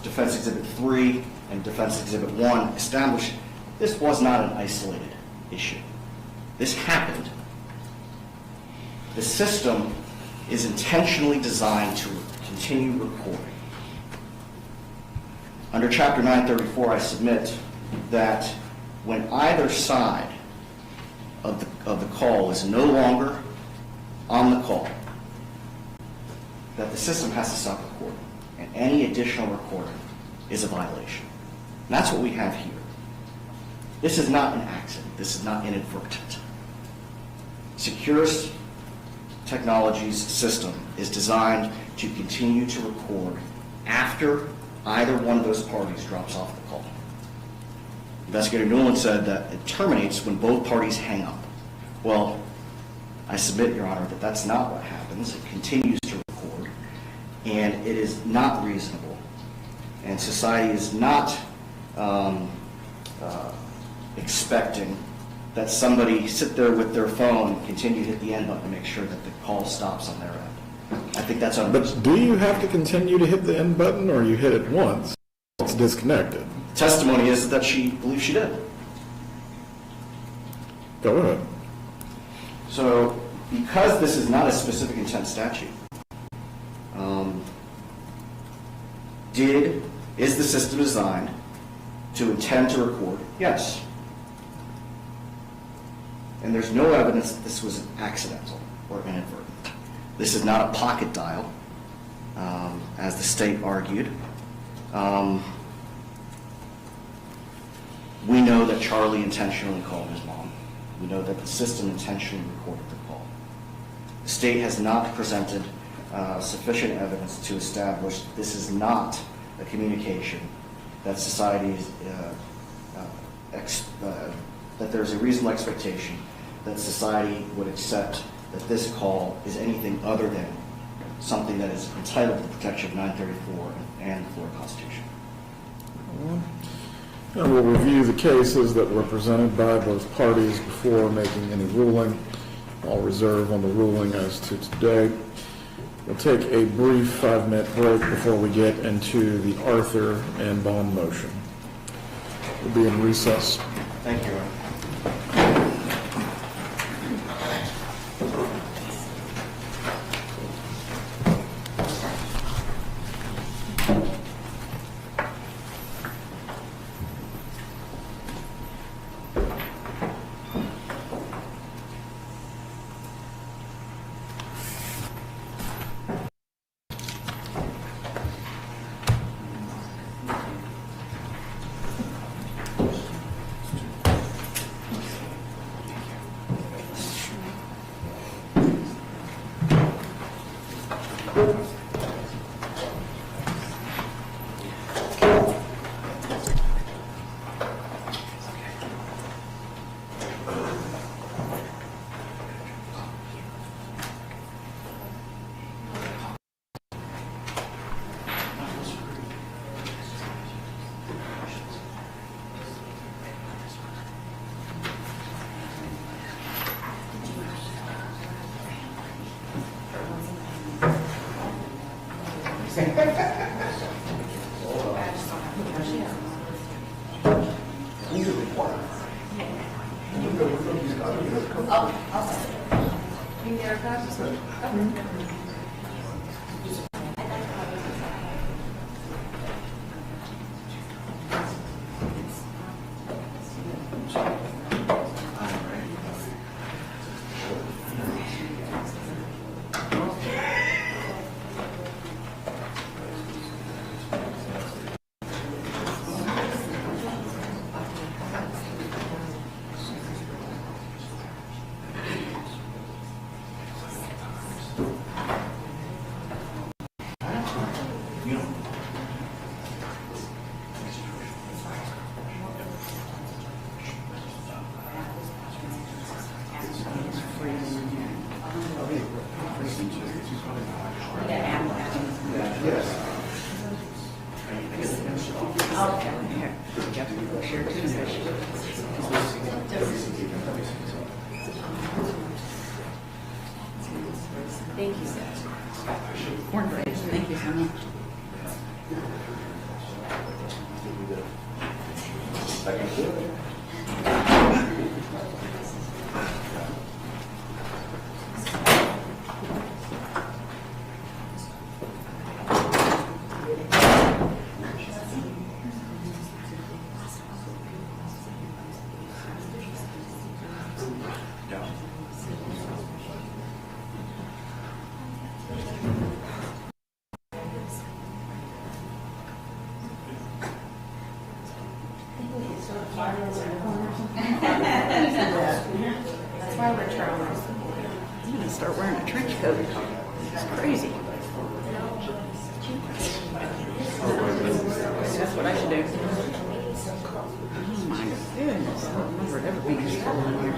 Defense Exhibit 3 and Defense Exhibit 1 established this was not an isolated issue. This happened. The system is intentionally designed to continue recording. Under Chapter 934, I submit that when either side of the call is no longer on the call, that the system has to stop recording, and any additional recording is a violation. And that's what we have here. This is not an accident. This is not inadvertent. Securus Technologies' system is designed to continue to record after either one of those parties drops off the call. Investigator Newland said that it terminates when both parties hang up. Well, I submit, Your Honor, that that's not what happens. It continues to record, and it is not reasonable, and society is not expecting that somebody sit there with their phone and continue to hit the end button to make sure that the call stops on their end. I think that's unreasonable. But do you have to continue to hit the end button, or you hit it once, it's disconnected? Testimony is that she believes she did. Go ahead. So, because this is not a specific intent statute, is the system designed to intend to record? Yes. And there's no evidence that this was accidental or inadvertent. This is not a pocket dial, as the state argued. We know that Charlie intentionally called his mom. We know that the system intentionally recorded the call. The state has not presented sufficient evidence to establish this is not a communication that society is, that there's a reasonable expectation that society would accept that this call is anything other than something that is entitled to the protection of 934 and the Florida Constitution. And we'll review the cases that were presented by both parties before making any ruling. I'll reserve on the ruling as to today. We'll take a brief 5-minute break before we get into the Arthur and Bond motion. We'll be in recess. Thank you. Thank you. Thank you so much. That's why we're Charlie. I'm going to start wearing a trench coat. It's crazy. That's what I should do. Oh my goodness. I don't remember it ever being this cold in here.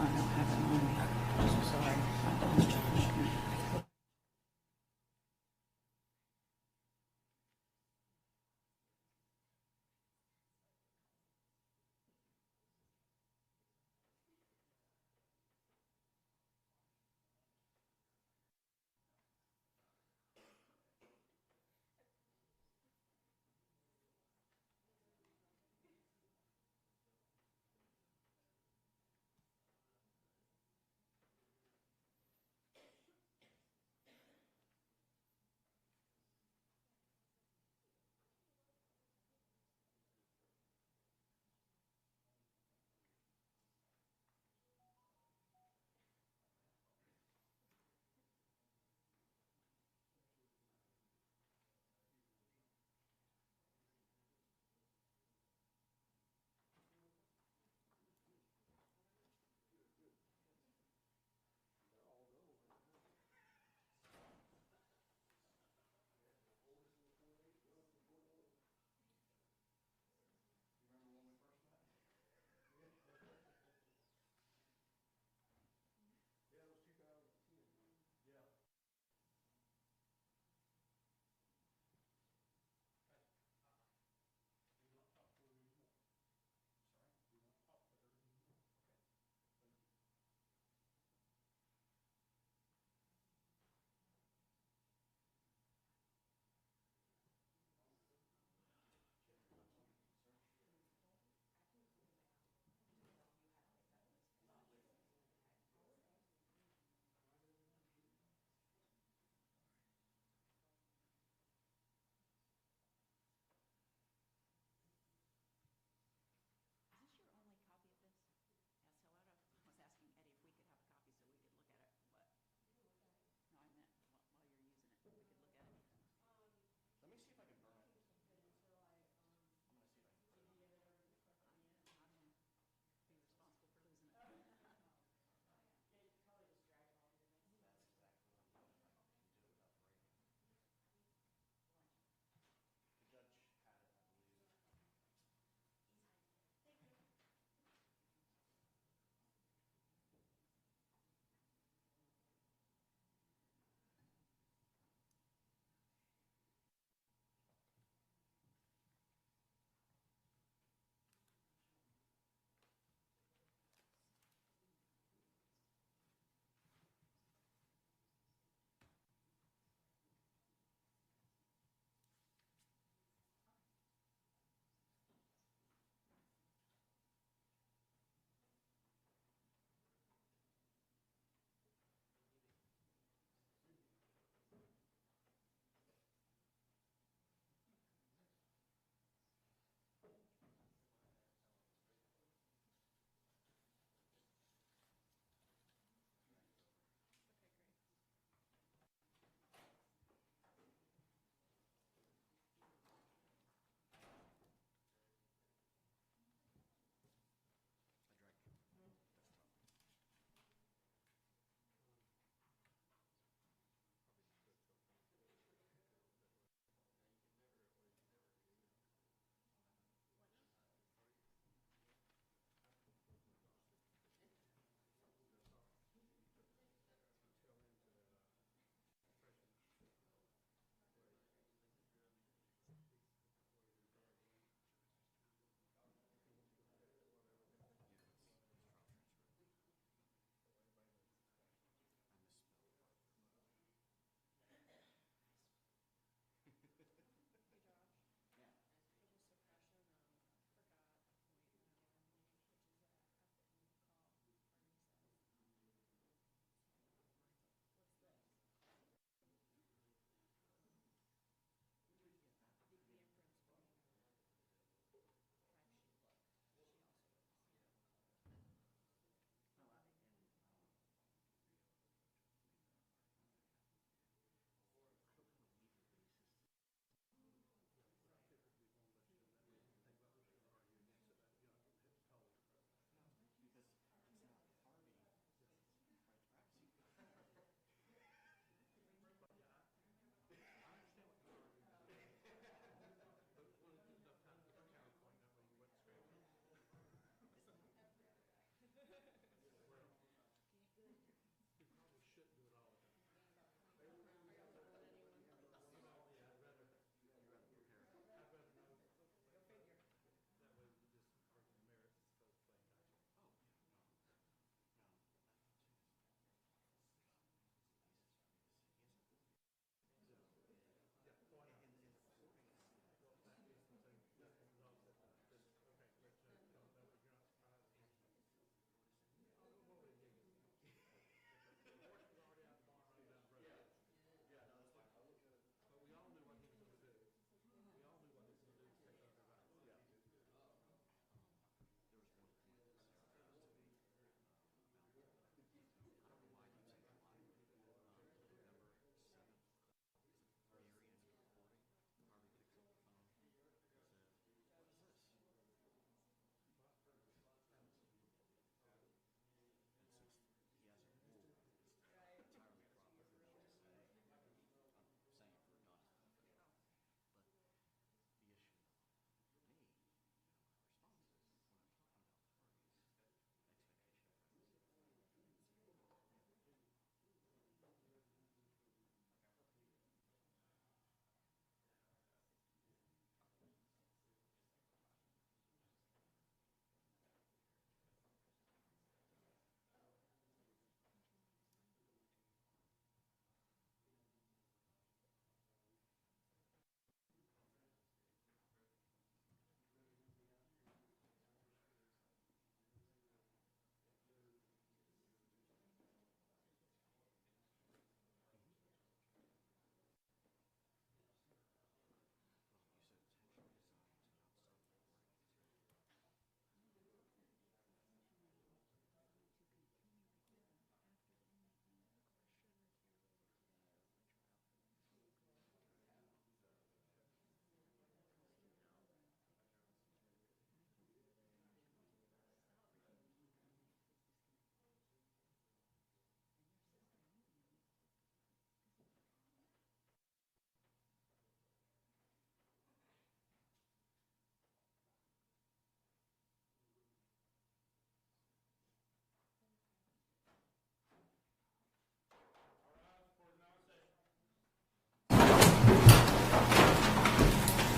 I don't have it on me. I'm sorry.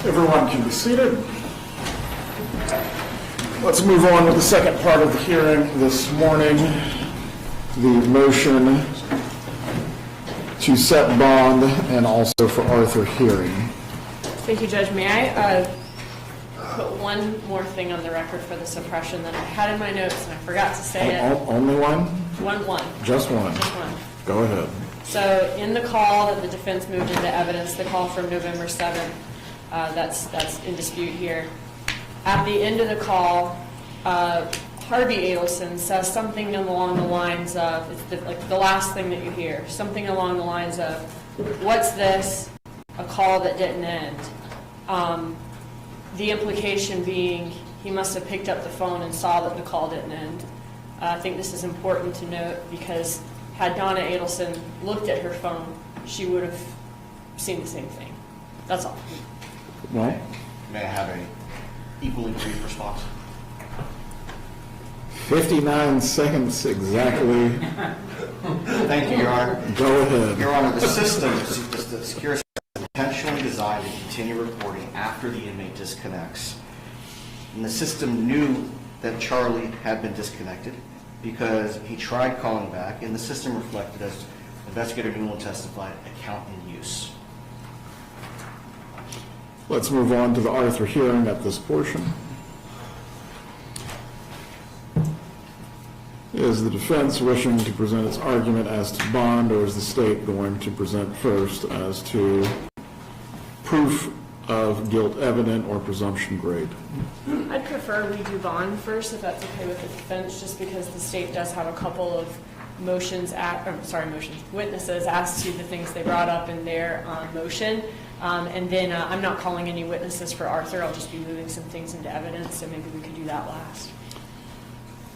Everyone can be seated. Let's move on with the second part of the hearing this morning, the motion to set bond and also for Arthur hearing. Thank you, Judge. May I put one more thing on the record for the suppression that I had in my notes and I forgot to say it? Only one? One. Just one? Just one. Go ahead. So in the call that the defense moved into evidence, the call from November 7th, that's in dispute here. At the end of the call, Harvey Adelson says something along the lines of, it's the last thing that you hear, something along the lines of, what's this? A call that didn't end. The implication being he must have picked up the phone and saw that the call didn't end. I think this is important to note because had Donna Adelson looked at her phone, she would have seen the same thing. That's all. Well, May I have a equally brief response? 59 seconds exactly. Thank you, Your Honor. Go ahead. Your Honor, the system, the secure system is intentionally designed to continue recording after the inmate disconnects. And the system knew that Charlie had been disconnected because he tried calling back, and the system reflected, as Investigator Newland testified, account in use. Let's move on to the Arthur hearing at this portion. Is the defense wishing to present its argument as to bond, or is the state going to present first as to proof of guilt evident or presumption grade? I'd prefer we do bond first, if that's okay with the defense, just because the state does have a couple of witnesses as to the things they brought up in their motion. And then I'm not calling any witnesses for Arthur. I'll just be moving some things into evidence, so maybe we could do that last.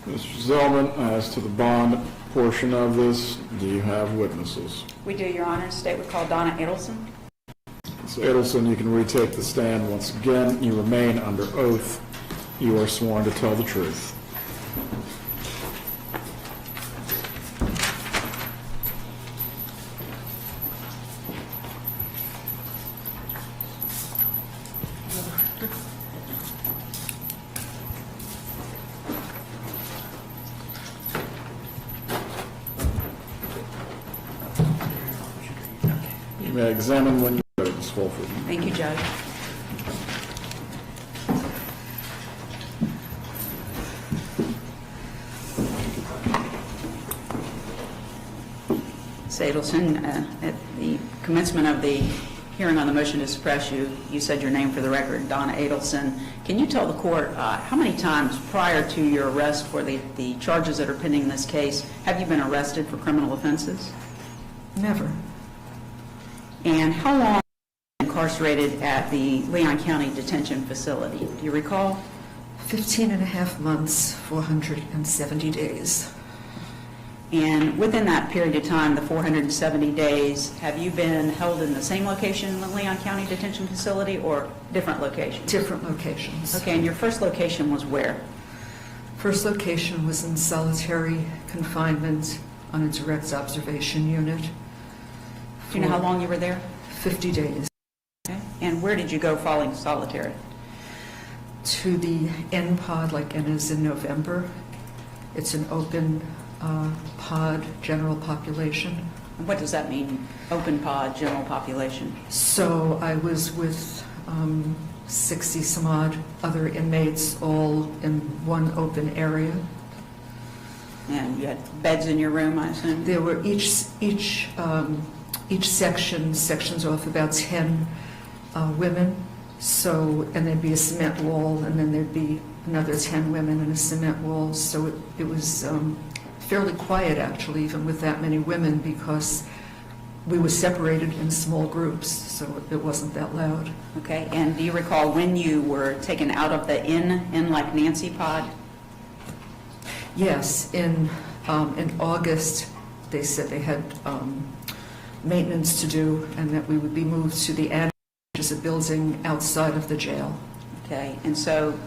Mr. Zellman, as to the bond portion of this, do you have witnesses? We do, Your Honor. State would call Donna Adelson. Ms. Adelson, you can retake the stand once again. You remain under oath. You are sworn to tell the truth. You may examine when you're ready, Ms. Fulford. Thank you, Judge. Ms. Adelson, at the commencement of the hearing on the motion to suppress you said your name for the record, Donna Adelson. Can you tell the court how many times prior to your arrest for the charges that are pending in this case have you been arrested for criminal offenses? Never. And how long were you incarcerated at the Leon County Detention Facility? Do you recall? 15 and a half months, 470 days. And within that period of time, the 470 days, have you been held in the same location in the Leon County Detention Facility or different locations? Different locations. Okay, and your first location was where? First location was in solitary confinement on a direct observation unit. Do you know how long you were there? 50 days. Okay. And where did you go following solitary? To the N pod, like N is in November. It's an open pod, general population. What does that mean, open pod, general population? So I was with 60 some odd other inmates, all in one open area. And you had beds in your room, I assume? There were each section's off about 10 women. So, and there'd be a cement wall, and then there'd be another 10 women and a cement wall. So it was fairly quiet, actually, even with that many women, because we were separated in small groups, so it wasn't that loud. Okay, and do you recall when you were taken out of the in like Nancy pod? Yes, in August, they said they had maintenance to do, and that we would be moved to the annex, which is a building outside of the jail. Okay, and so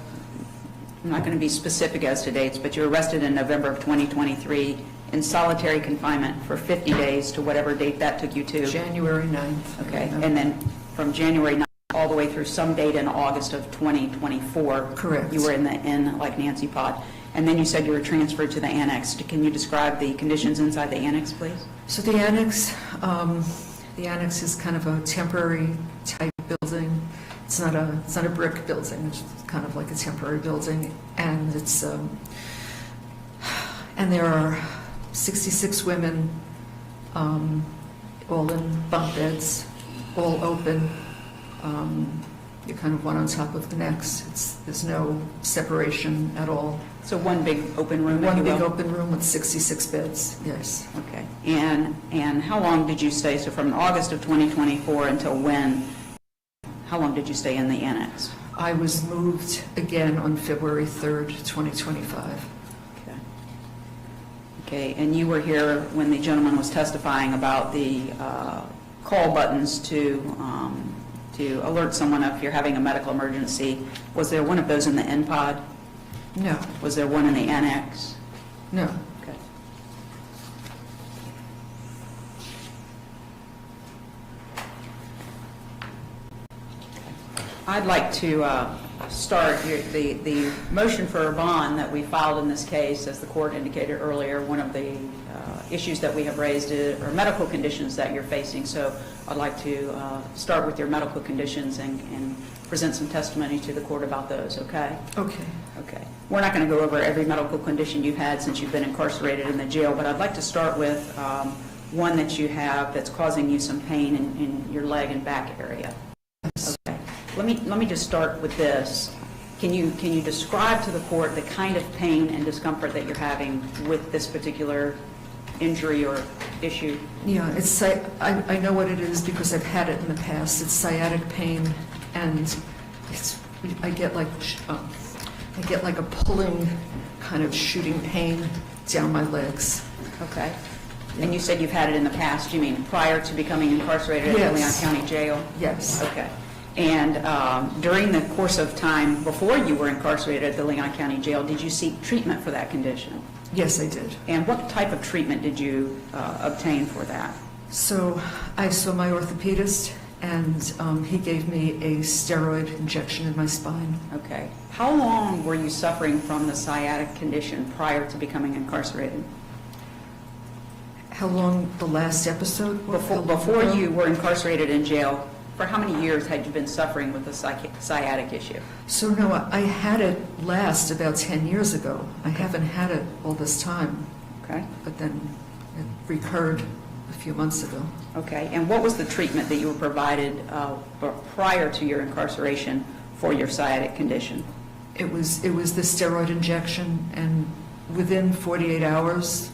I'm not going to be specific as to dates, but you were arrested in November of 2023 in solitary confinement for 50 days to whatever date that took you to. January 9th. Okay, and then from January 9th all the way through some date in August of 2024. Correct. You were in like Nancy Pod. And then you said you were transferred to the annex. Can you describe the conditions inside the annex, please? So the annex is kind of a temporary type building. It's not a brick building. It's kind of like a temporary building, and it's and there are 66 women, all in bunk beds, all open. You're kind of one on top of the next. There's no separation at all. So one big open room, if One you big will? open room with 66 beds, yes. Okay. And how long did you stay? So from August of 2024 until when? How long did you stay in the annex? I was moved again on February 3rd, 2025. Okay. Okay, and you were here when the gentleman was testifying about the call buttons to alert someone if you're having a medical emergency. Was there one of those in the end pod? No, Was there one in the annex? no. Okay. I'd like to start the motion for a bond that we filed in this case, as the court indicated earlier. One of the issues that we have raised are medical conditions that you're facing. So I'd like to start with your medical conditions and present some testimony to the court about those, okay? Okay. Okay. We're not going to go over every medical condition you've had since you've been incarcerated in the jail, but I'd like to start with one that you have that's causing you some pain in your leg and back area. Okay. Let me just start with this. Can you describe to the court the kind of pain and discomfort that you're having with this particular injury or issue? Yeah, I know what it is because I've had it in the past. It's sciatic pain, and I get like a pulling kind of shooting pain down my legs. Okay. And you said you've had it in the past. You mean prior to becoming incarcerated at the Leon County Jail? Yes. Okay. And during the course of time before you were incarcerated at the Leon County Jail, did you seek treatment for that condition? Yes, I did. And what type of treatment did you obtain for that? So I saw my orthopedist, and he gave me a steroid injection in my spine. Okay. How long were you suffering from the sciatic condition prior to becoming incarcerated? How long the last episode was? Before you were incarcerated in jail, for how many years had you been suffering with the sciatic issue? So no, I had it last about 10 years ago. I haven't had it all this time. Okay. But then it recurred a few months ago. Okay. And what was the treatment that you were provided prior to your incarceration for your sciatic condition? It was the steroid injection, and within 48 hours,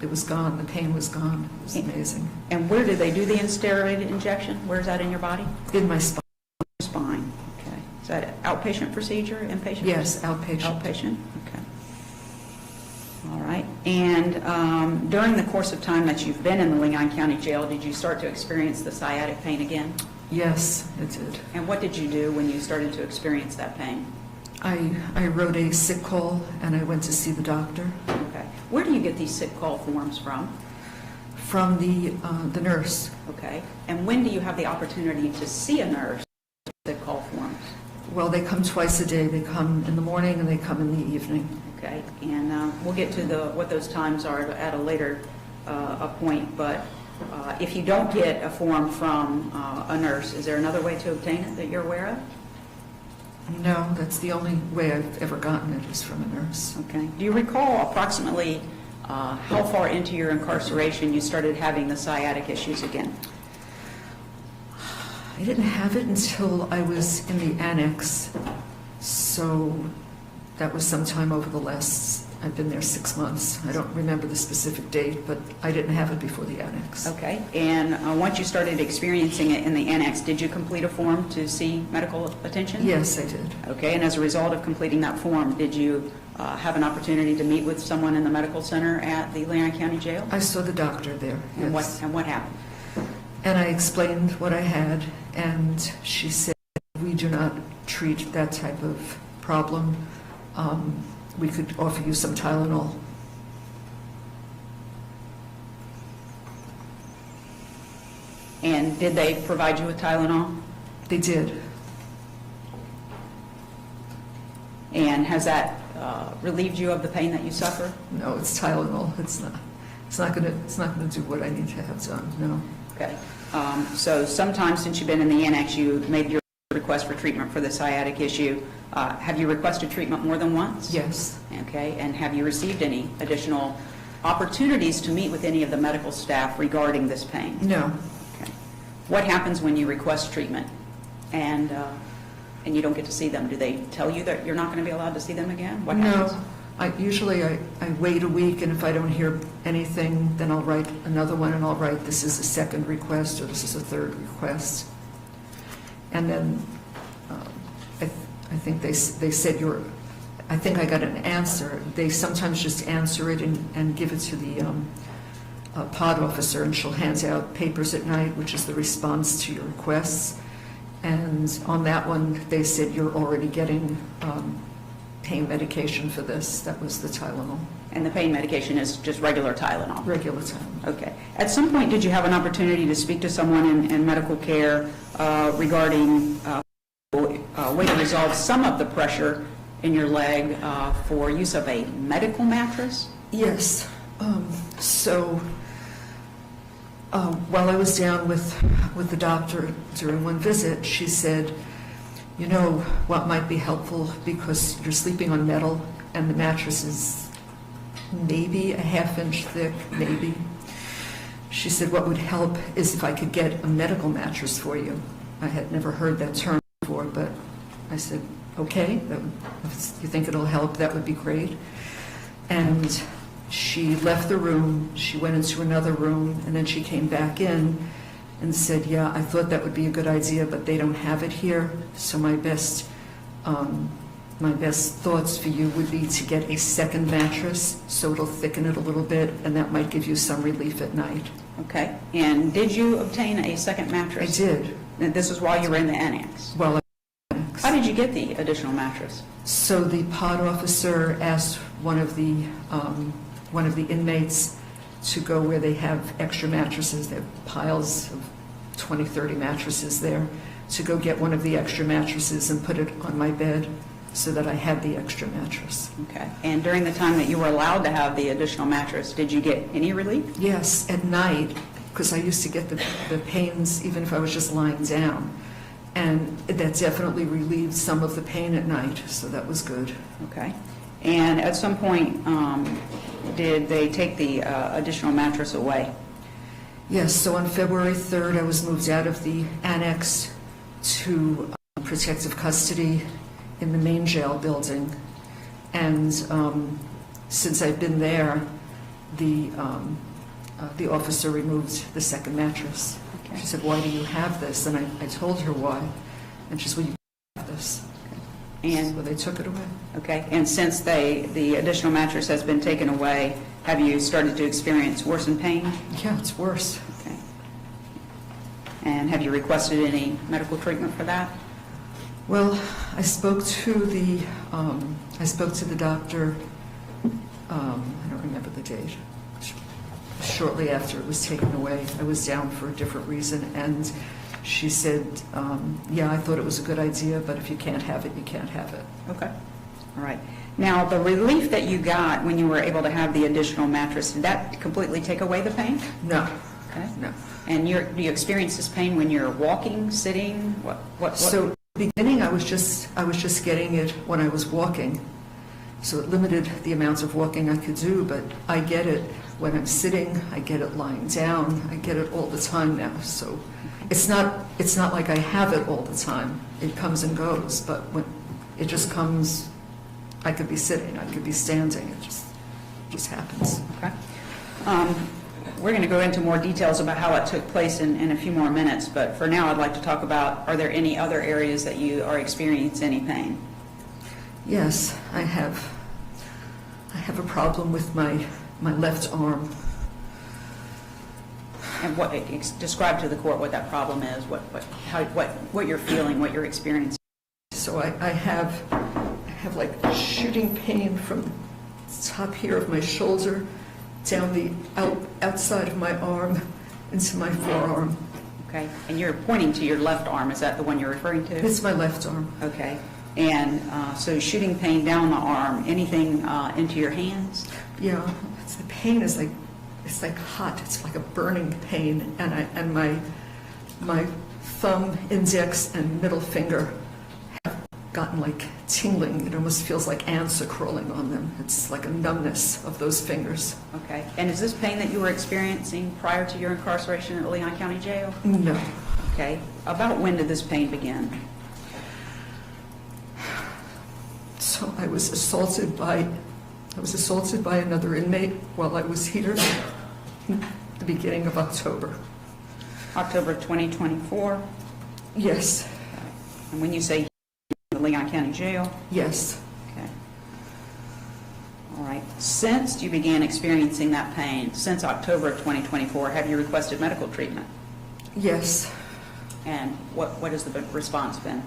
it was gone. The pain was gone. It was amazing. And where did they do the steroid injection? Where is that in your body? In my spine. Spine. Okay. Is that an outpatient procedure, inpatient? Yes, outpatient. Outpatient. Okay. All right. And during the course of time that you've been in the Leon County Jail, did you start to experience the sciatic pain again? Yes, it did. And what did you do when you started to experience that pain? I wrote a sick call, and I went to see the doctor. Okay. Where do you get these sick call forms from? From the nurse. Okay. And when do you have the opportunity to see a nurse with sick call forms? Well, they come twice a day. They come in the morning and they come in the evening. Okay. And we'll get to what those times are at a later point. But if you don't get a form from a nurse, is there another way to obtain it that you're aware of? No, that's the only way I've ever gotten it is from a nurse. Okay. Do you recall approximately how far into your incarceration you started having the sciatic issues again? I didn't have it until I was in the annex, so that was sometime over the last, I've been there 6 months. I don't remember the specific date, but I didn't have it before the annex. Okay. And once you started experiencing it in the annex, did you complete a form to see medical attention? Yes, I did. Okay. And as a result of completing that form, did you have an opportunity to meet with someone in the medical center at the Leon County Jail? I saw the doctor there, yes. And what happened? And I explained what I had, and she said, we do not treat that type of problem. We could offer you some Tylenol. And did they provide you with Tylenol? They did. And has that relieved you of the pain that you suffer? No, it's Tylenol. It's not going to do what I need to have done, no. Okay. So sometime since you've been in the annex, you made your request for treatment for the sciatic issue. Have you requested treatment more than once? Yes. Okay. And have you received any additional opportunities to meet with any of the medical staff regarding this pain? No. Okay. What happens when you request treatment and you don't get to see them? Do they tell you that you're not going to be allowed to see them again? What happens? No. Usually I wait a week, and if I don't hear anything, then I'll write another one, and I'll write, this is a second request, or this is a third request. And then I think they said I think I got an answer. They sometimes just answer it and give it to the pod officer, and she'll hand out papers at night, which is the response to your requests. And on that one, they said, you're already getting pain medication for this. That was the Tylenol. And the pain medication is just regular Tylenol? Regular Tylenol. Okay. At some point, did you have an opportunity to speak to someone in medical care regarding a way to resolve some of the pressure in your leg for use of a medical mattress? Yes. While I was down with the doctor during one visit, she said, you know what might be helpful, because you're sleeping on metal and the mattress is maybe a ½ inch thick, maybe. She said what would help is if I could get a medical mattress for you. I had never heard that term before, but I said, okay, if you think it'll help, that would be great. And she left the room, she went into another room, and then she came back in and said, yeah, I thought that would be a good idea, but they don't have it here. So my best thoughts for you would be to get a second mattress, so it'll thicken it a little bit, and that might give you some relief at night. Okay. And did you obtain a second mattress? I did. And this was while you were in the annex? Well, how did you get the additional mattress? So the pod officer asked one of the inmates to go where they have extra mattresses. They have piles of 20, 30 mattresses there, to go get one of the extra mattresses and put it on my bed so that I had the extra mattress. Okay. And during the time that you were allowed to have the additional mattress, did you get any relief? Yes, at night, because I used to get the pains even if I was just lying down. And that definitely relieved some of the pain at night, so that was good. Okay. And at some point, did they take the additional mattress away? Yes, so on February 3rd, I was moved out of the annex to protective custody in the main jail building. And since I've been there, the officer removed the second mattress. Okay. She said, why do you have this? And I told her why. And she said, well, you have this. And so they took it away. Okay. And since the additional mattress has been taken away, have you started to experience worsened pain? Yeah, it's worse. Okay. And have you requested any medical treatment for that? Well, I spoke to the doctor. I don't remember the date. Shortly after it was taken away, I was down for a different reason, and she said, yeah, I thought it was a good idea, but if you can't have it, you can't have it. Okay. All right. Now, the relief that you got when you were able to have the additional mattress, did that completely take away the pain? No. Okay. No. And do you experience this pain when you're walking, sitting? What? So, in the beginning, I was just getting it when I was walking, so it limited the amounts of walking I could do, but I get it when I'm sitting, I get it lying down, I get it all the time now. So it's not like I have it all the time. It comes and goes, but when it just comes, I could be sitting, I could be standing, it just happens. Okay. We're going to go into more details about how it took place in a few more minutes, but for now I'd like to talk about, are there any other areas that you are experiencing any pain? Yes, I have a problem with my left arm. And describe to the court what that problem is, what you're feeling, what you're experiencing. So I have like shooting pain from the top here of my shoulder down the outside of my arm into my forearm. Okay. And you're pointing to your left arm. Is that the one you're referring to? It's my left arm. Okay. And so shooting pain down the arm, anything into your hands? Yeah, the pain is like, it's like hot. It's like a burning pain, and my thumb, index, and middle finger have gotten like tingling. It almost feels like ants are crawling on them. It's like a numbness of those fingers. Okay. And is this pain that you were experiencing prior to your incarceration at Leon County Jail? No. Okay. About when did this pain begin? So I was assaulted by another inmate while I was here at the beginning of October. October 2024? Yes. And when you say the Leon County Jail? Yes. Okay. All right. Since you began experiencing that pain, since October of 2024, have you requested medical treatment? Yes. And what has the response been?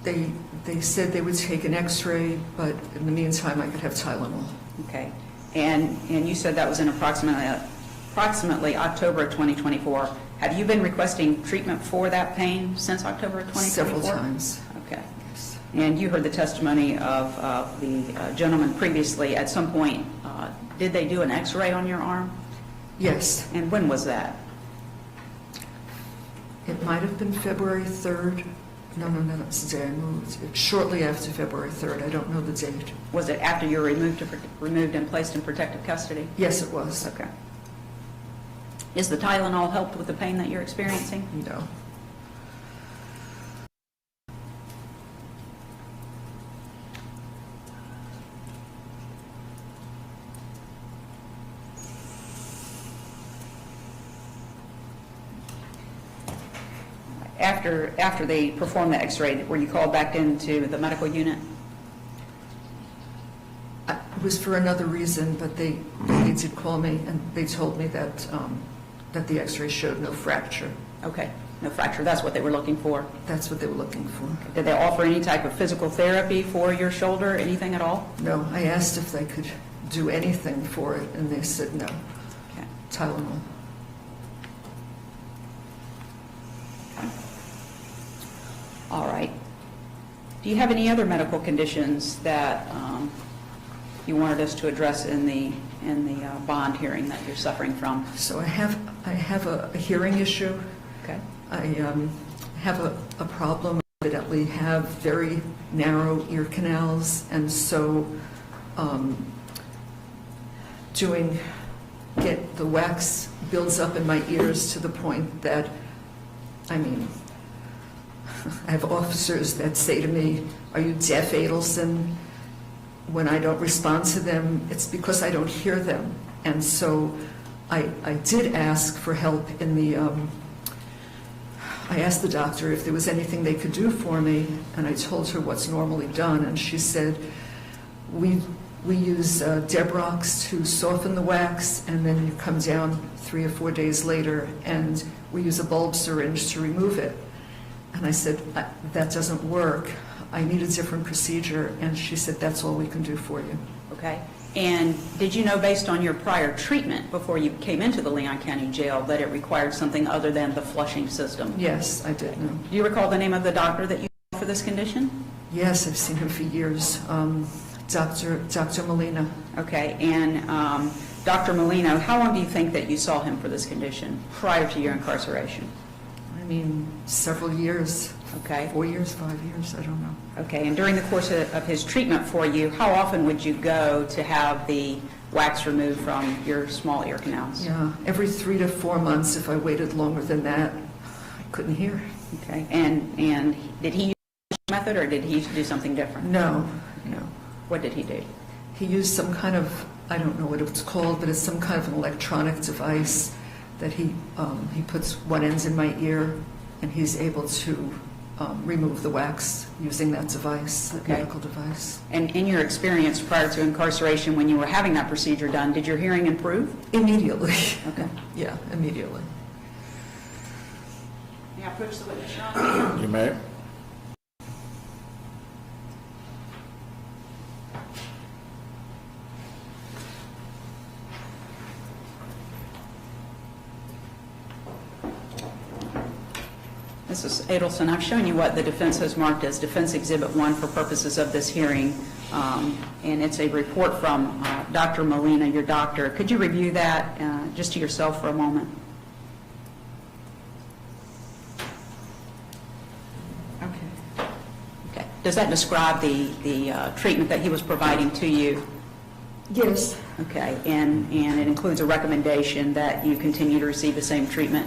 They said they would take an x-ray, but in the meantime, I could have Tylenol. Okay. And you said that was in approximately October of 2024. Have you been requesting treatment for that pain since October of 2024? Several times. Okay. Yes. And you heard the testimony of the gentleman previously. At some point, did they do an x-ray on your arm? Yes. And when was that? It might have been February 3rd. No, that's the day I moved. Shortly after February 3rd. I don't know the date. Was it after you were removed and placed in protective custody? Yes, it was. Okay. Is the Tylenol helped with the pain that you're experiencing? No. After they performed the x-ray, were you called back into the medical unit? It was for another reason, but they did call me, and they told me that that the x-ray showed no fracture. Okay, no fracture. That's what they were looking for. That's what they were looking for. Did they offer any type of physical therapy for your shoulder, anything at all? No, I asked if they could do anything for it, and they said no. Okay. Tylenol. All right. Do you have any other medical conditions that you wanted us to address in the bond hearing that you're suffering from? So I have a hearing issue. Okay. I have a problem. I evidently have very narrow ear canals, and so the wax builds up in my ears to the point that, I mean, I have officers that say to me, "Are you deaf, Adelson?" When I don't respond to them, it's because I don't hear them. And so I did ask for help in the, I asked the doctor if there was anything they could do for me, and I told her what's normally done, and she said, we use Debrox to soften the wax, and then you come down 3 or 4 days later, and we use a bulb syringe to remove it. And I said, that doesn't work. I need a different procedure. And she said, that's all we can do for you. Okay. And did you know, based on your prior treatment before you came into the Leon County Jail, that it required something other than the flushing system? Yes, I did know. Do you recall the name of the doctor that you saw for this condition? Yes, I've seen him for years. Dr. Molina. Okay. And Dr. Molina, how long do you think that you saw him for this condition prior to your incarceration? I mean, several years. Okay. 4 years, 5 years, I don't know. Okay, and during the course of his treatment for you, how often would you go to have the wax removed from your small ear canals? Yeah, every 3 to 4 months. If I waited longer than that, I couldn't hear. Okay, and did he use this method, or did he do something different? No. What did he do? He used some kind of, I don't know what it's called, but it's some kind of an electronic device that he puts one end in my ear, and he's able to remove the wax using that device, that medical device. And in your experience prior to incarceration, when you were having that procedure done, did your hearing improve? Immediately. Okay. Yeah, immediately. May I approach the witness, Your Honor? You may. Mrs. Mrs. Adelson, I've shown you what the defense has marked as Defense Exhibit 1 for purposes of this hearing, and it's a report from Dr. Molina, your doctor. Could you review that just to yourself for a moment? Okay. Does that describe the treatment that he was providing to you? Yes. Okay, and it includes a recommendation that you continue to receive the same treatment,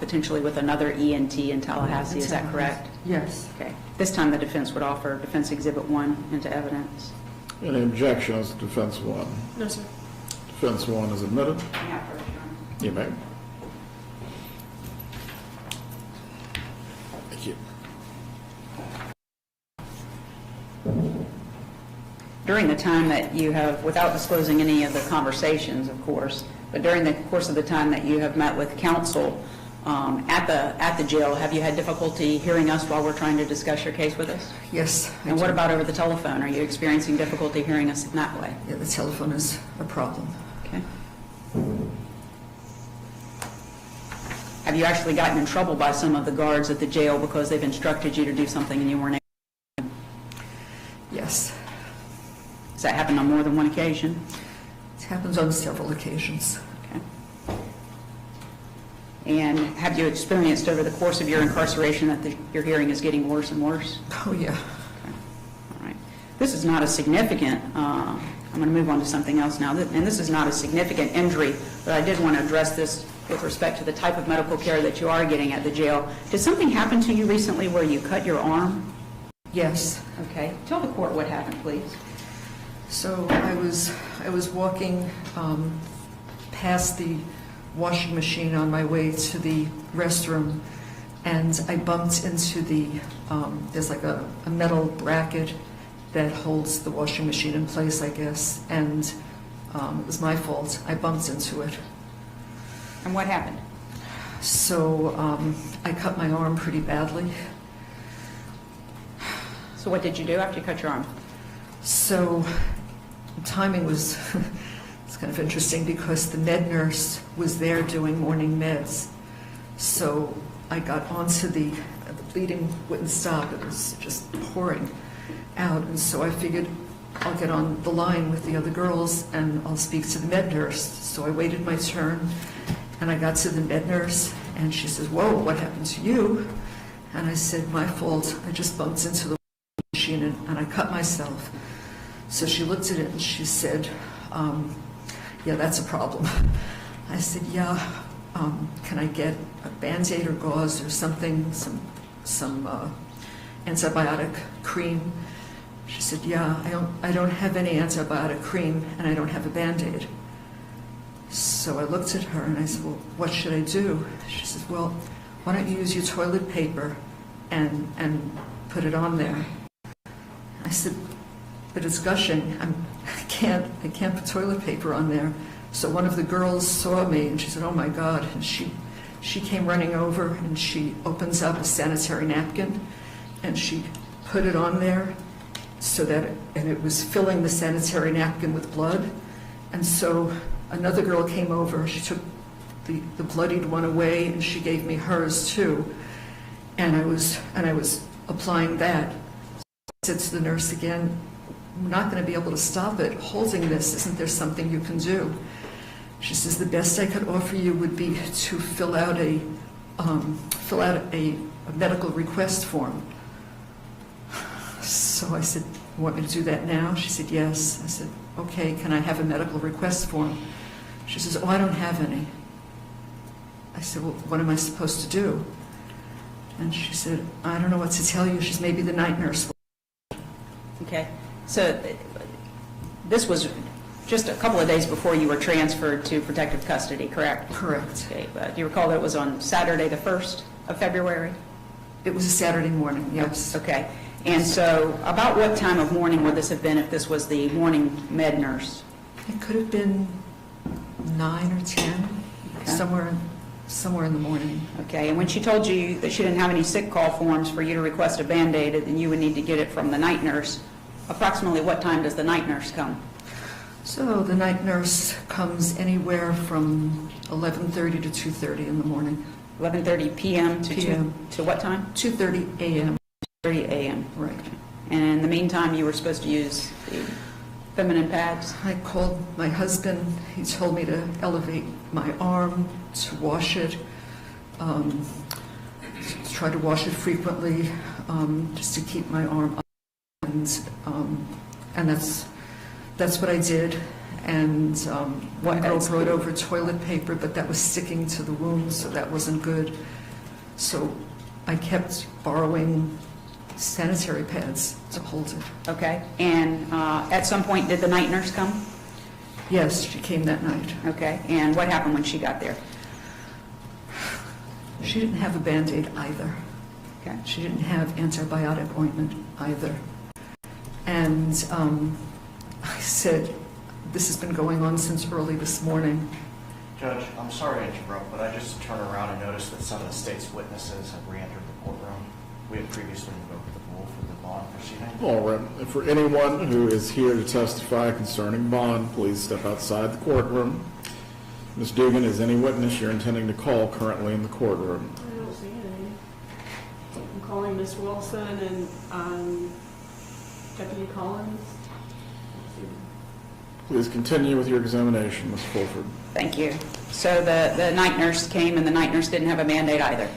potentially with another ENT in Tallahassee, is that correct? Yes. Okay. This time the defense would offer Defense Exhibit 1 into evidence. Any objections to Defense 1? No, sir. Defense 1 is admitted. You may. Thank you. During the time that you have, without disclosing any of the conversations, of course, but during the course of the time that you have met with counsel at the jail, have you had difficulty hearing us while we're trying to discuss your case with us? Yes. And what about over the telephone? Are you experiencing difficulty hearing us in that way? Yeah, the telephone is a problem. Okay. Have you actually gotten in trouble by some of the guards at the jail because they've instructed you to do something and you weren't able to? Yes. Has that happened on more than one occasion? It happens on several occasions. Okay. And have you experienced over the course of your incarceration that your hearing is getting worse and worse? Oh, yeah. Okay. All right. This is not a significant, I'm going to move on to something else now, and this is not a significant injury, but I did want to address this with respect to the type of medical care that you are getting at the jail. Did something happen to you recently where you cut your arm? Yes. Okay. Tell the court what happened, please. So I was walking past the washing machine on my way to the restroom, and I bumped into there's like a metal bracket that holds the washing machine in place, I guess, and it was my fault. I bumped into it. And what happened? So I cut my arm pretty badly. So what did you do after you cut your arm? So timing was it's kind of interesting because the med nurse was there doing morning meds. So I got onto the bleeding wouldn't stop. It was just pouring out. And so I figured I'll get on the line with the other girls and I'll speak to the med nurse. So I waited my turn and I got to the med nurse and she says, "Whoa, what happened to you?" And I said, "My fault. I just bumped into the machine and I cut myself." So she looked at it and she said, "Yeah, that's a problem." I said, "Yeah, can I get a Band-Aid or gauze or something, some antibiotic cream?" She said, "Yeah, I don't have any antibiotic cream and I don't have a Band-Aid." So I looked at her and I said, "Well, what should I do?" She said, "Well, why don't you use your toilet paper and put it on there?" I said, "But it's gushing. I can't put toilet paper on there." So one of the girls saw me and she said, "Oh my God!" And she came running over and she opens up a sanitary napkin and she put it on there so that it was filling the sanitary napkin with blood. And so another girl came over. She took the bloodied one away and she gave me hers too. And I was applying that. I said to the nurse again, "I'm not going to be able to stop it holding this. Isn't there something you can do?" She says, "The best I could offer you would be to fill out a medical request form." So I said, "You want me to do that now?" She said, "Yes." I said, "Okay, can I have a medical request form?" She says, "Oh, I don't have any." I said, "Well, what am I supposed to do?" And she said, "I don't know what to tell you." She's maybe the night nurse. Okay. So this was just a couple of days before you were transferred to protective custody, correct? Correct. Okay. But do you recall that it was on Saturday the 1st of February? It was a Saturday morning, yes. Okay. And so about what time of morning would this have been if this was the morning med nurse? It could have been 9 or 10, Okay. somewhere in the morning. Okay. And when she told you that she didn't have any sick call forms for you to request a Band-Aid and you would need to get it from the night nurse, approximately what time does the night nurse come? So the night nurse comes anywhere from 11:30 to 2:30 in the morning. 11:30 p.m. to PM. to what time? 2:30 a.m. 30 a.m. Right. And in the meantime, you were supposed to use the feminine pads? I called my husband. He told me to elevate my arm, to wash it, to try to wash it frequently, just to keep my arm up. And that's what I did. And one girl brought over toilet paper, but that was sticking to the wound, so that wasn't good. So I kept borrowing sanitary pads to hold it. Okay. And at some point, did the night nurse come? Yes, she came that night. Okay. And what happened when she got there? She didn't have a Band-Aid either. Okay. She didn't have antibiotic ointment either. And I said, this has been going on since early this morning. Judge, I'm sorry to interrupt, but I just turned around and noticed that some of the state's witnesses have re-entered the courtroom. We had previously invoked the rule for the bond proceeding. All right. For anyone who is here to testify concerning bond, please step outside the courtroom. Ms. Dugan, is any witness you're intending to call currently in the courtroom? I don't see any. I'm calling Miss Wilson and Deputy Collins. Please continue with your examination, Ms. Fulford. Thank you. So the night nurse came, and the night nurse didn't have a Band-Aid either?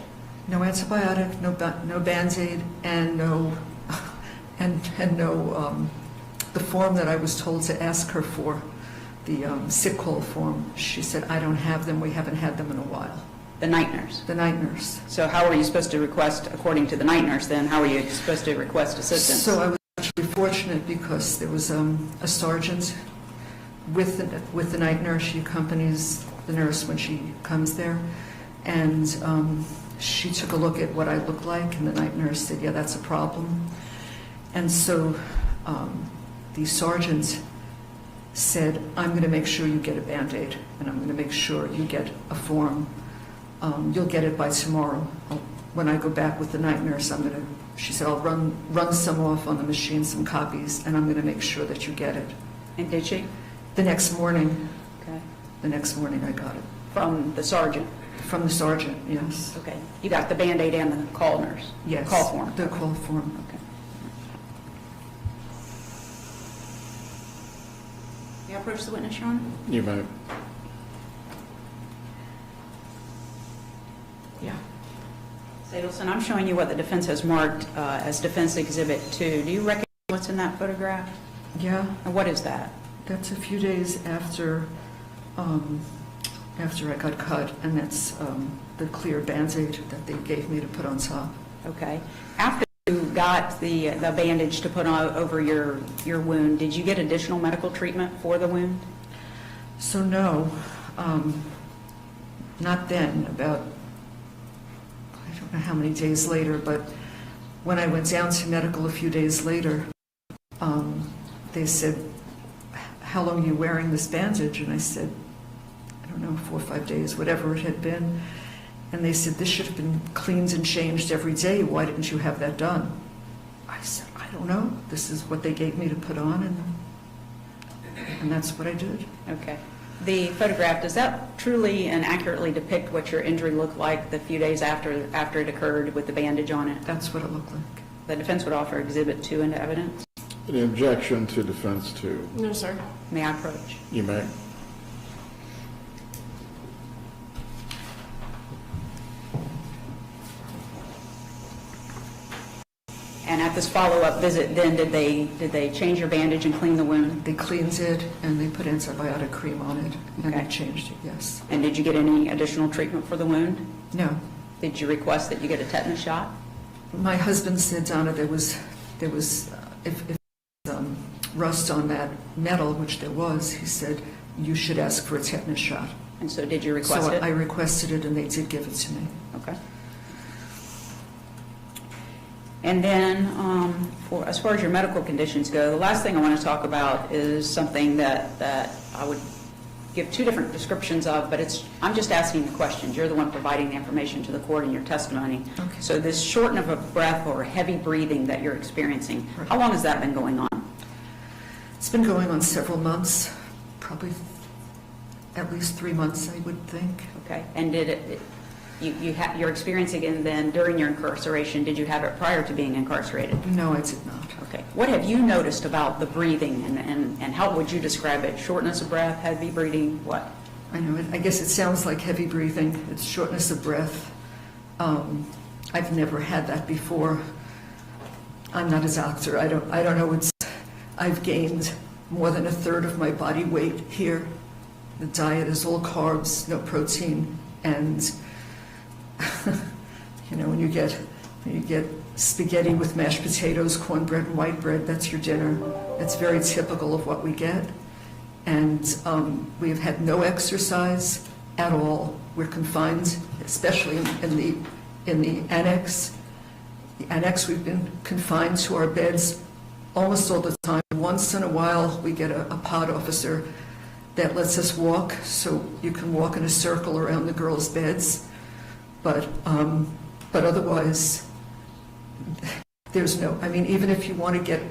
No antibiotic, no Band-Aid, and no, the form that I was told to ask her for, the sick call form. She said, I don't have them, we haven't had them in a while. The night nurse? The night nurse. So how were you supposed to request, according to the night nurse then, how were you supposed to request assistance? So I was actually fortunate because there was a sergeant with the night nurse. She accompanies the nurse when she comes there. And she took a look at what I looked like, and the night nurse said, yeah, that's a problem. And so the sergeant said, I'm going to make sure you get a Band-Aid, and I'm going to make sure you get a form. You'll get it by tomorrow. When I go back with the night nurse, she said, I'll run some off on the machine, some copies, and I'm going to make sure that you get it. And did she? The next morning. Okay. The next morning I got it. From the sergeant? From the sergeant, yes. Okay. You got the Band-Aid and the call nurse? Yes. Call form? The call form. Okay. May I approach the witness, Your Honor? You may. Yeah. Ms. Adelson, I'm showing you what the defense has marked as Defense Exhibit 2. Do you recognize what's in that photograph? Yeah. And what is that? That's a few days after I got cut, and that's the clear Band-Aid that they gave me to put on top. Okay. After you got the bandage to put on over your wound, did you get additional medical treatment for the wound? So no, not then. About, I don't know how many days later, but when I went down to medical a few days later, they said, how long are you wearing this bandage? And I said, I don't know, 4 or 5 days, whatever it had been. And they said, this should have been cleaned and changed every day. Why didn't you have that done? I said, I don't know. This is what they gave me to put on, and that's what I did. Okay. The photograph, does that truly and accurately depict what your injury looked like the few days after it occurred with the bandage on it? That's what it looked like. The defense would offer Exhibit 2 into evidence. Any objection to Defense 2? No, sir. May I approach? You may. And at this follow-up visit, then, did they change your bandage and clean the wound? They cleaned it, and they put antibiotic cream on it, and Okay. they changed it, yes. And did you get any additional treatment for the wound? No. Did you request that you get a tetanus shot? My husband said, Donna, there was if rust on that metal, which there was, he said, you should ask for a tetanus shot. And so did you request So it? I requested it, and they did give it to me. Okay. And then, as far as your medical conditions go, the last thing I want to talk about is something that I would give two different descriptions of, but I'm just asking the questions. You're the one providing the information to the court in your testimony. Okay. So this shortness of breath or heavy breathing that you're experiencing, how long has that been going on? It's been going on several months, probably at least 3 months, I would think. Okay. And did it you're experiencing it then during your incarceration. Did you have it prior to being incarcerated? No, I did not. Okay. What have you noticed about the breathing, and how would you describe it? Shortness of breath, heavy breathing, what? I know, I guess it sounds like heavy breathing, it's shortness of breath. I've never had that before. I'm not a doctor, I don't know, I've gained more than a third of my body weight here. The diet is all carbs, no protein, and when you get spaghetti with mashed potatoes, cornbread, and white bread, that's your dinner. It's very typical of what we get. And we have had no exercise at all. We're confined, especially in the annex. The annex, we've been confined to our beds almost all the time. Once in a while, we get a pod officer that lets us walk, so you can walk in a circle around the girls' beds. But otherwise, there's no, even if you want to get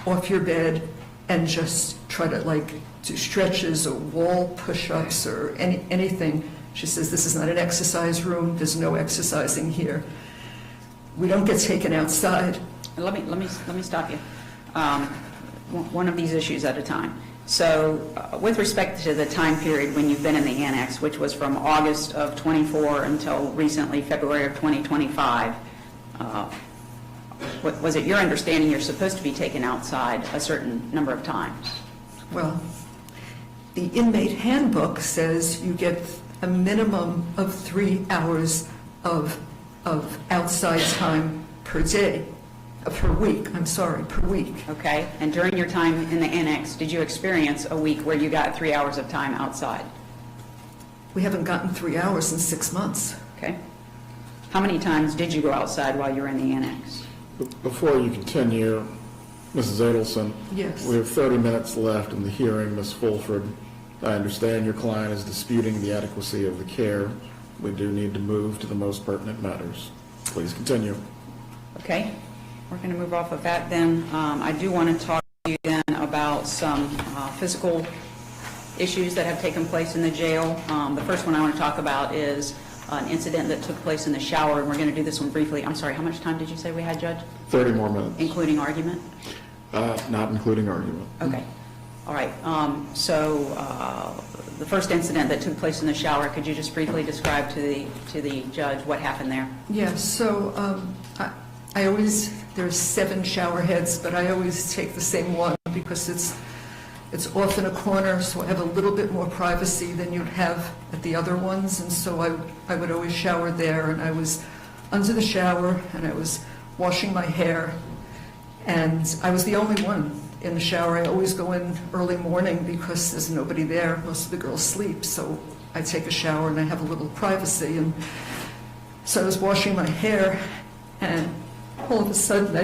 off your bed and just try to do stretches or wall push-ups or anything, she says, this is not an exercise room, there's no exercising here. We don't get taken outside. Let me stop you. One of these issues at a time. So with respect to the time period when you've been in the annex, which was from August of 24 until recently February of 2025, was it your understanding you're supposed to be taken outside a certain number of times? Well, the inmate handbook says you get a minimum of 3 hours of outside time per day. Per week. Okay, and during your time in the annex, did you experience a week where you got 3 hours of time outside? We haven't gotten 3 hours in 6 months. Okay. How many times did you go outside while you were in the annex? Before you continue, Mrs. Adelson. Yes. We have 30 minutes left in the hearing. Ms. Fulford, I understand your client is disputing the adequacy of the care. We do need to move to the most pertinent matters. Please continue. Okay. We're going to move off of that then. I do want to talk to you then about some physical issues that have taken place in the jail. The first one I want to talk about is an incident that took place in the shower, and we're going to do this one briefly. I'm sorry, how much time did you say we had, Judge? 30 more minutes. Including argument? Not including argument. Okay. All right. So the first incident that took place in the shower, could you just briefly describe to the judge what happened there? Yes, so I always, there's 7 shower heads, but I always take the same one because it's off in a corner, so I have a little bit more privacy than you'd have at the other ones, and so I would always shower there, and I was under the shower, and I was washing my hair, and I was the only one in the shower. I always go in early morning because there's nobody there. Most of the girls sleep, so I take a shower and I have a little privacy, and so I was washing my hair, and all of a sudden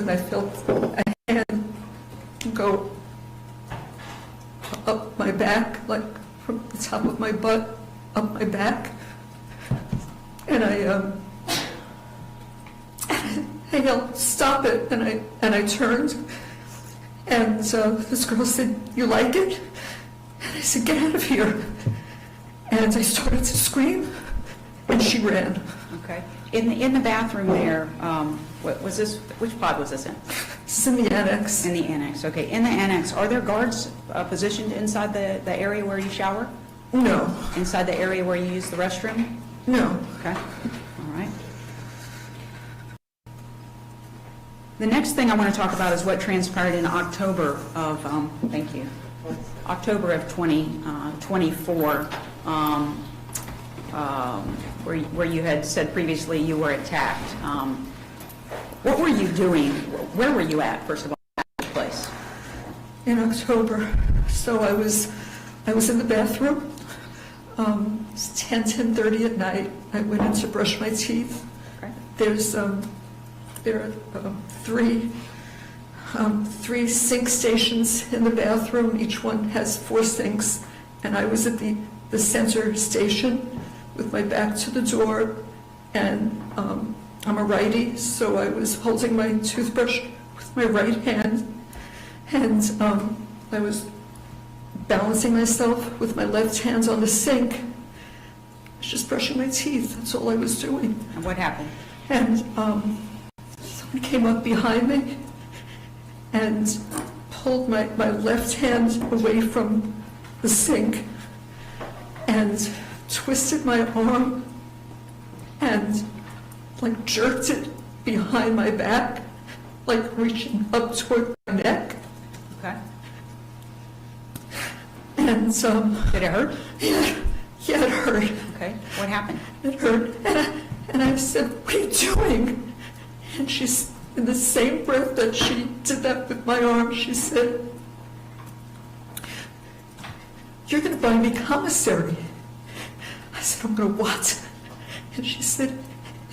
I felt a hand go up my back, like from the top of my butt up my back, and I yelled, "Stop it!" and I turned, and this girl said, "You like it?" And I said, "Get out of here!" And I started to scream, and she ran. Okay. In the bathroom there, what was this? Which pod was this in? This is in the annex. In the annex. Okay. In the annex, are there guards positioned inside the area where you shower? No. Inside the area where you use the restroom? No. Okay. All right. The next thing I want to talk about is what transpired in October of, thank you, October of 2024, where you had said previously you were attacked. What were you doing? Where were you at, first of all, at this place? In October. So I was in the bathroom. It's 10:30 at night. I went in to brush my teeth. Okay. There are three sink stations in the bathroom. Each one has 4 sinks, and I was at the center station with my back to the door, and I'm a righty, so I was holding my toothbrush with my right hand, and I was balancing myself with my left hand on the sink, was just brushing my teeth. That's all I was doing. And what happened? And someone came up behind me and pulled my left hand away from the sink and twisted my arm and like jerked it behind my back, like reaching up toward my neck. Okay. And did it hurt? Yeah, it hurt. Okay. What happened? It hurt. And I said, "What are you doing?" And she's, in the same breath that she did that with my arm, she said, "You're going to buy me commissary." I said, "I'm going to what?" And she said,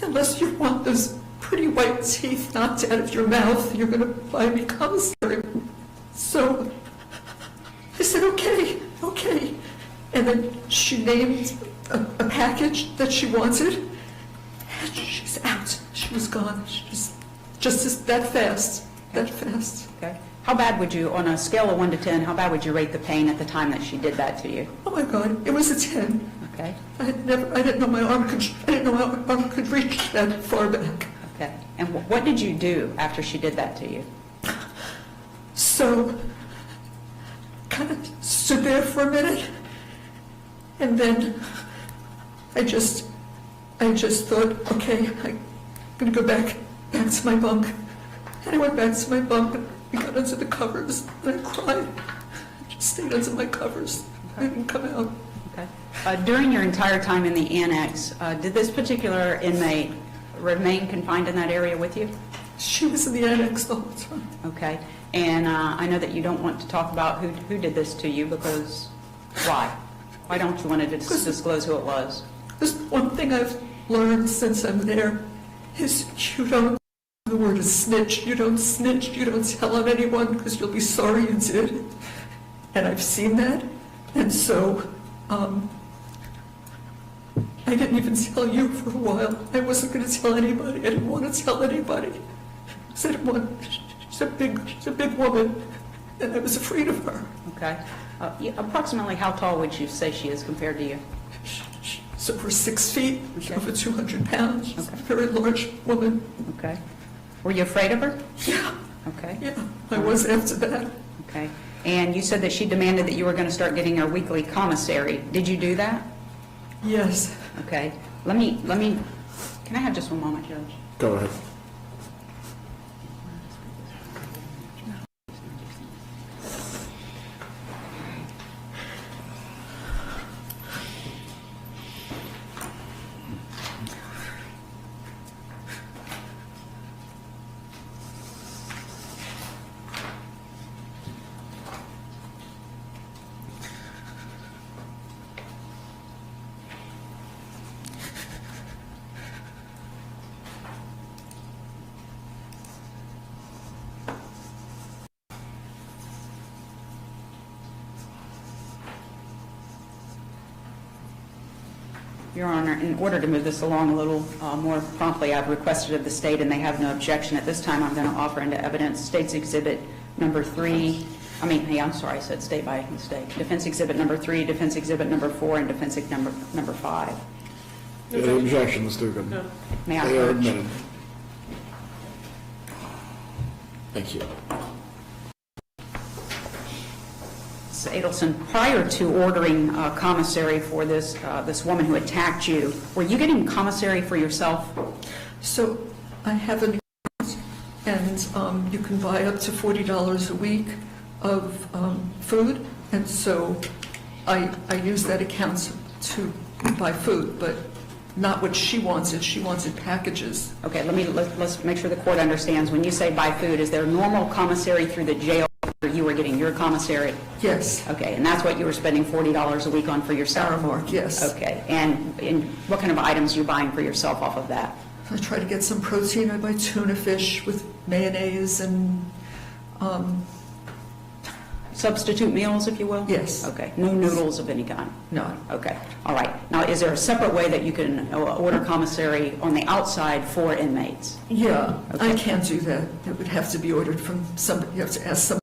"Unless you want those pretty white teeth knocked out of your mouth, you're going to buy me commissary." So I said, okay. And then she named a package that she wanted, and she's out. She was gone. She just that fast. Okay. How bad would you, on a scale of 1 to 10, how bad would you rate the pain at the time that she did that to you? Oh my God, it was a 10. Okay. I didn't know my arm could reach that far back. Okay. And what did you do after she did that to you? So, kind of stood there for a minute, and then I just thought, okay, I'm gonna go back to my bunk. And I went back to my bunk, and I got under the covers, and I cried. I just stayed under my covers. I didn't come out. Okay. During your entire time in the annex, did this particular inmate remain confined in that area with you? She was in the annex the whole time. Okay. And I know that you don't want to talk about who did this to you, because why? Why don't you want to disclose who it was? There's one thing I've learned since I'm there is you don't, the word is snitch. You don't snitch. You don't tell on anyone because you'll be sorry you did. And I've seen that. And so I didn't even tell you for a while. I wasn't going to tell anybody. I didn't want to tell anybody. I didn't want. She's a big woman, and I was afraid of her. Okay. Approximately how tall would you say she is compared to you? She's over 6 feet, Okay. over 200 pounds. She's Okay. a very large woman. Okay. Were you afraid of her? Yeah. Okay. Yeah, I was after that. Okay. And you said that she demanded that you were going to start getting her weekly commissary. Did you do that? Yes. Okay. Let me, can I have just one moment, Judge? Go ahead. Your Honor, in order to move this along a little more promptly, I've requested of the state, and they have no objection. At this time, I'm going to offer into evidence State's Exhibit number 3. I'm sorry, I said state by mistake. Defense Exhibit number 3, Defense Exhibit number 4, and Defense Exhibit number 5. Any objection, Ms. Dugan? No. May I They are urge? admitted. Thank you. Ms. Adelson, prior to ordering commissary for this woman who attacked you, were you getting commissary for yourself? So I have an account, and you can buy up to $40 a week of food, and so I use that account to buy food, but not what she wanted. She wanted packages. Okay, let's make sure the court understands. When you say buy food, is there normal commissary through the jail, or you were getting your commissary? Yes. Okay, and that's what you were spending $40 a week on for yourself? Aramark, yes. Okay, and what kind of items are you buying for yourself off of that? I try to get some protein. I buy tuna fish with mayonnaise and Substitute meals, if you will? Yes. Okay, no noodles of any kind? no. Okay, all right. Now, is there a separate way that you can order commissary on the outside for inmates? Yeah, Okay. I can't do that. It would have to be ordered from somebody. You have to ask somebody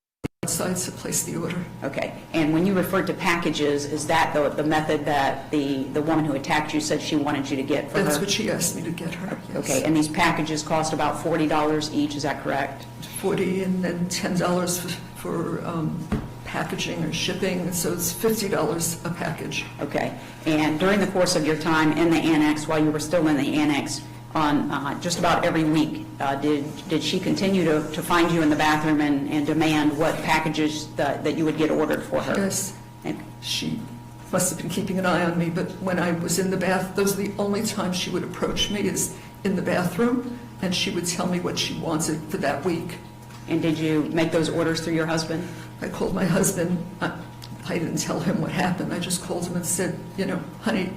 outside to place the order. Okay, and when you referred to packages, is that the method that the woman who attacked you said she wanted you to get for her? That's what she asked me to get her, yes. Okay, and these packages cost about $40 each, is that correct? $40 and then $10 for packaging or shipping, so it's $50 a package. Okay, and during the course of your time in the annex, while you were still in the annex, on just about every week, did she continue to find you in the bathroom and demand what packages that you would get ordered for her? Yes. And- She must have been keeping an eye on me, but when I was in the bath, those are the only times she would approach me is in the bathroom, and she would tell me what she wanted for that week. And did you make those orders through your husband? I called my husband. I didn't tell him what happened. I just called him and said, honey,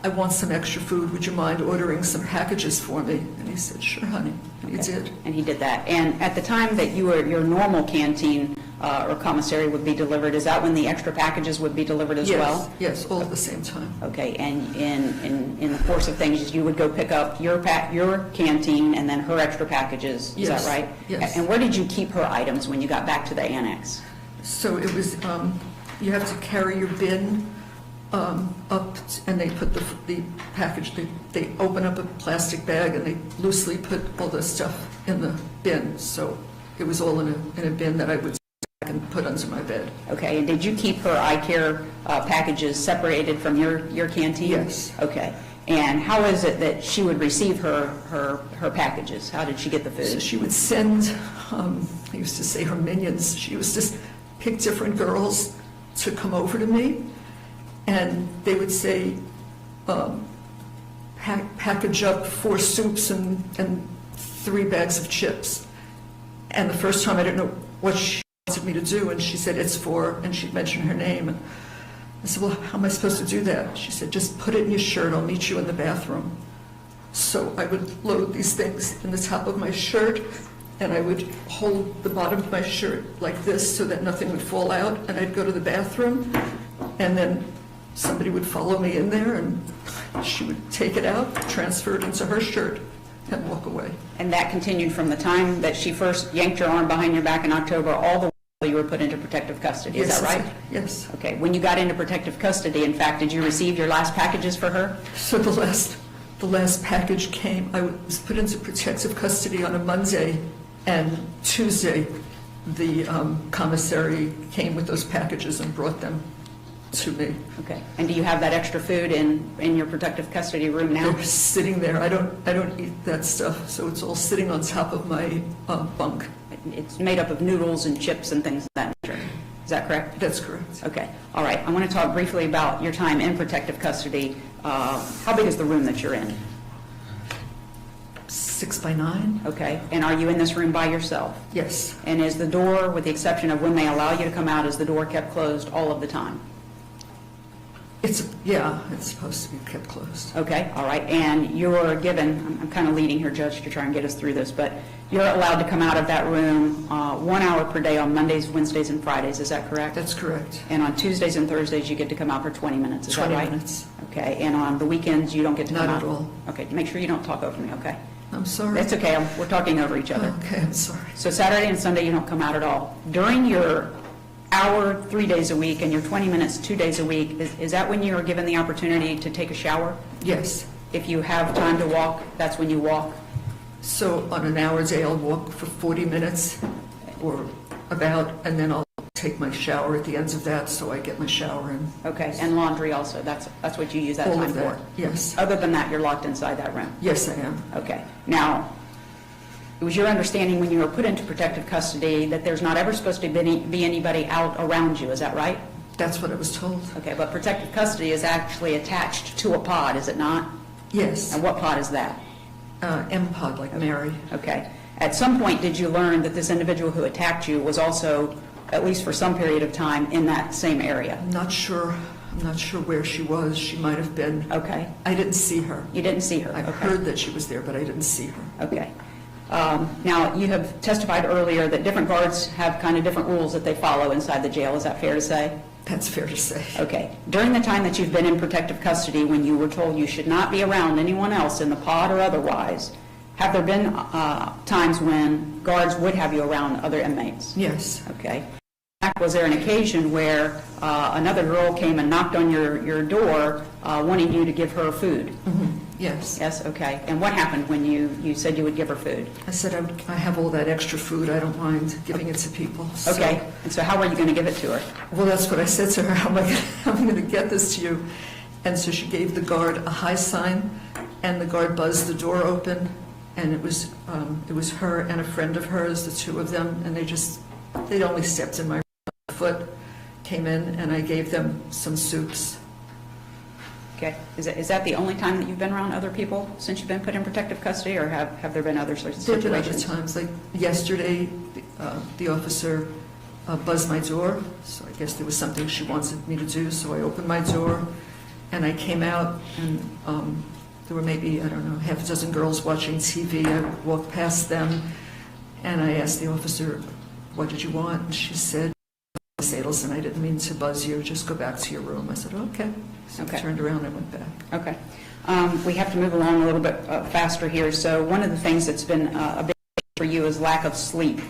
I want some extra food. Would you mind ordering some packages for me? And he said, sure, honey. And he did. And he did that. And at the time that your normal canteen or commissary would be delivered, is that when the extra packages would be delivered as well? Yes, all at the same time. Okay, and in the course of things, you would go pick up your canteen and then her extra packages, is Yes, that right? yes. And where did you keep her items when you got back to the annex? So it was, you have to carry your bin up, and they put the package, they open up a plastic bag and they loosely put all the stuff in the bin. So it was all in a bin that I would stack and put under my bed. Okay, and did you keep her eye care packages separated from your canteen? Yes. Okay, and how is it that she would receive her packages? How did she get the food? So she would send, I used to say her minions, she used to pick different girls to come over to me, and they would say, package up 4 soups and 3 bags of chips. And the first time I didn't know what she wanted me to do, and she said, it's for, and she'd mention her name. And I said, well, how am I supposed to do that? She said, just put it in your shirt, I'll meet you in the bathroom. So I would load these things in the top of my shirt, and I would hold the bottom of my shirt like this so that nothing would fall out, and I'd go to the bathroom, and then somebody would follow me in there, and she would take it out, transfer it into her shirt, and walk away. And that continued from the time that she first yanked your arm behind your back in October all the way until you were put into protective custody, is that right? Yes. Okay, when you got into protective custody, in fact, did you receive your last packages for her? So the last package came, I was put into protective custody on a Monday, and Tuesday, the commissary came with those packages and brought them to me. Okay, and do you have that extra food in your protective custody room now? They're sitting there. I don't eat that stuff, so it's all sitting on top of my bunk. It's made up of noodles and chips and things of that nature. Is that correct? That's correct. Okay, all right. I want to talk briefly about your time in protective custody. How big is the room that you're in? 6 by 9. Okay, and are you in this room by yourself? Yes. And is the door, with the exception of when they allow you to come out, is the door kept closed all of the time? It's supposed to be kept closed. Okay, all right, and you're given, I'm kind of leading here, Judge, to try and get us through this, but you're allowed to come out of that room 1 hour per day on Mondays, Wednesdays, and Fridays, is that correct? That's correct. And on Tuesdays and Thursdays, you get to come out for 20 minutes, is that 20 right? minutes. Okay, and on the weekends, you don't get to come out? Not at all. Okay, make sure you don't talk over me, okay? I'm sorry. That's okay, we're talking over each other. Okay, I'm sorry. So Saturday and Sunday, you don't come out at all. During your hour 3 days a week and your 20 minutes 2 days a week, is that when you are given the opportunity to take a shower? Yes. If you have time to walk, that's when you walk? So on an hour day, I'll walk for 40 minutes or about, and then I'll take my shower at the ends of that, so I get my shower in. Okay, and laundry also, that's what you use that All time of that, for? yes. Other than that, you're locked inside that room? Yes, I am. Okay. Now, it was your understanding when you were put into protective custody that there's not ever supposed to be anybody out around you, is that right? That's what I was told. Okay, but protective custody is actually attached to a pod, is it not? Yes. And what pod is that? M-pod, like Mary. Okay. At some point, did you learn that this individual who attacked you was also, at least for some period of time, in that same area? I'm not sure where she was. She might have been. Okay. I didn't see her. You didn't see her? I heard that she was there, but I didn't see her. Okay. Now, you have testified earlier that different guards have kind of different rules that they follow inside the jail. Is that fair to say? That's fair to say. Okay. During the time that you've been in protective custody, when you were told you should not be around anyone else in the pod or otherwise, Have there been times when guards would have you around other inmates? Yes. Okay. Was there an occasion where another girl came and knocked on your door wanting you to give her food? Mm-hmm. Yes. Yes, okay. And what happened when you said you would give her food? I said, I have all that extra food, I don't mind giving it to people. Okay. And so how were you going to give it to her? Well, that's what I said to her, how am I going to get this to you? And so she gave the guard a high sign, and the guard buzzed the door open, and it was her and a friend of hers, the two of them, and they'd only stepped in my foot, came in, and I gave them some soups. Okay. Is that the only time that you've been around other people since you've been put in protective custody, or have there been other situations? There have been other times, like yesterday, the officer buzzed my door, so I guess there was something she wanted me to do, so I opened my door, and I came out, and there were maybe, I don't know, half a dozen girls watching TV. I walked past them, and I asked the officer, what did you want? And she said, Miss Adelson, I didn't mean to buzz you, just go back to your room. I said, okay. So I turned around and went back. Okay. We have to move along a little bit faster here. So one of the things that's been a big issue for you is lack of sleep.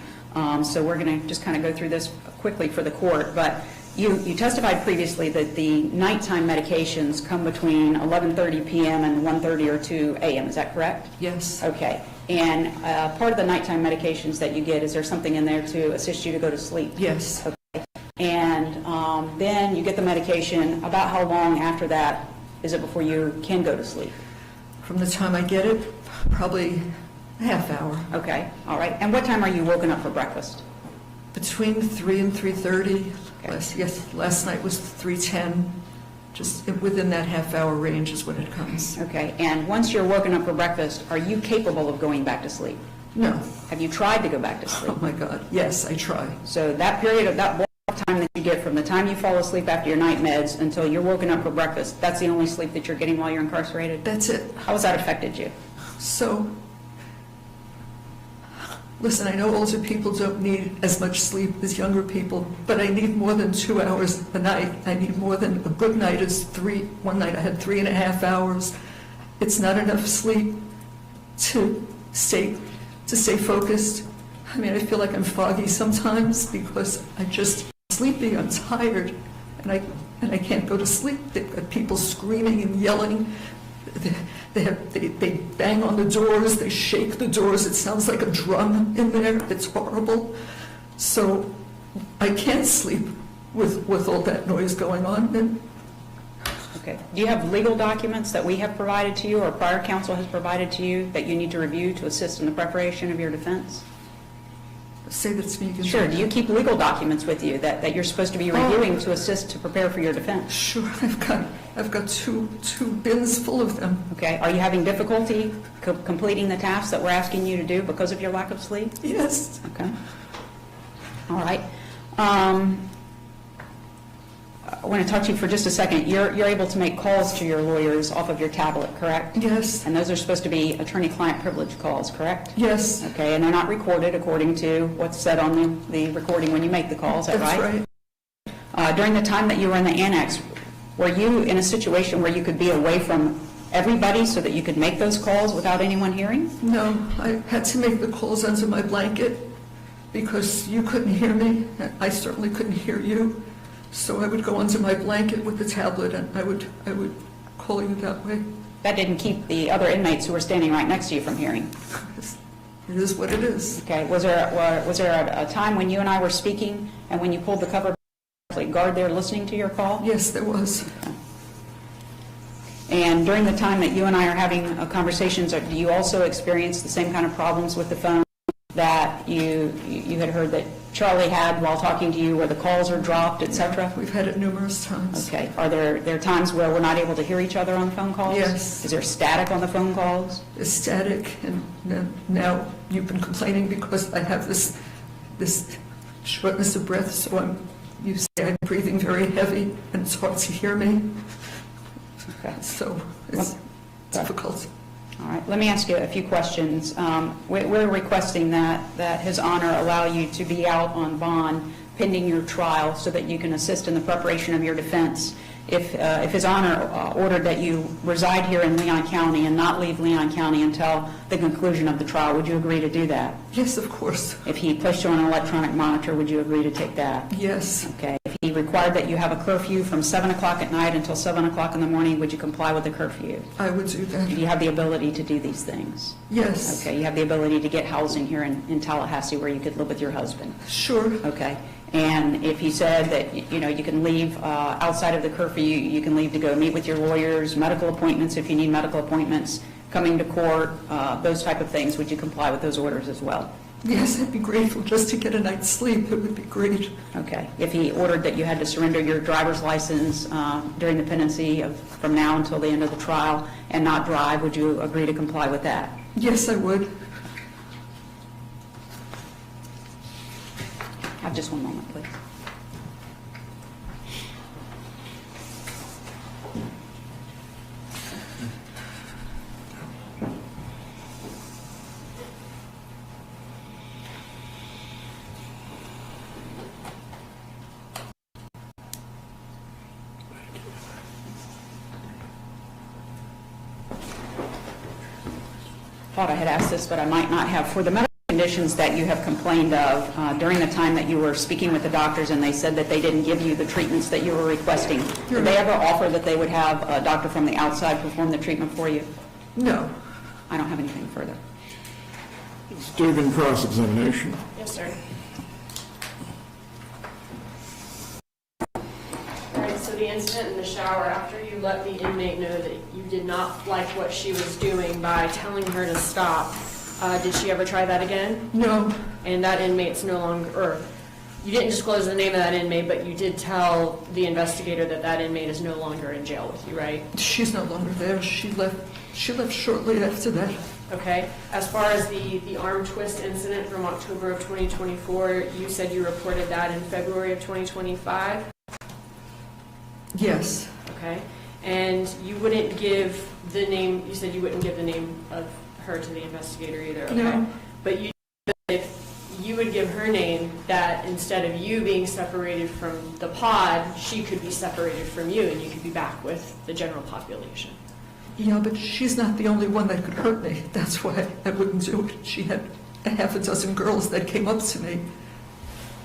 So we're going to just kind of go through this quickly for the court. But you testified previously that the nighttime medications come between 11:30 p.m. and 1:30 or 2 a.m. Is that correct? Yes. Okay. And part of the nighttime medications that you get, is there something in there to assist you to go to sleep? Yes. Okay. And then you get the medication. About how long after that is it before you can go to sleep? From the time I get it, probably a half hour. Okay, all right. And what time are you woken up for breakfast? Between 3 and 3:30. Okay. Last night was 3:10. Just within that half hour range is when it comes. Okay, and once you're woken up for breakfast, are you capable of going back to sleep? No. Have you tried to go back to sleep? Oh my God, yes, I try. So that period of that time that you get from the time you fall asleep after your night meds until you're woken up for breakfast, that's the only sleep that you're getting while you're incarcerated? That's it. How has that affected you? So, listen, I know older people don't need as much sleep as younger people, but I need more than 2 hours a night. I need more than a good night is 3. One night I had 3.5 hours. It's not enough sleep to stay focused. I mean, I feel like I'm foggy sometimes because I'm just sleepy, I'm tired, and I can't go to sleep. They've got people screaming and yelling. They bang on the doors, they shake the doors, it sounds like a drum in there, it's horrible. So I can't sleep with all that noise going on. And okay. Do you have legal documents that we have provided to you or prior counsel has provided to you that you need to review to assist in the preparation of your defense? say that to me again. Sure. Do you keep legal documents with you that you're supposed to be reviewing to assist to prepare for your defense? Sure, I've got two bins full of them. Okay. Are you having difficulty completing the tasks that we're asking you to do because of your lack of sleep? Yes. Okay. All right. I want to talk to you for just a second. You're able to make calls to your lawyers off of your tablet, correct? Yes. And those are supposed to be attorney-client privilege calls, correct? Yes. Okay, and they're not recorded according to what's said on the recording when you make the calls, is that right? That's right. During the time that you were in the annex, were you in a situation where you could be away from everybody so that you could make those calls without anyone hearing? No, I had to make the calls under my blanket because you couldn't hear me, and I certainly couldn't hear you. So I would go under my blanket with the tablet, and I would call you that way. That didn't keep the other inmates who were standing right next to you from hearing? It is what it is. Okay. Was there a time when you and I were speaking, and when you pulled the cover, was a guard there listening to your call? Yes, there was. Okay. And during the time that you and I are having conversations, do you also experience the same kind of problems with the phone that you had heard that Charlie had while talking to you, where the calls are dropped, etc.? We've had it numerous times. Okay. Are there times where we're not able to hear each other on the phone calls? Yes. Is there static on the phone calls? It's static, and now you've been complaining because I have this shortness of breath, so you say I'm breathing very heavy, and it's hard to hear me. Okay. So it's difficult. All right. Let me ask you a few questions. We're requesting that His Honor allow you to be out on bond pending your trial so that you can assist in the preparation of your defense. if His Honor ordered that you reside here in Leon County and not leave Leon County until the conclusion of the trial, would you agree to do that? Yes, of course. If he placed you on an electronic monitor, would you agree to take that? Yes. Okay. If he required that you have a curfew from 7 o'clock at night until 7 o'clock in the morning, would you comply with the curfew? I would do that. Do you have the ability to do these things? Yes. Okay. You have the ability to get housing here in Tallahassee where you could live with your husband? Sure. Okay. And if he said that, you know, you can leave outside of the curfew, you can leave to go meet with your lawyers, medical appointments if you need medical appointments, coming to court, those type of things, would you comply with those orders as well? Yes, I'd be grateful just to get a night's sleep. It would be great. Okay. If he ordered that you had to surrender your driver's license during the pendency from now until the end of the trial and not drive, would you agree to comply with that? Yes, I would. Have just one moment, please. Thought I had asked this, but I might not have. For the medical conditions that you have complained of during the time that you were speaking with the doctors and they said that they didn't give you the treatments that you were requesting, did they ever offer that they would have a doctor from the outside perform the treatment for you? No. I don't have anything further. Student cross-examination. Yes, sir. All right, so the incident in the shower, after you let the inmate know that you did not like what she was doing by telling her to stop, did she ever try that again? No. And that inmate's no longer, or you didn't disclose the name of that inmate, but you did tell the investigator that that inmate is no longer in jail with you, right? She's no longer there. She left shortly after that. Okay. As far as the arm twist incident from October of 2024, you said you reported that in February of 2025? Yes. Okay. And you wouldn't give the name, you said you wouldn't give the name of her to the investigator either, okay? No. But you, if you would give her name, that instead of you being separated from the pod, she could be separated from you and you could be back with the general population. Yeah, but she's not the only one that could hurt me. That's why I wouldn't do it. She had a half a dozen girls that came up to me.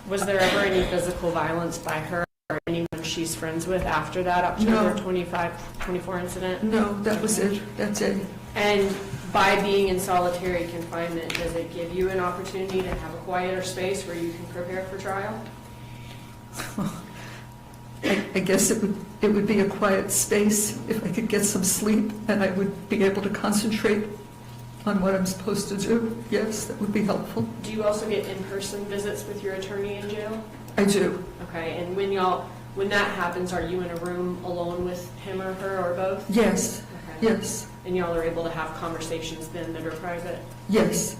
Was there ever any physical violence by her or anyone she's friends with after that October 24 incident? No, that was it. That's it. And by being in solitary confinement, does it give you an opportunity to have a quieter space where you can prepare for trial? I guess it would be a quiet space if I could get some sleep and I would be able to concentrate on what I'm supposed to do. Yes, that would be helpful. Do you also get in-person visits with your attorney in jail? I do. Okay, and when that happens, are you in a room alone with him or her or both? Yes. Okay. Yes. And y'all are able to have conversations then that are private? Yes.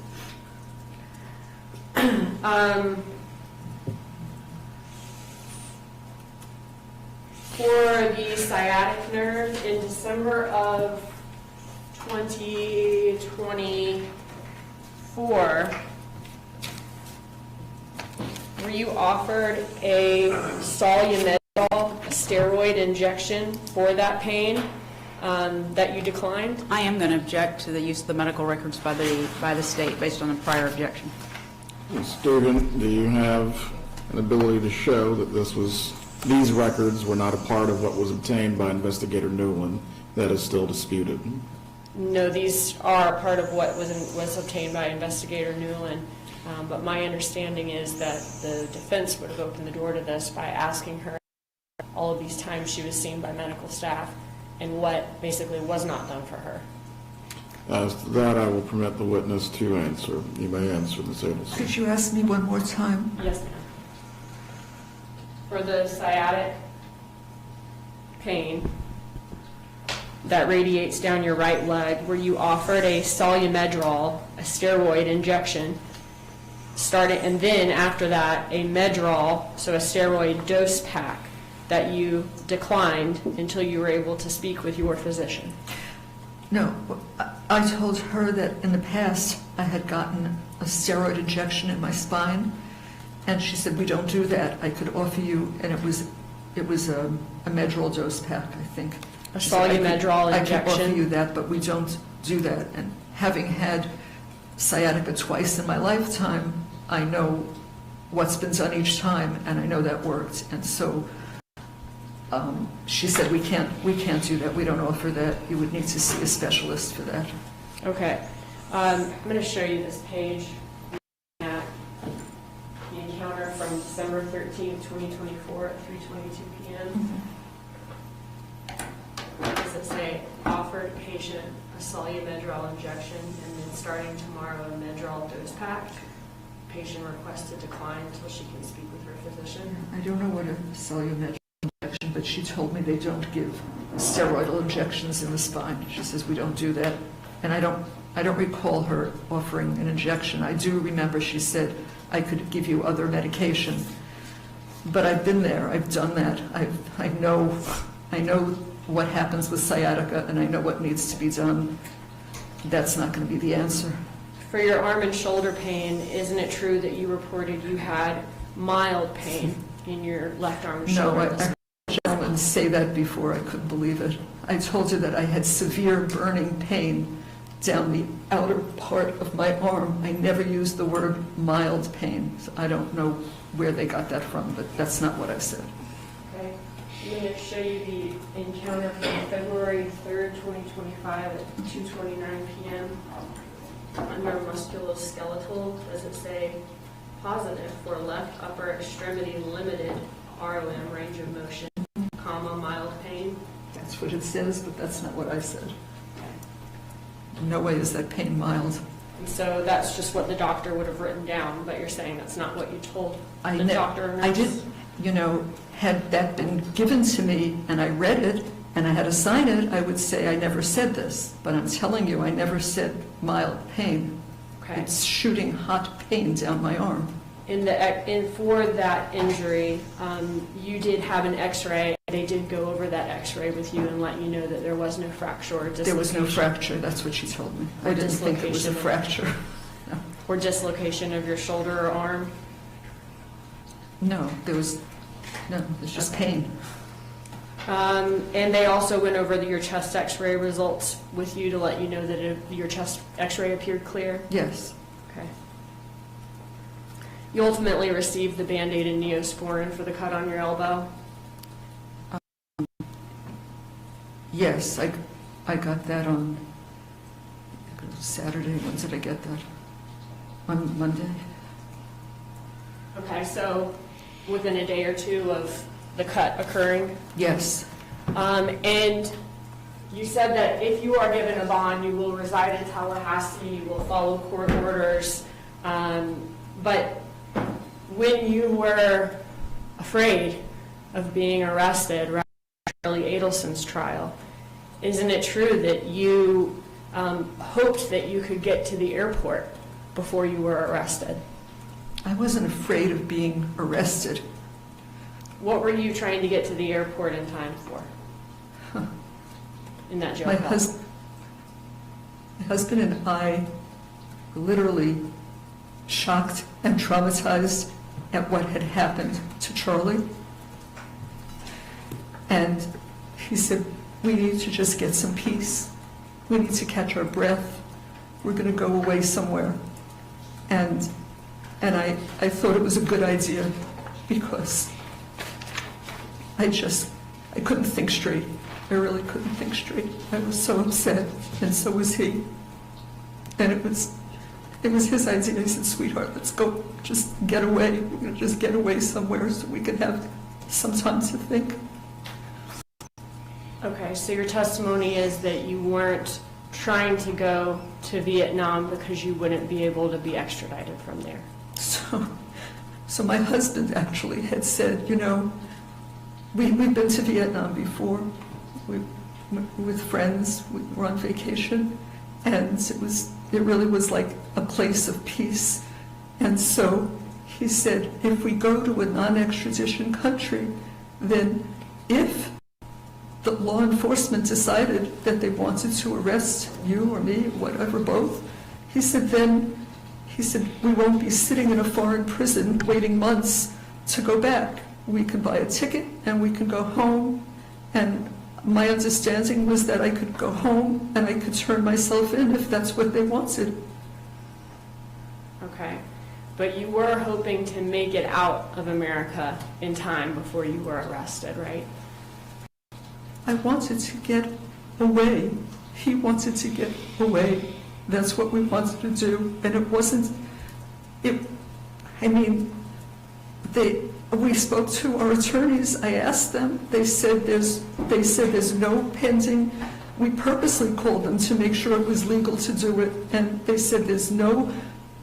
For the sciatic nerve, in December of 2024, were you offered a Solumet, a steroid injection for that pain that you declined? I am going to object to the use of the medical records by the state based on a prior objection. Student, do you have an ability to show that these records were not a part of what was obtained by Investigator Newland that is still disputed? No, these are part of what was obtained by Investigator Newland. But my understanding is that the defense would have opened the door to this by asking her all of these times she was seen by medical staff and what basically was not done for her. As to that, I will permit the witness to answer. You may answer, Ms. Adelson. Could you ask me one more time? Yes, ma'am. For the sciatic pain that radiates down your right leg, were you offered a Solumedrol, a steroid injection, and then after that a Medrol, so a steroid dose pack, that you declined until you were able to speak with your physician? No. I told her that in the past I had gotten a steroid injection in my spine, and she said, we don't do that. I could offer you, and it It was a Medrol dose pack, I think. A She said, Medrol I can offer injection? you that, but we don't do that. And having had sciatica twice in my lifetime, I know what's been done each time, and I know that worked. And so she said, we can't do that. We don't offer that. You would need to see a specialist for that. Okay. I'm going to show you this page at the encounter from December 13th, 2024 at 3:22 p.m. Does it say, offered patient a Medrol injection and then starting tomorrow a Medrol dose pack? Patient requests to decline until she can speak with her physician. I don't know what a Medrol injection, but she told me they don't give steroidal injections in the spine. She says we don't do that. And I don't recall her offering an injection. I do remember she said I could give you other medication. But I've been there. I've done that. I know what happens with sciatica, and I know what needs to be done. That's not going to be the answer. For your arm and shoulder pain, isn't it true that you reported you had mild pain in your left arm and shoulder? No, I heard a gentleman say that before. I couldn't believe it. I told you that I had severe burning pain down the outer part of my arm. I never used the word mild pain. So I don't know where they got that from, but that's not what I said. Okay. I'm going to show you the encounter from February 3rd, 2025 at 2:29 p.m. Under musculoskeletal, does it say positive for left upper extremity limited ROM, range of motion, comma, mild pain? That's what it says, but that's not what I said. No way is that pain mild. And so that's just what the doctor would have written down, but you're saying that's not what you told the doctor or nurse? I did, had that been given to me and I read it and I had to sign it, I would say I never said this. But I'm telling you, I never said mild pain. Okay. It's shooting hot pain down my arm. For that injury, you did have an x-ray. They did go over that x-ray with you and let you know that there was no fracture or dislocation. There was no fracture, that's what she told me. I didn't think it was a fracture. No. Or dislocation of your shoulder or arm? No, there's just pain. And they also went over your chest x-ray results with you to let you know that your chest x-ray appeared clear? Yes. Okay. You ultimately received the Band-Aid and Neosporin for the cut on your elbow? Yes, I got that on Saturday. When did I get that? On Monday? Okay, so within a day or two of the cut occurring? Yes. And you said that if you are given a bond, you will reside in Tallahassee, you will follow court orders, but when you were afraid of being arrested around Charlie Adelson's trial, isn't it true that you hoped that you could get to the airport before you were arrested? I wasn't afraid of being arrested. What were you trying to get to the airport in time for? In that jail My cell? husband and I were literally shocked and traumatized at what had happened to Charlie. And he said, we need to just get some peace. We need to catch our breath. We're going to go away somewhere. And I thought it was a good idea because I couldn't think straight. I really couldn't think straight. I was so upset, and so was he. And it was his idea. He said, sweetheart, let's go, just get away. We're going to just get away somewhere so we can have some time to think. Okay, so your testimony is that you weren't trying to go to Vietnam because you wouldn't be able to be extradited from there. So my husband actually had said, we've been to Vietnam before with friends. We were on vacation, and it really was like a place of peace. And so he said, if we go to a non-extradition country, then if the law enforcement decided that they wanted to arrest you or me, whatever, both, he said, we won't be sitting in a foreign prison waiting months to go back. we can buy a ticket and we can go home. And my understanding was that I could go home and I could turn myself in if that's what they wanted. Okay. But you were hoping to make it out of America in time before you were arrested, right? I wanted to get away. He wanted to get away. That's what we wanted to do. And it wasn't, we spoke to our attorneys. I asked them. They said there's no pending. We purposely called them to make sure it was legal to do it. And they said there's no,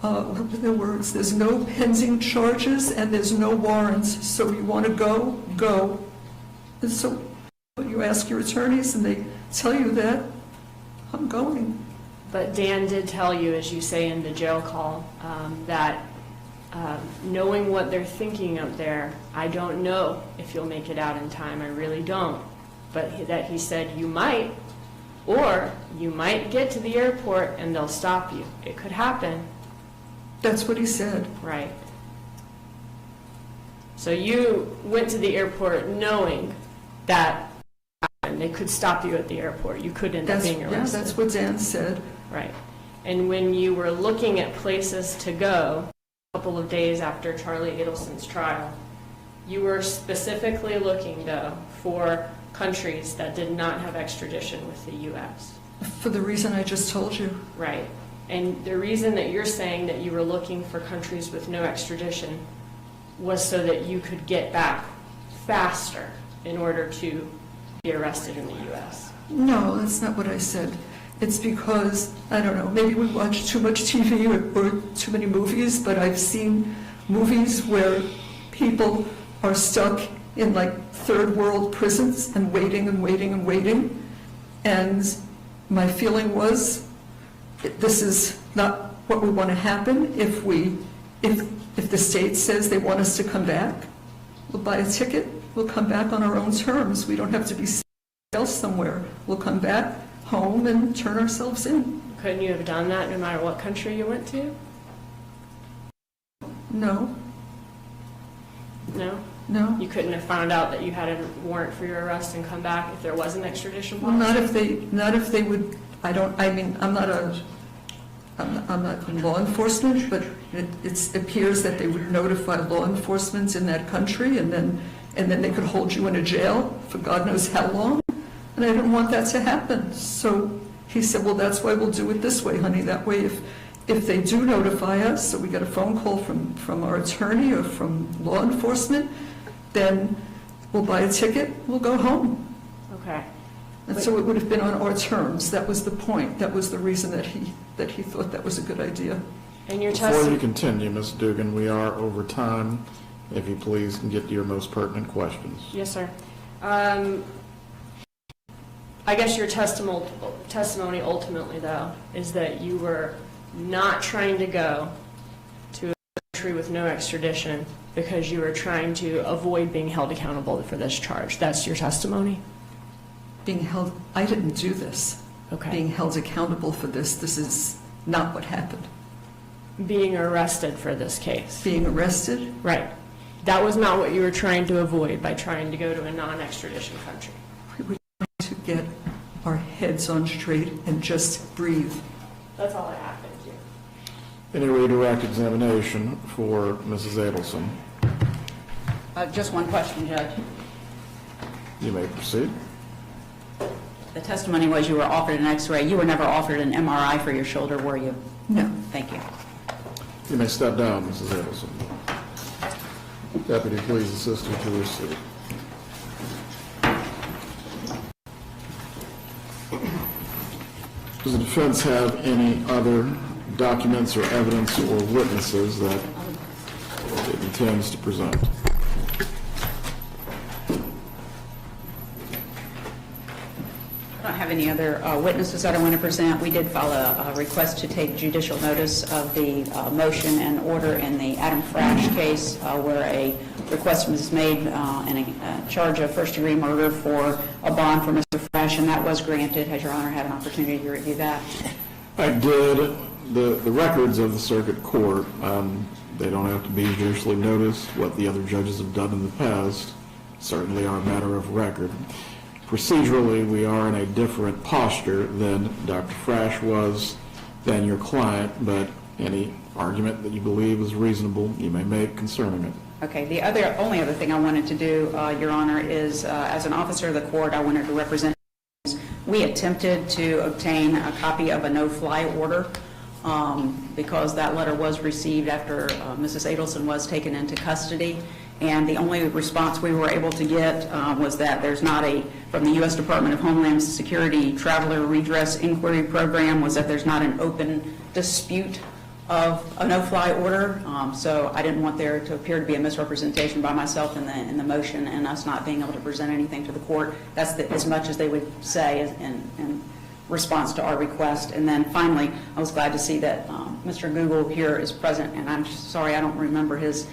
what were their words? There's no pending charges and there's no warrants. So you want to go, go. And so you ask your attorneys and they tell you that, I'm going. But Dan did tell you, as you say in the jail call, that knowing what they're thinking up there, I don't know if you'll make it out in time. I really don't. But that he said you might, or you might get to the airport and they'll stop you. It could happen. That's what he said. Right. So you went to the airport knowing that they could stop you at the airport. You could end up being arrested. Yeah, that's what Dan said. Right. And when you were looking at places to go a couple of days after Charlie Adelson's trial, you were specifically looking, though, for countries that did not have extradition with the U.S. For the reason I just told you. Right. And the reason that you're saying that you were looking for countries with no extradition was so that you could get back faster in order to be arrested in the U.S. No, that's not what I said. It's because, I don't know, maybe we watch too much TV or too many movies, but I've seen movies where people are stuck in like third world prisons and waiting and waiting and waiting. And my feeling was, this is not what we want to happen. If the state says they want us to come back, we'll buy a ticket, we'll come back on our own terms. We don't have to be else somewhere. We'll come back home and turn ourselves in. Couldn't you have done that no matter what country you went to? No. No? No. You couldn't have found out that you had a warrant for your arrest and come back if there was an extradition Well, policy? not if they would, I'm not law enforcement, but it appears that they would notify law enforcement in that country and then they could hold you in a jail for God knows how long. And I didn't want that to happen. So he said, well, that's why we'll do it this way, honey. That way, if they do notify us, so we get a phone call from our attorney or from law enforcement, then we'll buy a ticket, we'll go home. Okay. And so it would have been on our terms. That was the point. That was the reason that he thought that was a good idea. And your Before you continue, Ms. Dugan, we are over time. If you please can get to your most pertinent questions. Yes, sir. I guess your testimony ultimately, though, is that you were not trying to go to a country with no extradition because you were trying to avoid being held accountable for this charge. That's your testimony? I didn't do this. Okay. Being held accountable for this is not what happened. Being arrested for this case. Being arrested? Right. That was not what you were trying to avoid by trying to go to a non-extradition country. We were trying to get our heads on straight and just breathe. That's all I have. Thank you. Any redirect examination for Mrs. Adelson? Just one question, Judge. You may proceed. The testimony was you were offered an x-ray. You were never offered an MRI for your shoulder, were you? No. Thank you. You may step down, Mrs. Adelson. Deputy, please assist her to her seat. Does the defense have any other documents or evidence or witnesses that it intends to present? I don't have any other witnesses that I want to present. We did file a request to take judicial notice of the motion and order in the Adam Frash case where a request was made in a charge of first-degree murder for a bond for Mr. Frash, and that was granted. Has Your Honor had an opportunity to review that? I did. The records of the circuit court They don't have to be judicially noticed. What the other judges have done in the past certainly are a matter of record. Procedurally, we are in a different posture than Dr. Frasch was, than your client, but any argument that you believe is reasonable, you may make concerning it. Okay, the only other thing I wanted to do, Your Honor, is as an officer of the court, I wanted to represent. We attempted to obtain a copy of a no-fly order because that letter was received after Mrs. Adelson was taken into custody, and the only response we were able to get was that there's not from the U.S. Department of Homeland Security Traveler Redress Inquiry Program, was that there's not an open dispute of a no-fly order, so I didn't want there to appear to be a misrepresentation by myself in the motion and us not being able to present anything to the court. That's as much as they would say in response to our request. And then finally, I was glad to see that Mr. Google here is present, and I'm sorry I don't remember he's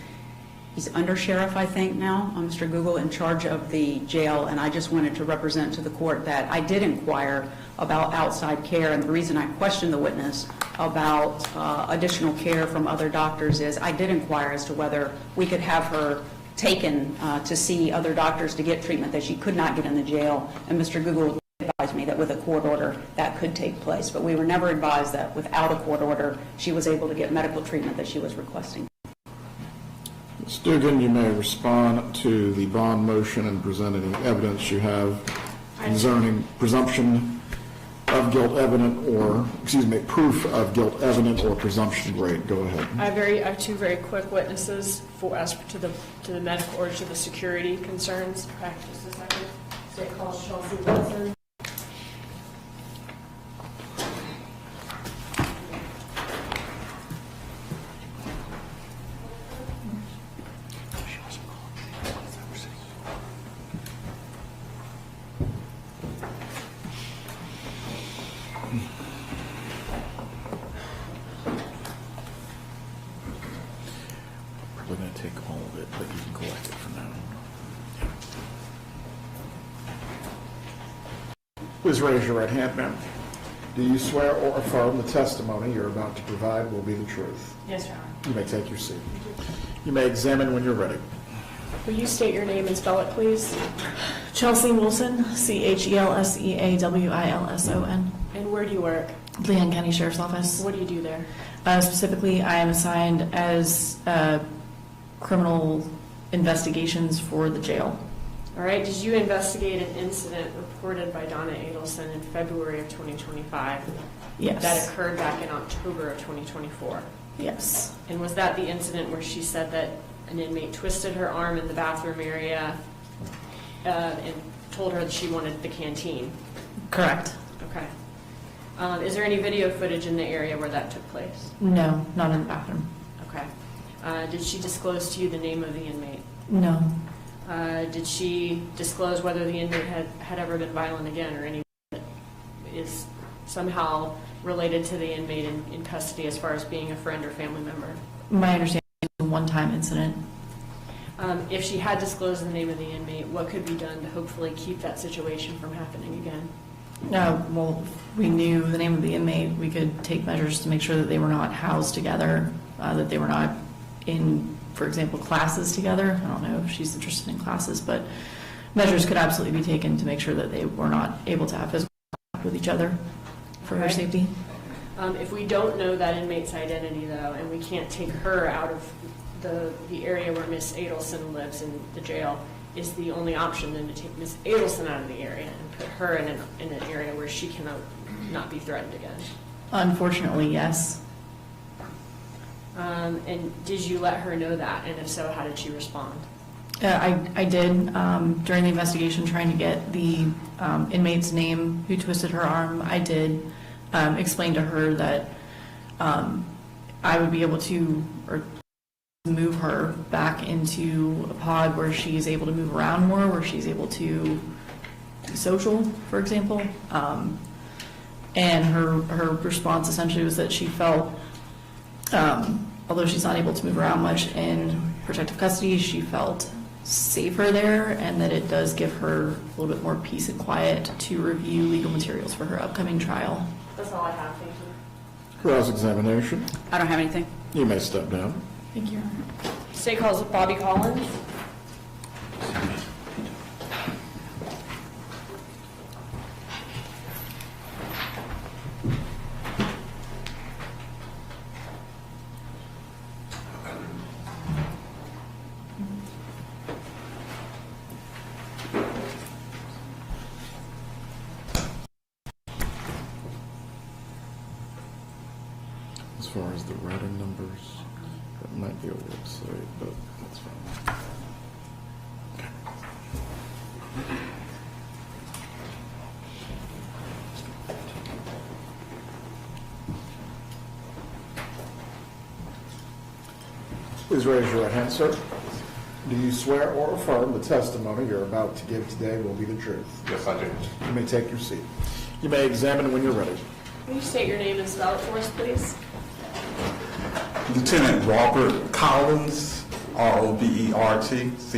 under sheriff, I think now, Mr. Google, in charge of the jail, and I just wanted to represent to the court that I did inquire about outside care, and the reason I questioned the witness about additional care from other doctors is I did inquire as to whether we could have her taken to see other doctors to get treatment that she could not get in the jail, and Mr. Google advised me that with a court order that could take place, but we were never advised that without a court order she was able to get medical treatment that she was requesting. Ms. Dugan, you may respond to the bond motion and present any evidence you have concerning presumption of guilt evident or, proof of guilt evident or presumption great. Go ahead. I have two very quick witnesses as to the medical or to the security concerns. Just a second. State calls Charlie Adelson. We're going to take all of it, but you can collect it for now. Please raise your right hand, ma'am. Do you swear or affirm the testimony you're about to provide will be the truth? Yes, Your Honor. You may take your seat. You may examine when you're ready. Will you state your name and spell it, please? Chelsea Wilson, CHELSEAWILSON. And where do you work? Leon County Sheriff's Office. What do you do there? Specifically, I am assigned as criminal investigations for the jail. All right. Did you investigate an incident reported by Donna Adelson in February of 2025? Yes. That occurred back in October of 2024? Yes. And was that the incident where she said that an inmate twisted her arm in the bathroom area and told her that she wanted the canteen? Correct. Okay. Is there any video footage in the area where that took place? No, not in the bathroom. Okay. Did she disclose to you the name of the inmate? No. Did she disclose whether the inmate had ever been violent again, or anyone that is somehow related to the inmate in custody as far as being a friend or family member? My understanding is a one-time incident. If she had disclosed the name of the inmate, what could be done to hopefully keep that situation from happening again? Well, if we knew the name of the inmate, we could take measures to make sure that they were not housed together, that they were not in, for example, classes together. I don't know if she's interested in classes, but measures could absolutely be taken to make sure that they were not able to have physical contact with each other for her safety. If we don't know that inmate's identity, though, and we can't take her out of the area where Miss Adelson lives in the jail, is the only option then to take Miss Adelson out of the area and put her in an area where she cannot not be threatened again? Unfortunately, yes. And did you let her know that? And if so, how did she respond? I did. During the investigation, trying to get the inmate's name who twisted her arm, I did explain to her that I would be able to move her back into a pod where she's able to move around more, where she's able to be social, for example. And her response essentially was that she felt, although she's not able to move around much in protective custody, she felt safer there, and that it does give her a little bit more peace and quiet to review legal materials for her upcoming trial. That's all I have. Thank you. Cross-examination. I don't have anything. You may step down. Thank you, Your Honor. State calls Bobby Collins. As far as the routing numbers, that might be a website, but that's fine. Please raise your right hand, sir. Do you swear or affirm the testimony you're about to give today will be the truth? Yes, I do. You may take your seat. You may examine when you're ready. Will you state your name and spell it for us, please? Lieutenant Robert Collins, Robertcollins.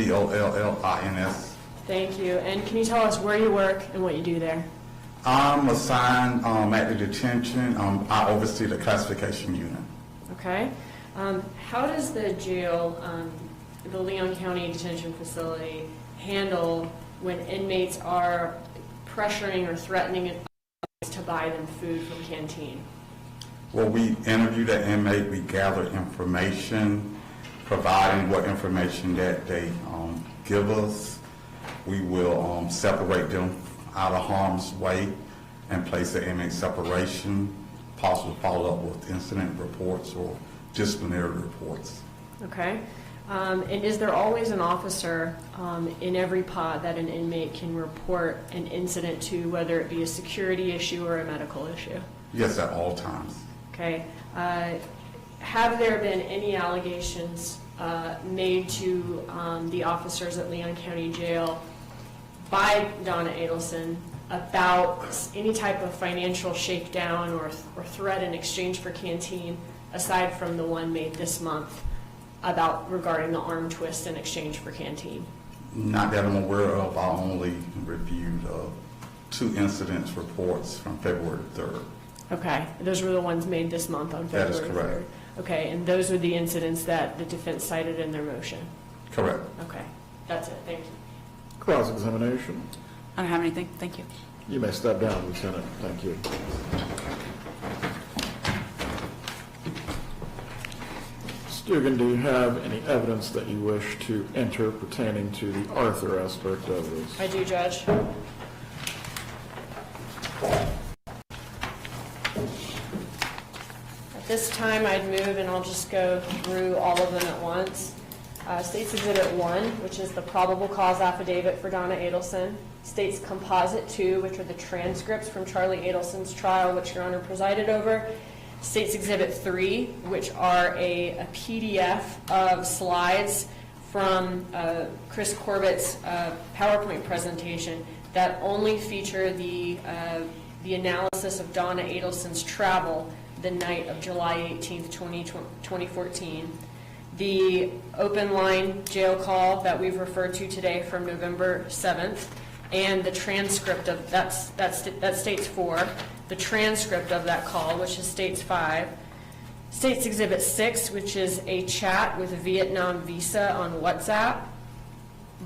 Thank you. And can you tell us where you work and what you do there? I'm assigned at the detention. I oversee the classification unit. Okay. How does the jail, the Leon County Detention Facility, handle when inmates are pressuring or threatening to buy them food from canteen? Well, we interview the inmate, we gather information, providing what information that they give us. We will separate them out of harm's way and place the inmate separation, possibly follow up with incident reports or disciplinary reports. Okay. And is there always an officer in every pod that an inmate can report an incident to, whether it be a security issue or a medical issue? Yes, at all times. Okay. Have there been any allegations made to the officers at Leon County Jail by Donna Adelson about any type of financial shakedown or threat in exchange for canteen, aside from the one made this month regarding the arm twist in exchange for canteen? Not that I'm aware of. I only reviewed 2 incidents reports from February 3rd. Okay, those were the ones made this month on February 3rd? That is correct. Okay, and those were the incidents that the defense cited in their motion? Correct. Okay, that's it, thank you. Cross-examination. I don't have anything, thank you. You may step down, Lieutenant. Thank you. Stugan, do you have any evidence that you wish to enter pertaining to the Arthur aspect of this? I do, Judge. At this time, I'd move, and I'll just go through all of them at once. State's Exhibit 1, which is the probable cause affidavit for Donna Adelson. State's Composite 2, which are the transcripts from Charlie Adelson's trial, which Your Honor presided over. State's Exhibit 3, which are a PDF of slides from Chris Corbett's PowerPoint presentation that only feature the analysis of Donna Adelson's travel the night of July 18th, 2014. The open line jail call that we've referred to today from November 7th, and the transcript of, that's State's 4, the transcript of that call, which is State's 5. State's Exhibit 6, which is a chat with Vietnam Visa on WhatsApp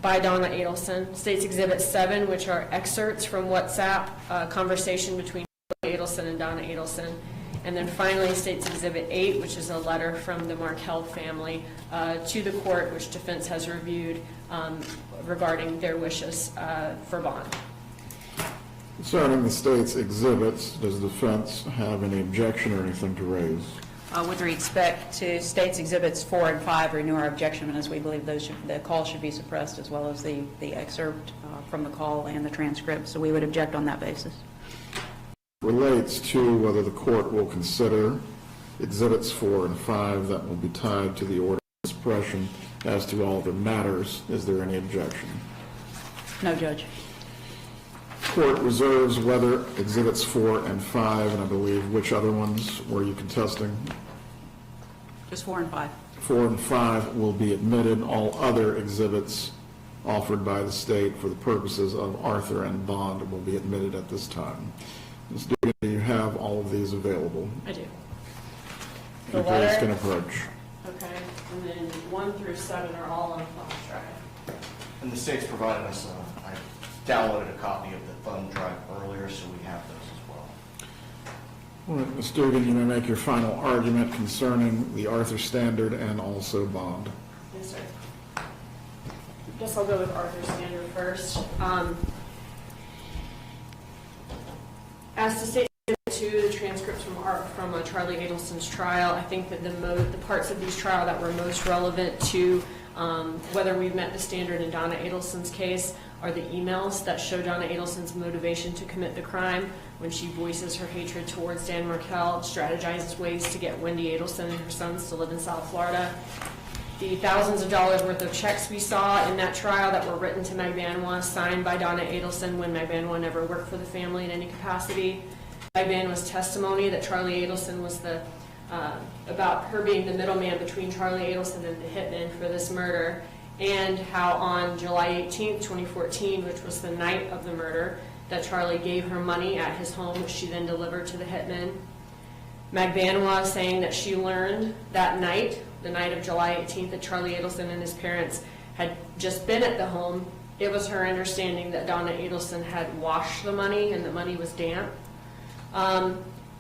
by Donna Adelson. State's Exhibit 7, which are excerpts from WhatsApp conversation between Adelson and Donna Adelson. And then finally, State's Exhibit 8, which is a letter from the Markel family to the court, which defense has reviewed regarding their wishes for bond. Concerning the state's exhibits, does the defense have any objection or anything to raise? With respect to State's Exhibits 4 and 5, renew our objection, as we believe the call should be suppressed, as well as the excerpt from the call and the transcript. So we would object on that basis. Relates to whether the court will consider Exhibits 4 and 5 that will be tied to the order of suppression as to all other matters. Is there any objection? No, Judge. Court reserves whether Exhibits 4 and 5, and I believe which other ones were you contesting? Just 4 and 5. 4 and 5 will be admitted. All other exhibits offered by the state for the purposes of Arthur and bond will be admitted at this time. Ms. Dugan, do you have all of these available? I do. The The letter. can approach. Okay. and then 1 through 7 are all on flash drive. And the state's provided us, I downloaded a copy of the thumb drive earlier, so we have those as well. All right, Ms. Dugan, you may make your final argument concerning the Arthur Standard and also bond. Yes, sir. I guess I'll go with Arthur Standard first. As to state to the transcripts from Charlie Adelson's trial, I think that the parts of these trial that were most relevant to whether we've met the standard in Donna Adelson's case are the emails that show Donna Adelson's motivation to commit the crime when she voices her hatred towards Dan Markel, strategizes ways to get Wendi Adelson and her sons to live in South Florida. The thousands of dollars worth of checks we saw in that trial that were written to Magbanois, signed by Donna Adelson when Magbanois never worked for the family in any capacity. Magbanois' testimony that Charlie Adelson was about her being the middleman between Charlie Adelson and the hitman for this murder, and how on July 18th, 2014, which was the night of the murder, that Charlie gave her money at his home, which she then delivered to the hitman. Magbanois saying that she learned that night, the night of July 18th, that Charlie Adelson and his parents had just been at the home. It was her understanding that Donna Adelson had washed the money and the money was damp.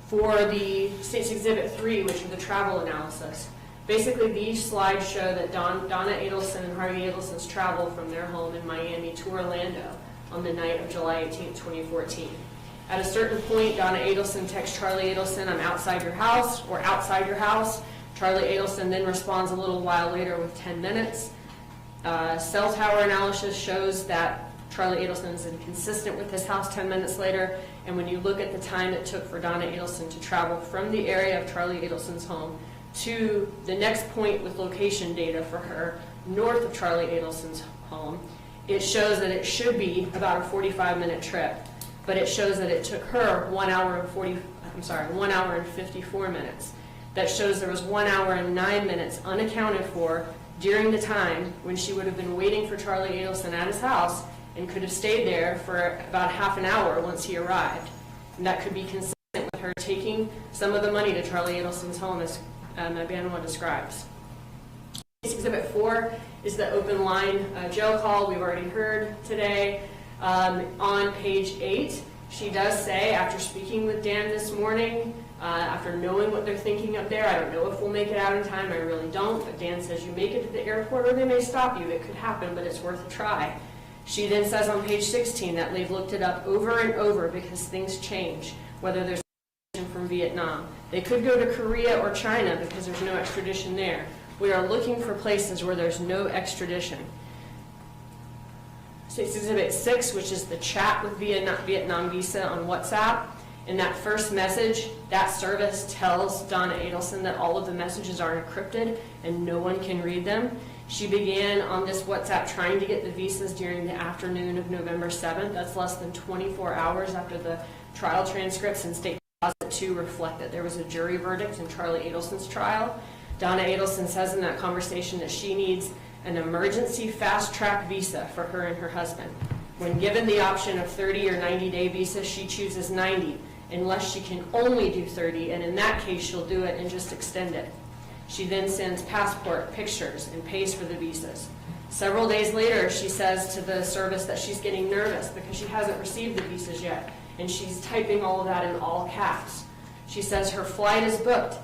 For the State's Exhibit 3, which is the travel analysis, basically these slides show that Donna Adelson and Harvey Adelson's travel from their home in Miami to Orlando on the night of July 18, 2014. At a certain point, Donna Adelson texts Charlie Adelson, "I'm outside your house," or "outside your house." Charlie Adelson then responds a little while later with 10 minutes. Cell tower analysis shows that Charlie Adelson is inconsistent with his house 10 minutes later, and when you look at the time it took for Donna Adelson to travel from the area of Charlie Adelson's home to the next point with location data for her north of Charlie Adelson's home, it shows that it should be about a 45-minute trip, but it shows that it took her 1 hour and 54 minutes. That shows there was 1 hour and 9 minutes unaccounted for during the time when she would have been waiting for Charlie Adelson at his house and could have stayed there for about half an hour once he arrived. And that could be consistent with her taking some of the money to Charlie Adelson's home, as Magbanois describes. Exhibit 4 is the open line jail call we've already heard today. On page 8, she does say, after speaking with Dan this morning, after knowing what they're thinking up there, I don't know if we'll make it out in time, I really don't, but Dan says you make it to the airport or they may stop you. It could happen, but it's worth a try. She then says on page 16 that they've looked it up over and over because things change, whether there's extradition from Vietnam. They could go to Korea or China because there's no extradition there. We are looking for places where there's no extradition. State's Exhibit 6, which is the chat with Vietnam Visa on WhatsApp. In that first message, that service tells Donna Adelson that all of the messages are encrypted and no one can read them. She began on this WhatsApp trying to get the visas during the afternoon of November 7th. That's less than 24 hours after the trial transcripts and State Deposit 2 reflect that there was a jury verdict in Charlie Adelson's trial. Donna Adelson says in that conversation that she needs an emergency fast-track visa for her and her husband. When given the option of 30 or 90-day visa, she chooses 90, unless she can only do 30, and in that case, she'll do it and just extend it. She then sends passport pictures and pays for the visas. Several days later, she says to the service that she's getting nervous because she hasn't received the visas yet, and she's typing all of that in all caps. She says her flight is booked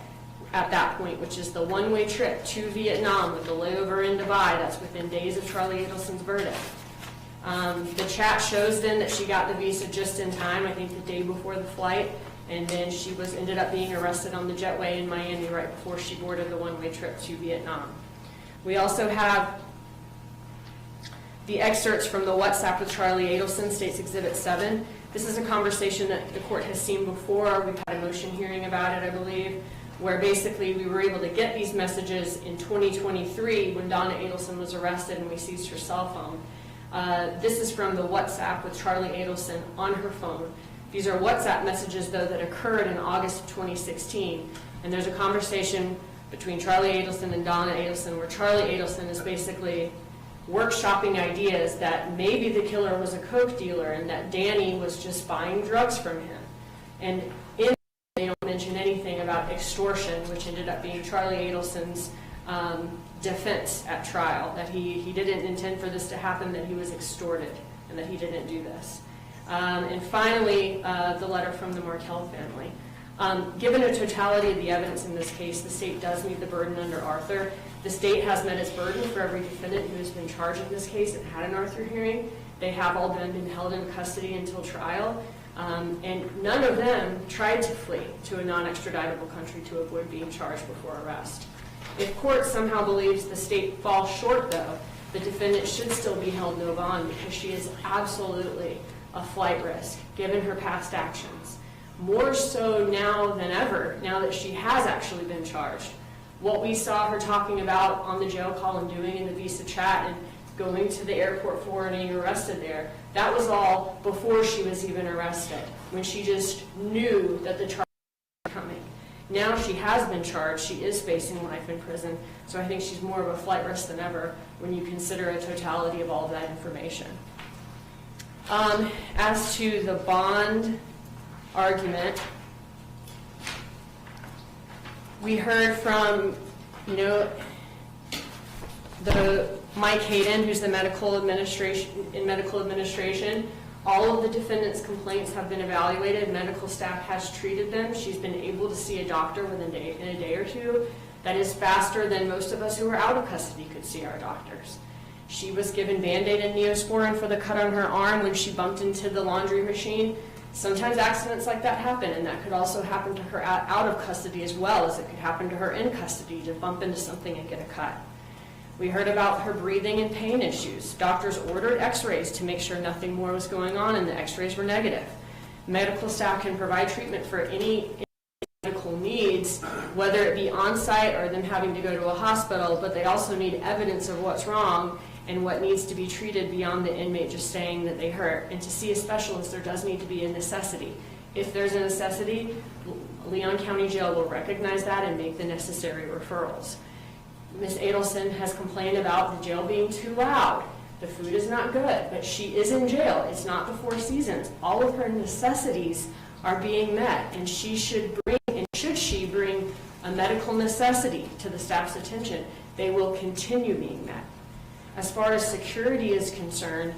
at that point, which is the one-way trip to Vietnam with the layover in Dubai. That's within days of Charlie Adelson's verdict. The chat shows then that she got the visa just in time, I think the day before the flight, and then she ended up being arrested on the jetway in Miami right before she boarded the one-way trip to Vietnam. We also have the excerpts from the WhatsApp with Charlie Adelson, State's Exhibit 7. This is a conversation that the court has seen before. We've had a motion hearing about it, I believe, where basically we were able to get these messages in 2023 when Donna Adelson was arrested and we seized her cell phone. This is from the WhatsApp with Charlie Adelson on her phone. These are WhatsApp messages, though, that occurred in August of 2016. And there's a conversation between Charlie Adelson and Donna Adelson where Charlie Adelson is basically workshopping ideas that maybe the killer was a coke dealer and that Danny was just buying drugs from him. And in they don't mention anything about extortion, which ended up being Charlie Adelson's defense at trial, that he didn't intend for this to happen, that he was extorted, and that he didn't do this. And finally, the letter from the Markel family. Given the totality of the evidence in this case, the state does meet the burden under Arthur. The state has met its burden for every defendant who has been charged in this case and had an Arthur hearing. They have all been held in custody until trial, and none of them tried to flee to a non-extraditable country to avoid being charged before arrest. If court somehow believes the state falls short, though, the defendant should still be held no bond because she is absolutely a flight risk, given her past actions. More so now than ever, now that she has actually been charged. What we saw her talking about on the jail call and doing in the visa chat and going to the airport for and being arrested there, that was all before she was even arrested, when she just knew that the charges were coming. Now she has been charged, she is facing life in prison, so I think she's more of a flight risk than ever when you consider a totality of all of that information. As to the bond argument, we heard from, the Mike Hayden, who's the medical administration. All of the defendant's complaints have been evaluated. Medical staff has treated them. She's been able to see a doctor in a day or two. That is faster than most of us who are out of custody could see our doctors. She was given Band-Aid and Neosporin for the cut on her arm when she bumped into the laundry machine. Sometimes accidents like that happen, and that could also happen to her out of custody as well as it could happen to her in custody, to bump into something and get a cut. We heard about her breathing and pain issues. Doctors ordered x-rays to make sure nothing more was going on, and the x-rays were negative. Medical staff can provide treatment for any medical needs, whether it be on-site or them having to go to a hospital, but they also need evidence of what's wrong and what needs to be treated beyond the inmate just saying that they hurt. And to see a specialist, there does need to be a necessity. If there's a necessity, Leon County Jail will recognize that and make the necessary referrals. Ms. Adelson has complained about the jail being too loud. The food is not good, but she is in jail. It's not the Four Seasons. All of her necessities are being met, and she should she bring a medical necessity to the staff's attention, they will continue being met. As far as security is concerned,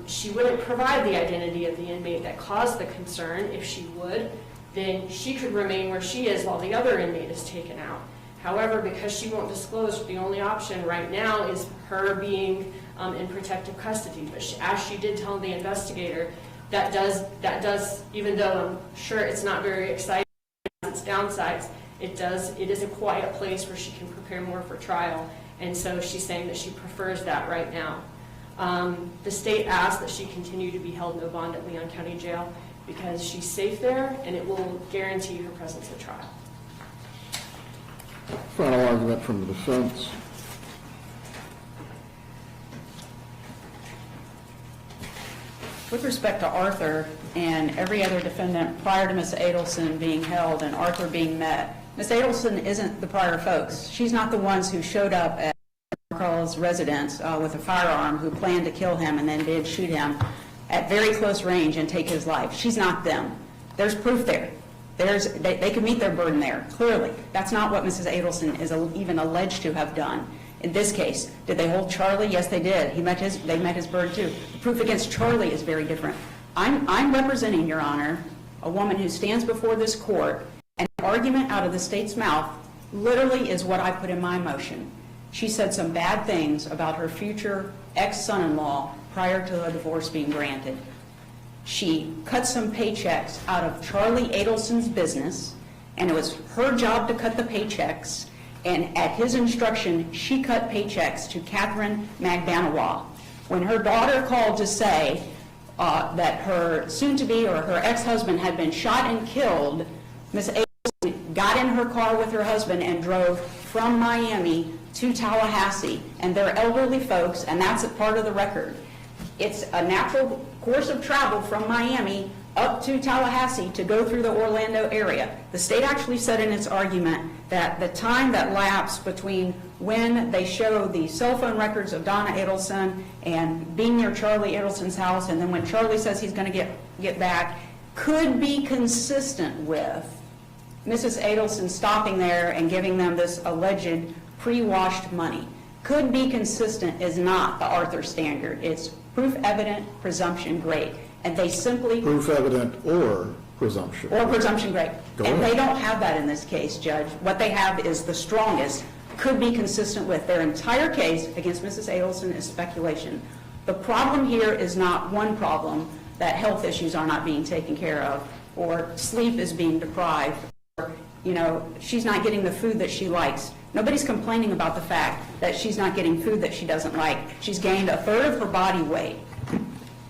she wouldn't provide the identity of the inmate that caused the concern. If she would, then she could remain where she is while the other inmate is taken out. However, because she won't disclose, the only option right now is her being in protective custody. But as she did tell the investigator, that does, even though I'm sure it's not very exciting, its downsides, it is a quiet place where she can prepare more for trial. And so she's saying that she prefers that right now. The state asked that she continue to be held no bond at Leon County Jail because she's safe there and it will guarantee her presence at trial. Final argument from the defense. With respect to Arthur and every other defendant prior to Ms. Adelson being held and Arthur being met, Ms. Adelson isn't the prior folks. She's not the ones who showed up at Markel's residence with a firearm who planned to kill him and then did shoot him at very close range and take his life. She's not them. There's proof there. They can meet their burden there, clearly. That's not what Mrs. Adelson is even alleged to have done. In this case, did they hold Charlie? Yes, they did. They met his burden too. The proof against Charlie is very different. I'm representing, Your Honor, a woman who stands before this court, and an argument out of the state's mouth literally is what I put in my motion. She said some bad things about her future ex-son-in-law prior to a divorce being granted. She cut some paychecks out of Charlie Adelson's business, and it was her job to cut the paychecks, and at his instruction, she cut paychecks to Catherine Magdanawa. When her daughter called to say that her soon-to-be or her ex-husband had been shot and killed, Ms. Adelson got in her car with her husband and drove from Miami to Tallahassee, and they're elderly folks, and that's a part of the record. It's a natural course of travel from Miami up to Tallahassee to go through the Orlando area. The state actually said in its argument that the time that lapsed between when they show the cell phone records of Donna Adelson and being near Charlie Adelson's house, and then when Charlie says he's going to get back, could be consistent with Mrs. Adelson stopping there and giving them this alleged pre-washed money. Could be consistent is not the Arthur standard. It's proof evident, presumption great. And they simply... Proof evident or presumption. Or presumption great. Go And ahead. they don't have that in this case, Judge. What they have is the strongest, could be consistent with. Their entire case against Mrs. Adelson is speculation. The problem here is not one problem, that health issues are not being taken care of, or sleep is being deprived, or, she's not getting the food that she likes. Nobody's complaining about the fact that she's not getting food that she doesn't like. She's gained a third of her body weight.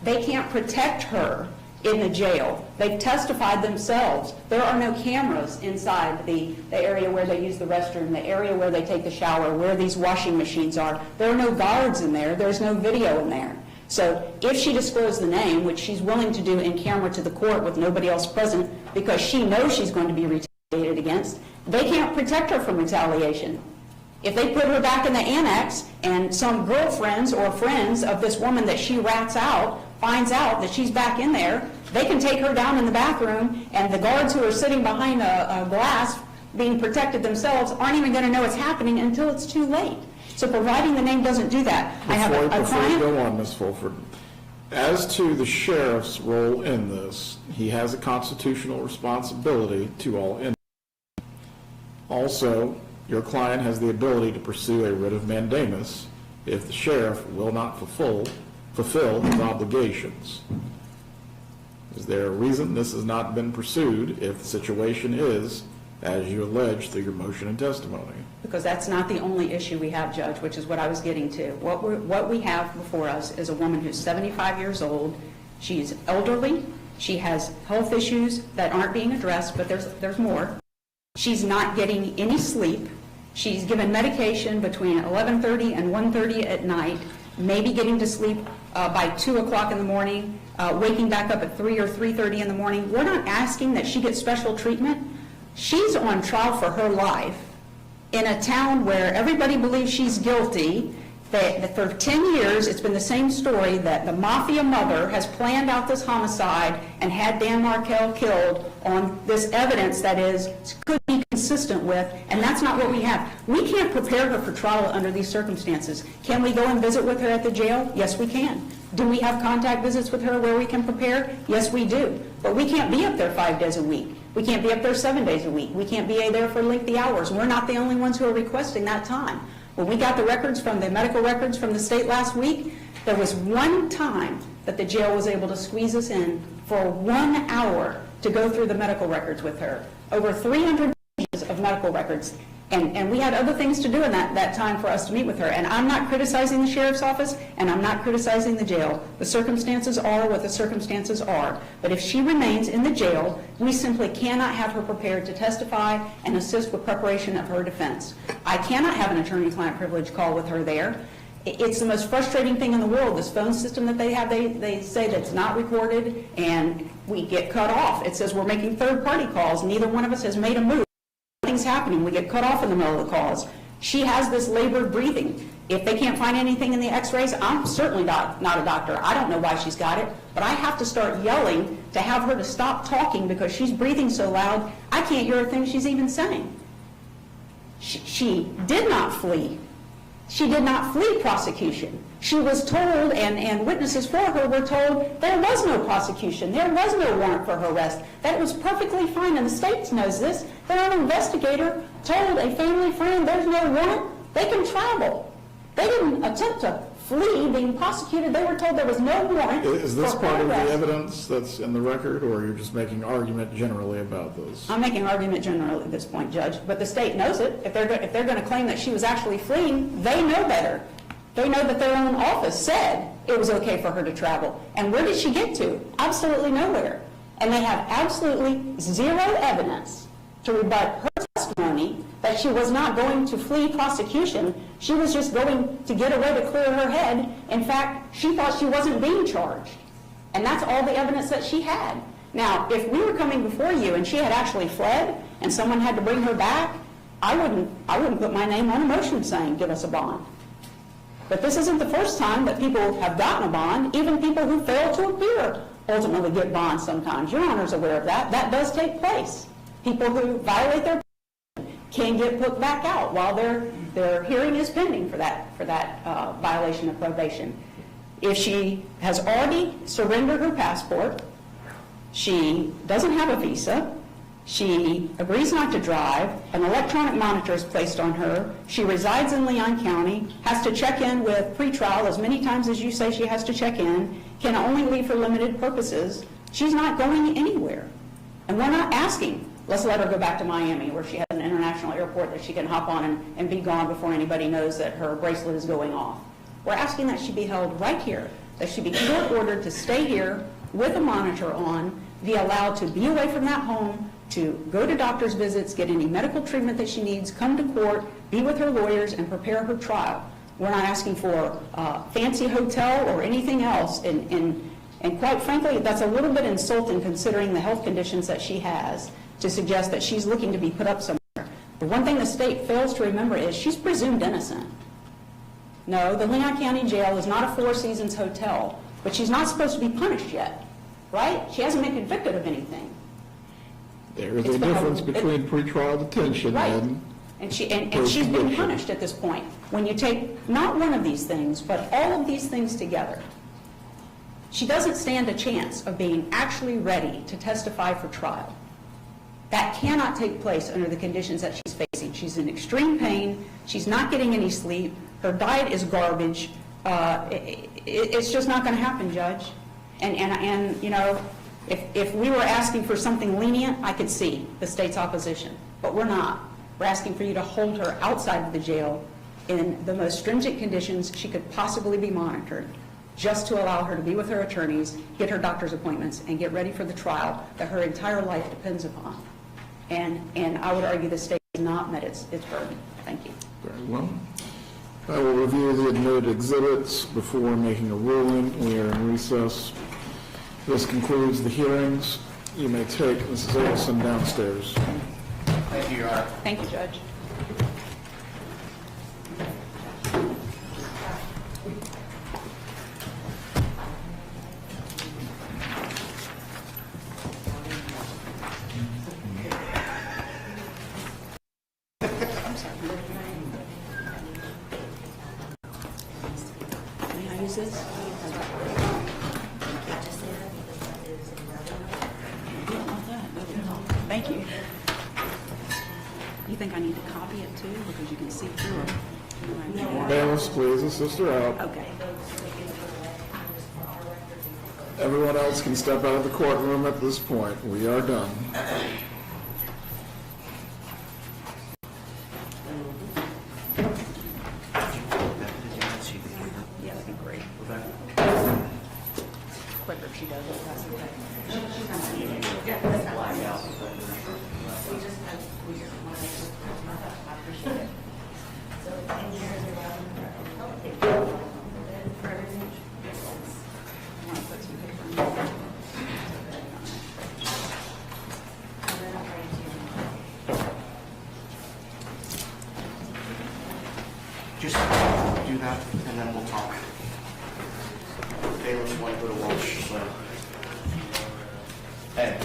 They can't protect her in the jail. They've testified themselves. There are no cameras inside the area where they use the restroom, the area where they take the shower, where these washing machines are. There are no guards in there. There's no video in there. So if she disclosed the name, which she's willing to do in camera to the court with nobody else present because she knows she's going to be retaliated against, they can't protect her from retaliation. If they put her back in the annex and some girlfriends or friends of this woman that she rats out finds out that she's back in there, they can take her down in the bathroom, and the guards who are sitting behind a glass being protected themselves aren't even going to know it's happening until it's too late. So providing the name doesn't do that. I have a Before you client... go on, Ms. Fulford, as to the sheriff's role in this, he has a constitutional responsibility to all inmates. Also, your client has the ability to pursue a writ of mandamus if the sheriff will not fulfill his obligations. Is there a reason this has not been pursued if the situation is, as you allege through your motion and testimony? Because that's not the only issue we have, Judge, which is what I was getting to. What we have before us is a woman who's 75 years old. She's elderly. She has health issues that aren't being addressed, but there's more. She's not getting any sleep. She's given medication between 11:30 and 1:30 at night, maybe getting to sleep by 2 o'clock in the morning, waking back up at 3 or 3:30 in the morning. We're not asking that she get special treatment. She's on trial for her life in a town where everybody believes she's guilty. That for 10 years, it's been the same story, that the mafia mother has planned out this homicide and had Dan Markel killed on this evidence that could be consistent with, and that's not what we have. We can't prepare her for trial under these circumstances. Can we go and visit with her at the jail? Yes, we can. Do we have contact visits with her where we can prepare? Yes, we do. But we can't be up there 5 days a week. We can't be up there 7 days a week. We can't be there for lengthy hours. We're not the only ones who are requesting that time. When we got the records from the medical records from the state last week, there was one time that the jail was able to squeeze us in for 1 hour to go through the medical records with her. Over 300 pages of medical records. And we had other things to do in that time for us to meet with her. And I'm not criticizing the sheriff's office, and I'm not criticizing the jail. The circumstances are what the circumstances are. But if she remains in the jail, we simply cannot have her prepared to testify and assist with preparation of her defense. I cannot have an attorney-client privilege call with her there. It's the most frustrating thing in the world, this phone system that they have. They say that it's not recorded, and we get cut off. It says we're making third-party calls. Neither one of us has made a move. Nothing's happening. We get cut off in the middle of the calls. She has this labored breathing. If they can't find anything in the x-rays, I'm certainly not a doctor. I don't know why she's got it, but I have to start yelling to have her to stop talking because she's breathing so loud, I can't hear a thing she's even saying. She did not flee. She did not flee prosecution. She was told, and witnesses for her were told, there was no prosecution. There was no warrant for her arrest. That was perfectly fine, and the state knows this. Their own investigator told a family friend, there's no warrant. They can travel. They didn't attempt to flee being prosecuted. They were told there was no warrant. Is this for part her of the arrest. evidence that's in the record, or you're just making argument generally about this? I'm making an argument generally at this point, Judge, but the state knows it. If they're going to claim that she was actually fleeing, they know better. They know that their own office said it was okay for her to travel. And where did she get to? Absolutely nowhere. And they have absolutely zero evidence to rebut her testimony that she was not going to flee prosecution. She was just going to get away to clear her head. In fact, she thought she wasn't being charged. And that's all the evidence that she had. Now, if we were coming before you and she had actually fled and someone had to bring her back, I wouldn't put my name on a motion saying, give us a bond. But this isn't the first time that people have gotten a bond. Even people who fail to appear ultimately get bonds sometimes. Your Honor's aware of that. That does take place. People who violate their can get put back out while they're their hearing is pending for that violation of probation. If she has already surrendered her passport, she doesn't have a visa, she agrees not to drive, an electronic monitor is placed on her, she resides in Leon County, has to check in with pretrial as many times as you say she has to check in, can only leave for limited purposes, she's not going anywhere. And we're not asking, let's let her go back to Miami where she has an international airport that she can hop on and be gone before anybody knows that her bracelet is going off. We're asking that she be held right here, that she be court-ordered to stay here with a monitor on, be allowed to be away from that home, to go to doctor's visits, get any medical treatment that she needs, come to court, be with her lawyers, and prepare her trial. We're not asking for a fancy hotel or anything else, and quite frankly, that's a little bit insulting considering the health conditions that she has to suggest that she's looking to be put up somewhere. The one thing the state fails to remember is she's presumed innocent. No, the Leon County Jail is not a Four Seasons hotel, but she's not supposed to be punished yet, right? She hasn't been convicted of anything. There is a difference between pretrial detention and... And she's been punished at this point. When you take not one of these things, but all of these things together, she doesn't stand a chance of being actually ready to testify for trial. That cannot take place under the conditions that she's facing. She's in extreme pain. She's not getting any sleep. Her diet is garbage. It's just not going to happen, Judge. And you know, if we were asking for something lenient, I could see the state's opposition. But we're not. We're asking for you to hold her outside of the jail in the most stringent conditions she could possibly be monitored, just to allow her to be with her attorneys, get her doctor's appointments, and get ready for the trial that her entire life depends upon. And I would argue the state has not met its burden. Thank you. Very well. I will review the admitted exhibits before making a ruling. We are in recess. This concludes the hearings. You may take Mrs. Adelson downstairs. Thank you, Your Honor. Thank you, Judge. May I use this? Thank you. You think I need to copy it too, because you can see through it? Bailiffs, please assist her out. Okay. Everyone else can step out of the courtroom at this point. We are done. Yeah, that'd be great. Quicker if she does it, that's okay. Just do that, and then we'll talk. Bailiffs want to go to lunch, so. Hey.